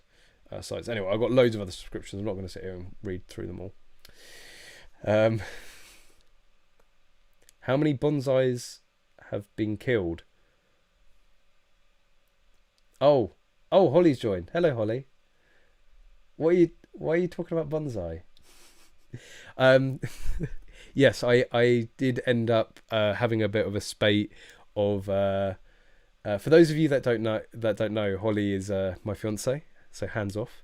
sites. Anyway, I've got loads of other subscriptions. I'm not going to sit here and read through them all. How many bonsais have been killed? Oh, Holly's joined. Hello, Holly. Why are you talking about bonsai? Yes, I did end up having a bit of a spate of. For those of you that don't know, Holly is my fiance, so hands off.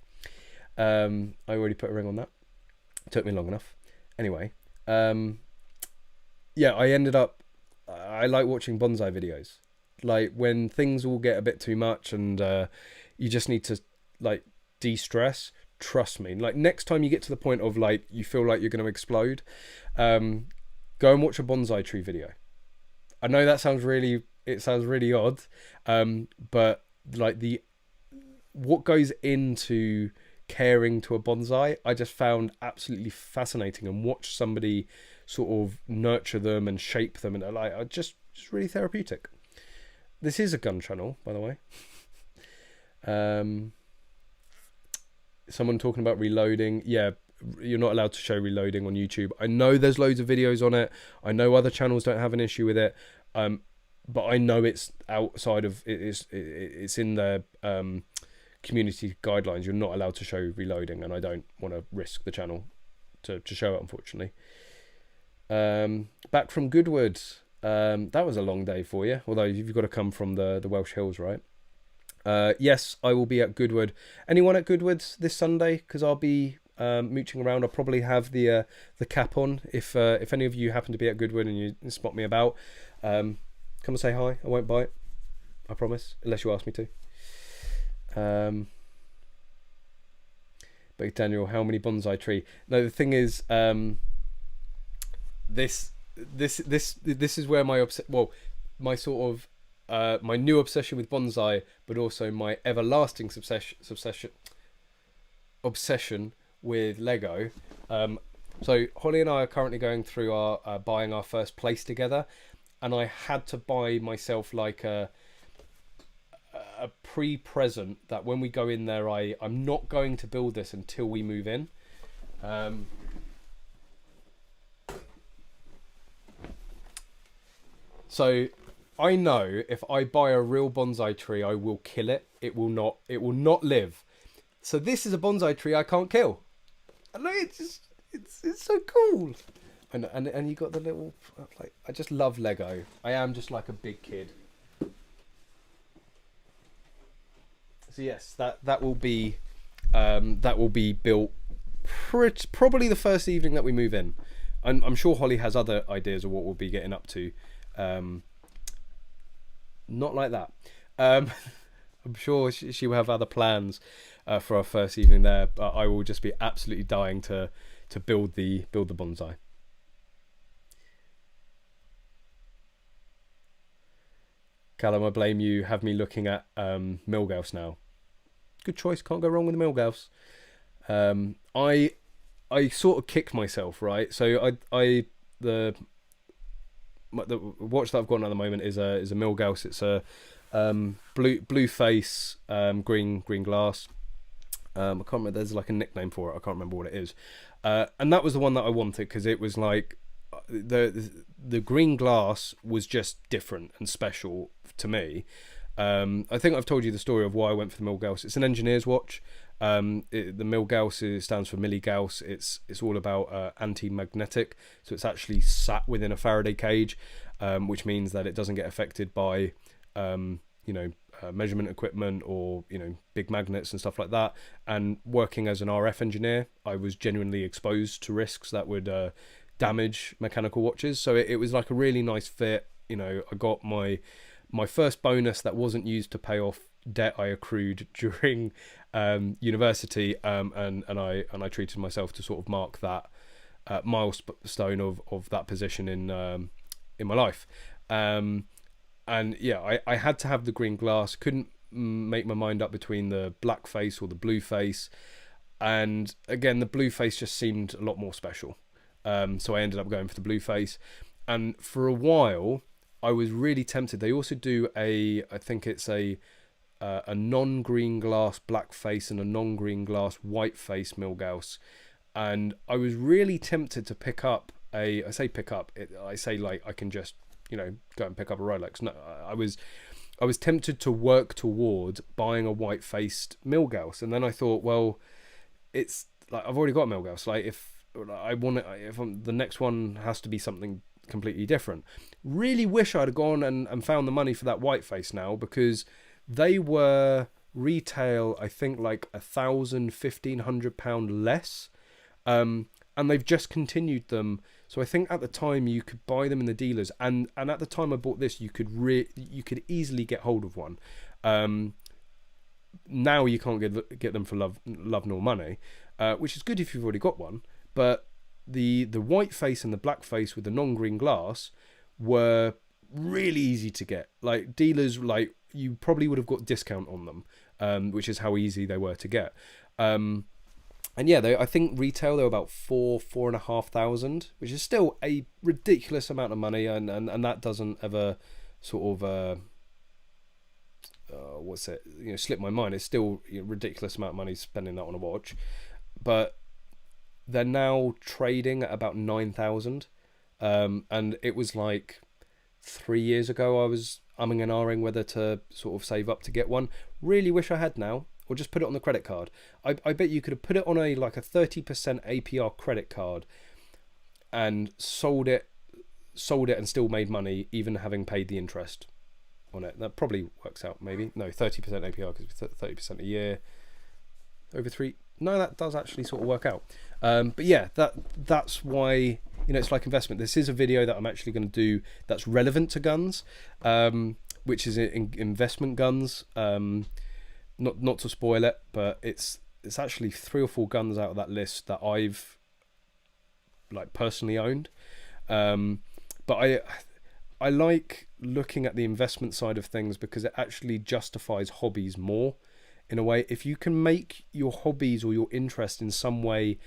I already put a ring on that. It took me long enough. Anyway, yeah, I ended up. I like watching bonsai videos. Like when things all get a bit too much and you just need to like de-stress. Trust me. Like next time you get to the point of like you feel like you're going to explode, go and watch a bonsai tree video. I know that sounds really odd, but like what goes into caring to a bonsai, I just found absolutely fascinating, and watch somebody sort of nurture them and shape them, and like just really therapeutic. This is a gun channel, by the way. Someone talking about reloading. Yeah, you're not allowed to show reloading on YouTube. I know there's loads of videos on it. I know other channels don't have an issue with it. But I know it's outside of it's in the community guidelines. You're not allowed to show reloading, and I don't want to risk the channel to show it, unfortunately. Back from Goodwood. That was a long day for you, although you've got to come from the Welsh Hills, right? Yes, I will be at Goodwood. Anyone at Goodwood's this Sunday? Because I'll be mooching around. I'll probably have the cap on. If any of you happen to be at Goodwood and you spot me about, come and say hi. I won't bite, I promise, unless you ask me to. But Daniel, how many bonsai tree? No, the thing is, this is where my my new obsession with bonsai, but also my everlasting obsession with Lego. So Holly and I are currently going through our buying our first place together, and I had to buy myself like a pre-present that when we go in there, I'm not going to build this until we move in. So I know if I buy a real bonsai tree, I will kill it. It will not live. So this is a bonsai tree I can't kill. And it's so cool. And you got the little, like, I just love Lego. I am just like a big kid. So yes, that will be built probably the first evening that we move in. I'm sure Holly has other ideas of what we'll be getting up to. Not like that. I'm sure she will have other plans for our first evening there, but I will just be absolutely dying to build the bonsai. Callum, I blame you. Have me looking at Milgauss now. Good choice. Can't go wrong with the Milgauss. I sort of kick myself, right? So the watch that I've got at the moment is a Milgauss. It's a blue face, green glass. I can't remember. There's like a nickname for it. I can't remember what it is. And that was the one that I wanted because it was like the green glass was just different and special to me. I think I've told you the story of why I went for the Milgauss. It's an engineer's watch. The Milgauss stands for milligauss. It's all about anti-magnetic, so it's actually sat within a Faraday cage, which means that it doesn't get affected by measurement equipment or big magnets and stuff like that. And working as an RF engineer, I was genuinely exposed to risks that would damage mechanical watches. So it was like a really nice fit. I got my first bonus that wasn't used to pay off debt I accrued during university, and I treated myself to sort of mark that milestone of that position in my life. And And yeah, I had to have the green glass. Couldn't make my mind up between the black face or the blue face. And again, the blue face just seemed a lot more special. So I ended up going for the blue face. And for a while, I was really tempted. They also do I think it's a non-green glass black face and a non-green glass white face Milgauss. And I was really tempted to pick up I say like I can just, go and pick up a Rolex. No, I was tempted to work towards buying a white-faced Milgauss, and then I thought, well, it's like I've already got a Milgauss. Like if I want it, the next one has to be something completely different. Really wish I'd have gone and found the money for that white face now, because they were retail, I think, like £1,000–1,500 less, and they've just continued them. So I think at the time you could buy them in the dealers, and at the time I bought this, you could easily get hold of one. Now you can't get them for love nor money, which is good if you've already got one. But the white face and the black face with the non-green glass were really easy to get. Like dealers, like you probably would have got discount on them, which is how easy they were to get. And yeah, I think retail they were about 4,500, which is still a ridiculous amount of money, and that doesn't ever sort of slip my mind. It's still a ridiculous amount of money spending that on a watch, but they're now trading at about 9,000, and it was like 3 years ago I was umming and ahhing whether to sort of save up to get one. Really wish I had now. Or just put it on the credit card. I bet you could have put it on a 30% APR credit card and sold it and still made money, even having paid the interest on it. That probably works out, maybe. No, 30% APR, because 30% a year over 3. No, that does actually sort of work out. But yeah, that's why, it's like investment. This is a video that I'm actually going to do that's relevant to guns, which is investment guns. Not to spoil it, but it's actually 3 or 4 guns out of that list that I've personally owned. But I like looking at the investment side of things because it actually justifies hobbies more in a way. If you can make your hobbies or your interest in some way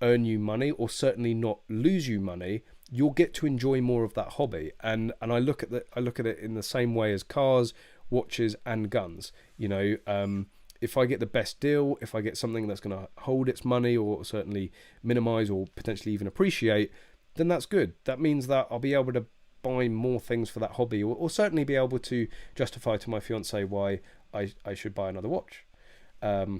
earn you money, or certainly not lose you money, you'll get to enjoy more of that hobby. And I look at it in the same way as cars, watches and guns. If I get the best deal, if I get something that's going to hold its money or certainly minimize or potentially even appreciate, then that's good. That means that I'll be able to buy more things for that hobby, or certainly be able to justify to my fiance why I should buy another watch. But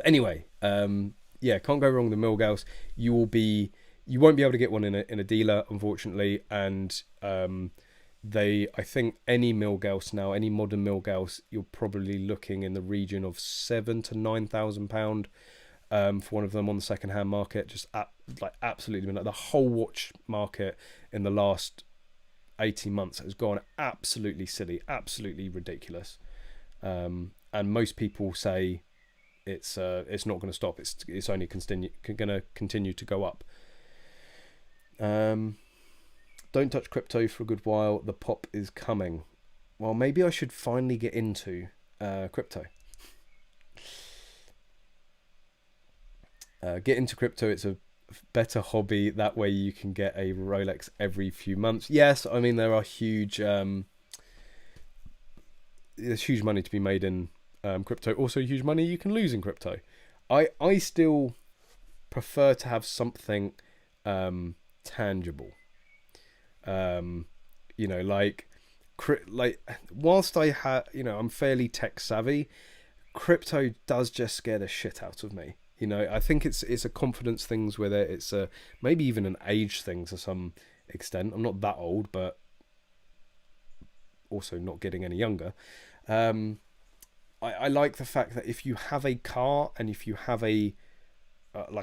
anyway, yeah, can't go wrong with the Milgauss. You won't be able to get one in a dealer, unfortunately, and I think any Milgauss now, any modern Milgauss, you're probably looking in the region of £7,000 to £9,000 for one of them on the second-hand market. Just absolutely, the whole watch market in the last 18 months has gone absolutely silly, absolutely ridiculous. And most people say it's not going to stop. It's only going to continue to go up. Don't touch crypto for a good while. The pop is coming. Well, maybe I should finally get into crypto. Get into crypto. It's a better hobby. That way you can get a Rolex every few months. Yes, I mean, there are huge... there's huge money to be made in crypto. Also huge money you can lose in crypto. I still prefer to have something tangible. Whilst I'm fairly tech savvy, crypto does just scare the shit out of me. I think it's a confidence thing with it. It's maybe even an age thing to some extent. I'm not that old, but also not getting any younger. I like the fact that if you have a car and if you have a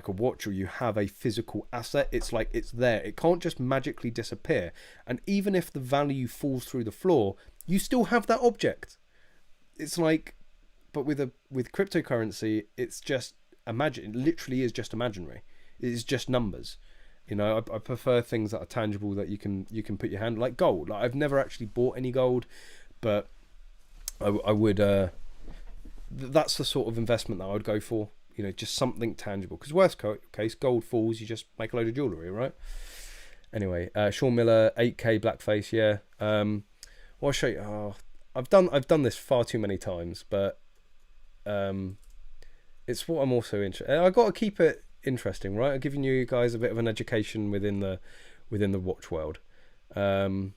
watch, or you have a physical asset, it's there. It can't just magically disappear. And even if the value falls through the floor, you still have that object. It's but with cryptocurrency, it's just it literally is just imaginary. It is just numbers. You know, I prefer things that are tangible that you can put your hand, like gold. Like I've never actually bought any gold, but I would. That's the sort of investment that I would go for. You know, just something tangible. Because worst case, gold falls, you just make a load of jewellery, right? Anyway, Sean Miller, 8K blackface, yeah. Well, I'll show you. Oh, I've done this far too many times, but it's what I'm also interested. I got to keep it interesting, right? I'm giving you guys a bit of an education within the watch world. Oh,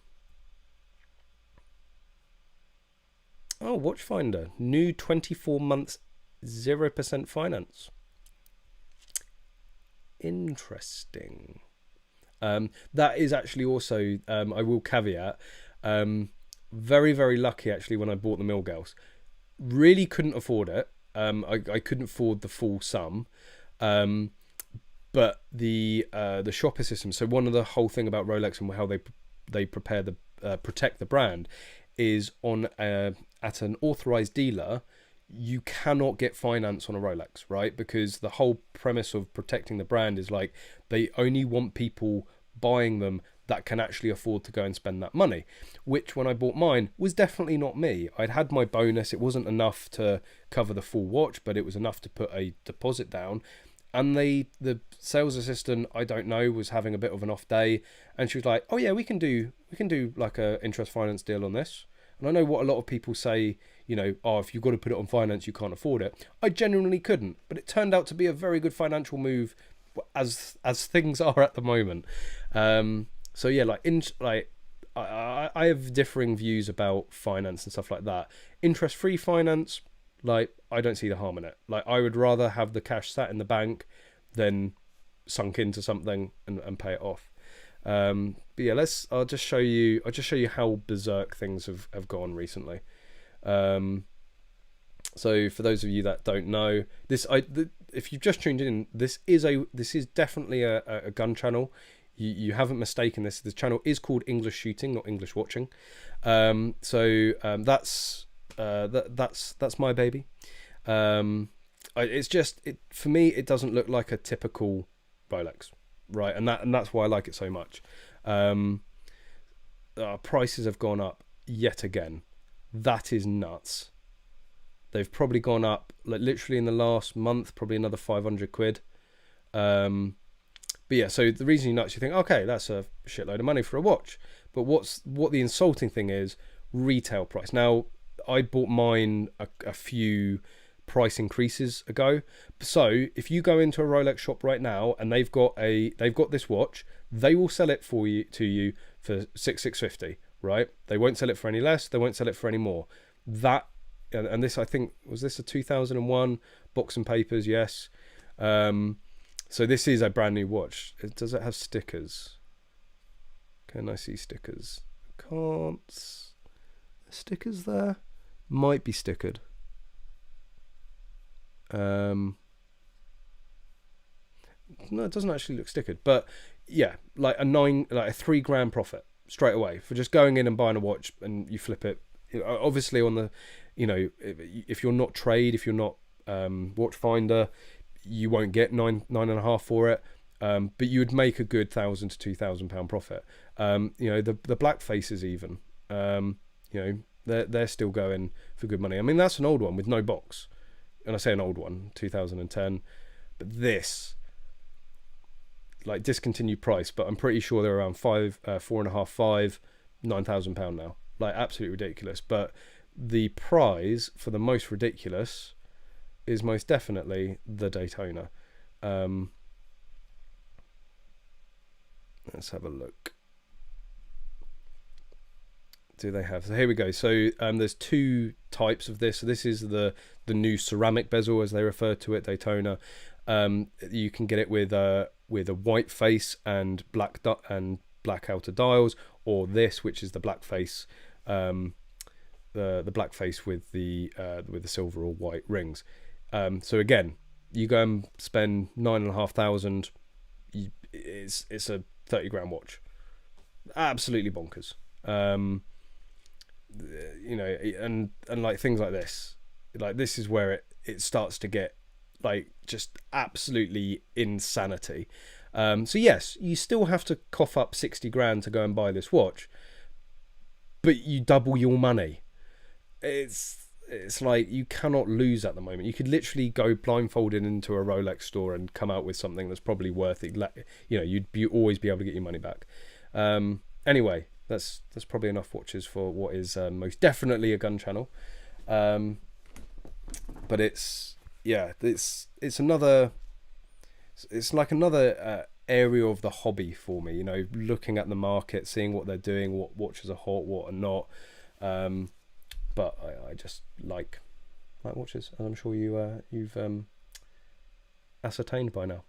Watchfinder, new 24 months 0% finance. Interesting. That is actually also, I will caveat, very, very lucky actually when I bought the Milgauss. Really couldn't afford it. I couldn't afford the full sum. But the shopper system, so one of the whole thing about Rolex and how they protect the brand is on at an authorized dealer, you cannot get finance on a Rolex, right? Because the whole premise of protecting the brand is like they only want people buying them that can actually afford to go and spend that money, which when I bought mine was definitely not me. I'd had my bonus. It wasn't enough to cover the full watch, but it was enough to put a deposit down. And the sales assistant, I don't know, was having a bit of an off day, and she was like, "Oh yeah, we can do like a interest finance deal on this." And I know what a lot of people say, you know, oh, if you've got to put it on finance, you can't afford it. I genuinely couldn't, but it turned out to be a very good financial move, as things are at the moment. So yeah, I have differing views about finance and stuff like that. Interest-free finance, like I don't see the harm in it. Like I would rather have the cash sat in the bank than sunk into something and pay it off. But yeah, I'll just show you how berserk things have gone recently. So for those of you that don't know, if you've just tuned in, this is definitely a gun channel. You haven't mistaken this. This channel is called English Shooting, not English Watching. That's my baby. It's just for me. It doesn't look like a typical Rolex, right? And that's why I like it so much. Prices have gone up yet again. That is nuts. They've probably gone up like literally in the last month, probably another 500 quid. But yeah, so the reason you're nuts, you think, okay, that's a shitload of money for a watch. But what the insulting thing is, retail price. Now, I bought mine a few price increases ago. So if you go into a Rolex shop right now and they've got this watch, they will sell it to you for $650, right? They won't sell it for any less. They won't sell it for any more. That and this, I think, was this a 2001 box and papers? Yes. So this is a brand new watch. Does it have stickers? Can I see stickers? Can't. Stickers there? Might be stickered. No, it doesn't actually look stickered. But yeah, like a $3,000 profit straight away for just going in and buying a watch, and you flip it. Obviously, on the, you know, if you're not trade, if you're not Watchfinder, you won't get $9.5 for it. But you would make a good £1,000 to £2,000 profit. You know, the black faces even, you know, they're still going for good money. I mean, that's an old one with no box, and I say an old one, 2010. But this, like, discontinued price, but I'm pretty sure they're around £4.5, £9,000 now. Like, absolutely ridiculous. But the prize for the most ridiculous is most definitely the Daytona. Let's have a look. Do they have? So here we go. So there's two types of this. So this is the new ceramic bezel, as they refer to it, Daytona. You can get it with a white face and black outer dials, or this, which is the black face, the black face with the silver or white rings. So again, you go and spend $9,500. It's a $30,000 watch. Absolutely bonkers. You know, and like things like this, like this is where it starts to get like just absolutely insanity. So yes, you still have to cough up 60 grand to go and buy this watch, but you double your money. It's like you cannot lose at the moment. You could literally go blindfolded into a Rolex store and come out with something that's probably worth it. You know, you'd always be able to get your money back. Anyway, that's probably enough watches for what is most definitely a gun channel. But it's like another area of the hobby for me. You know, looking at the market, seeing what they're doing, what watches are hot, what are not. But I just like watches, as I'm sure you've ascertained by now.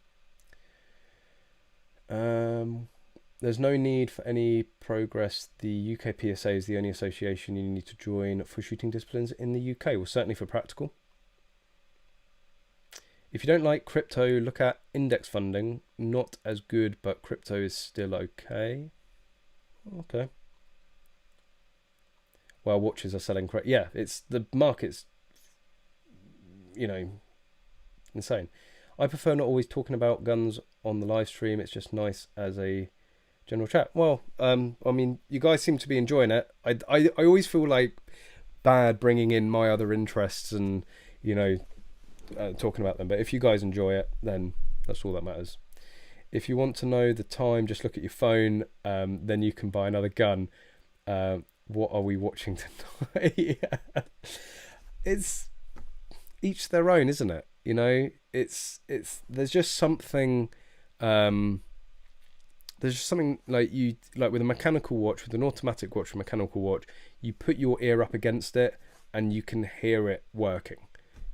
There's no need for any progress. The UK PSA is the only association you need to join for shooting disciplines in the UK. Well, certainly for practical. If you don't like crypto, look at index funding. Not as good, but crypto is still okay. Okay. Well, watches are selling correct. Yeah, it's the market's, you know, insane. I prefer not always talking about guns on the live stream. It's just nice as a general chat. Well, I mean, you guys seem to be enjoying it. I always feel like bad bringing in my other interests and, you know, talking about them. But if you guys enjoy it, then that's all that matters. If you want to know the time, just look at your phone. Then you can buy another gun. What are we watching tonight? Yeah. It's each their own, isn't it? You know, it's there's just something like with a mechanical watch, with an automatic watch, a mechanical watch, you put your ear up against it and you can hear it working.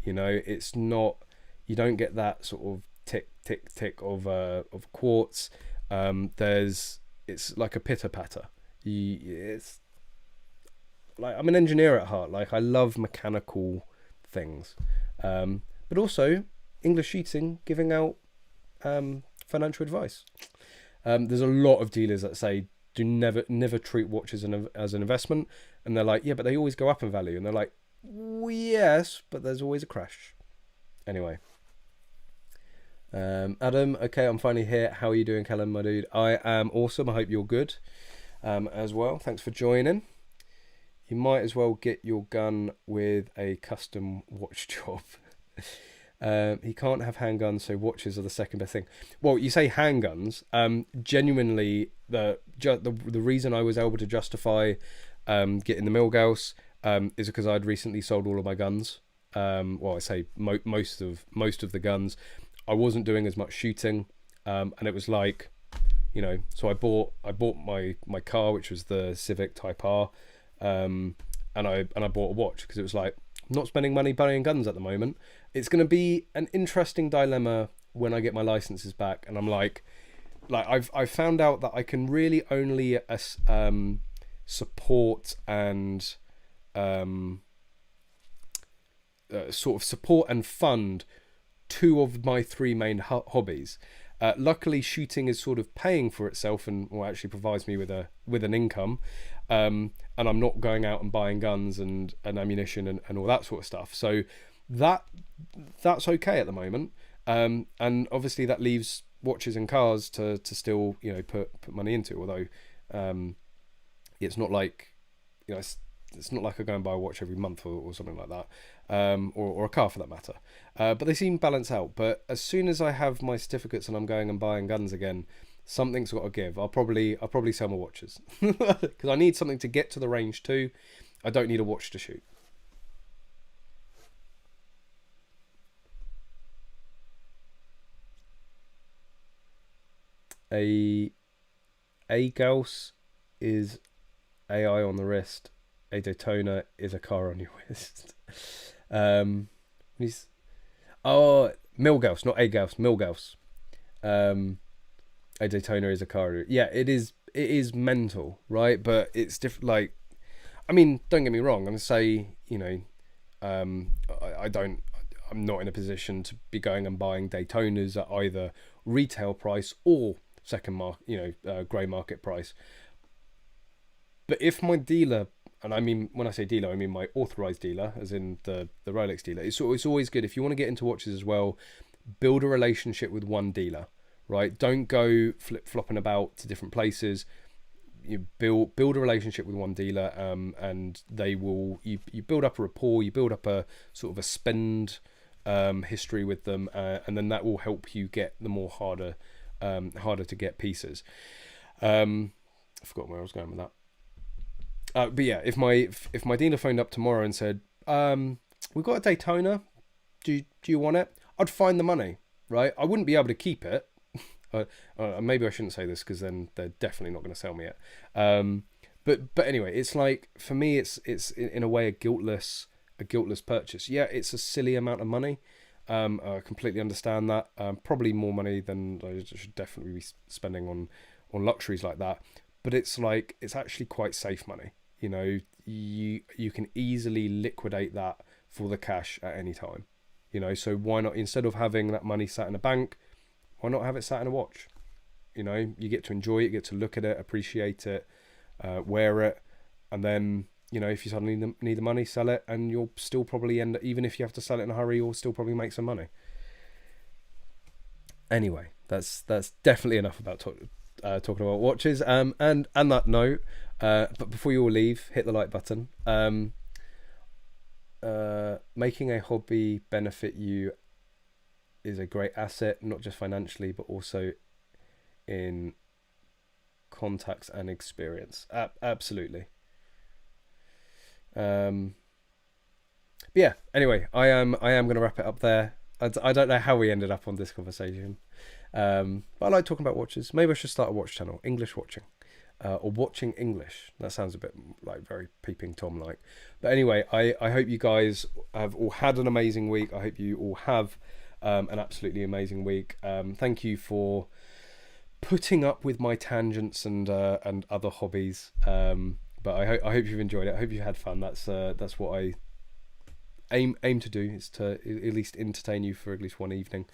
You know, it's not, you don't get that sort of tick tick tick of quartz. It's like a pitter patter. It's like, I'm an engineer at heart. Like, I love mechanical things, but also English Shooting giving out financial advice. There's a lot of dealers that say do never treat watches as an investment, and they're like, yeah, but they always go up in value, and they're like, well, yes, but there's always a crash. Anyway, Adam, okay, I'm finally here. How are you doing, Callum, my dude? I am awesome. I hope you're good as well. Thanks for joining. You might as well get your gun with a custom watch job. He can't have handguns, so watches are the second best thing. Well, you say handguns. Genuinely, the reason I was able to justify getting the Milgauss is because I'd recently sold all of my guns. Well, I say most of the guns. I wasn't doing as much shooting, and it was like, you know. So I bought my car, which was the Civic Type R. And I bought a watch because it was like, I'm not spending money buying guns at the moment. It's going to be an interesting dilemma when I get my licenses back, and I'm like I've found out that I can really only support and sort of support and fund 2 of my 3 main hobbies. Luckily, shooting is sort of paying for itself and actually provides me with an income. And I'm not going out and buying guns and ammunition and all that sort of stuff. So that's okay at the moment. And obviously that leaves watches and cars to still, you know, put money into. Although it's not like, you know, it's not like I go and buy a watch every month or something like that, or a car for that matter. But they seem balanced out. But as soon as I have my certificates and I'm going and buying guns again, something's got to give. I'll probably sell my watches because I need something to get to the range too. I don't need a watch to shoot. A Gauss is AI on the wrist. A Daytona is a car on your wrist. Milgauss, not a Gauss, Milgauss. A Daytona is a car. Yeah, it is mental, right? But it's different. Like, I mean, don't get me wrong. I'm gonna say, you know, I'm not in a position to be going and buying Daytonas at either retail price or grey market price. But if my dealer, and I mean, when I say dealer, I mean my authorized dealer, as in the Rolex dealer, it's always good if you want to get into watches as well, build a relationship with one dealer, right? Don't go flip-flopping about to different places. You build a relationship with one dealer, and they will, you build up a rapport, you build up a sort of a spend history with them, and then that will help you get the more harder to get pieces. I forgot where I was going with that. But yeah, if my dealer phoned up tomorrow and said, we've got a Daytona, do you want it? I'd find the money, right? I wouldn't be able to keep it. Maybe I shouldn't say this, because then they're definitely not going to sell me it. But anyway, it's like, for me, it's in a way a guiltless purchase. Yeah, it's a silly amount of money. I completely understand that. Probably more money than I should definitely be spending on luxuries like that. But it's like, it's actually quite safe money. You know, you can easily liquidate that for the cash at any time. You know, so why not, instead of having that money sat in a bank, why not have it sat in a watch? You know, you get to enjoy it, you get to look at it, appreciate it, wear it, and then, you know, if you suddenly need the money, sell it, and you'll still probably end up, even if you have to sell it in a hurry, you'll still probably make some money. Anyway, that's definitely enough about talking about watches. And that note, but before you all leave, hit the like button. Making a hobby benefit you is a great asset, not just financially, but also in contacts and experience. Absolutely. But yeah, anyway, I am going to wrap it up there. I don't know how we ended up on this conversation, but I like talking about watches. Maybe I should start a watch channel, English watching, or watching English. That sounds a bit like very Peeping Tom like. But anyway, I hope you guys have all had an amazing week. I hope you all have an absolutely amazing week. Thank you for putting up with my tangents and other hobbies. But I hope you've enjoyed it. I hope you had fun. That's what I aim to do, is to at least entertain you for at least one evening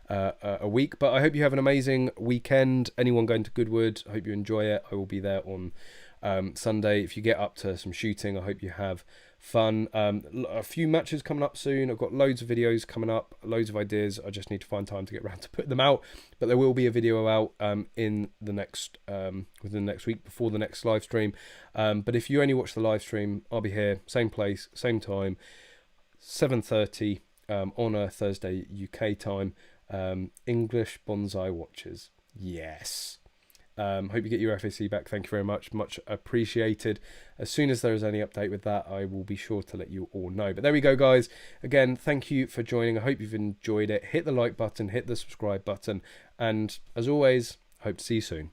a week. But I hope you have an amazing weekend. Anyone going to Goodwood, I hope you enjoy it. I will be there on Sunday. If you get up to some shooting, I hope you have fun. A few matches coming up soon. I've got loads of videos coming up, loads of ideas. I just need to find time to get around to put them out, but there will be a video out in the next within the next week, before the next live stream. But if you only watch the live stream, I'll be here, same place, same time, 7:30 on a Thursday UK time. English bonsai watches, yes. Hope you get your FAC back. Thank you very much appreciated. As soon as there is any update with that, I will be sure to let you all know. But there we go, guys. Again, thank you for joining. I hope you've enjoyed it. Hit the like button, hit the subscribe button, and as always, hope to see you soon.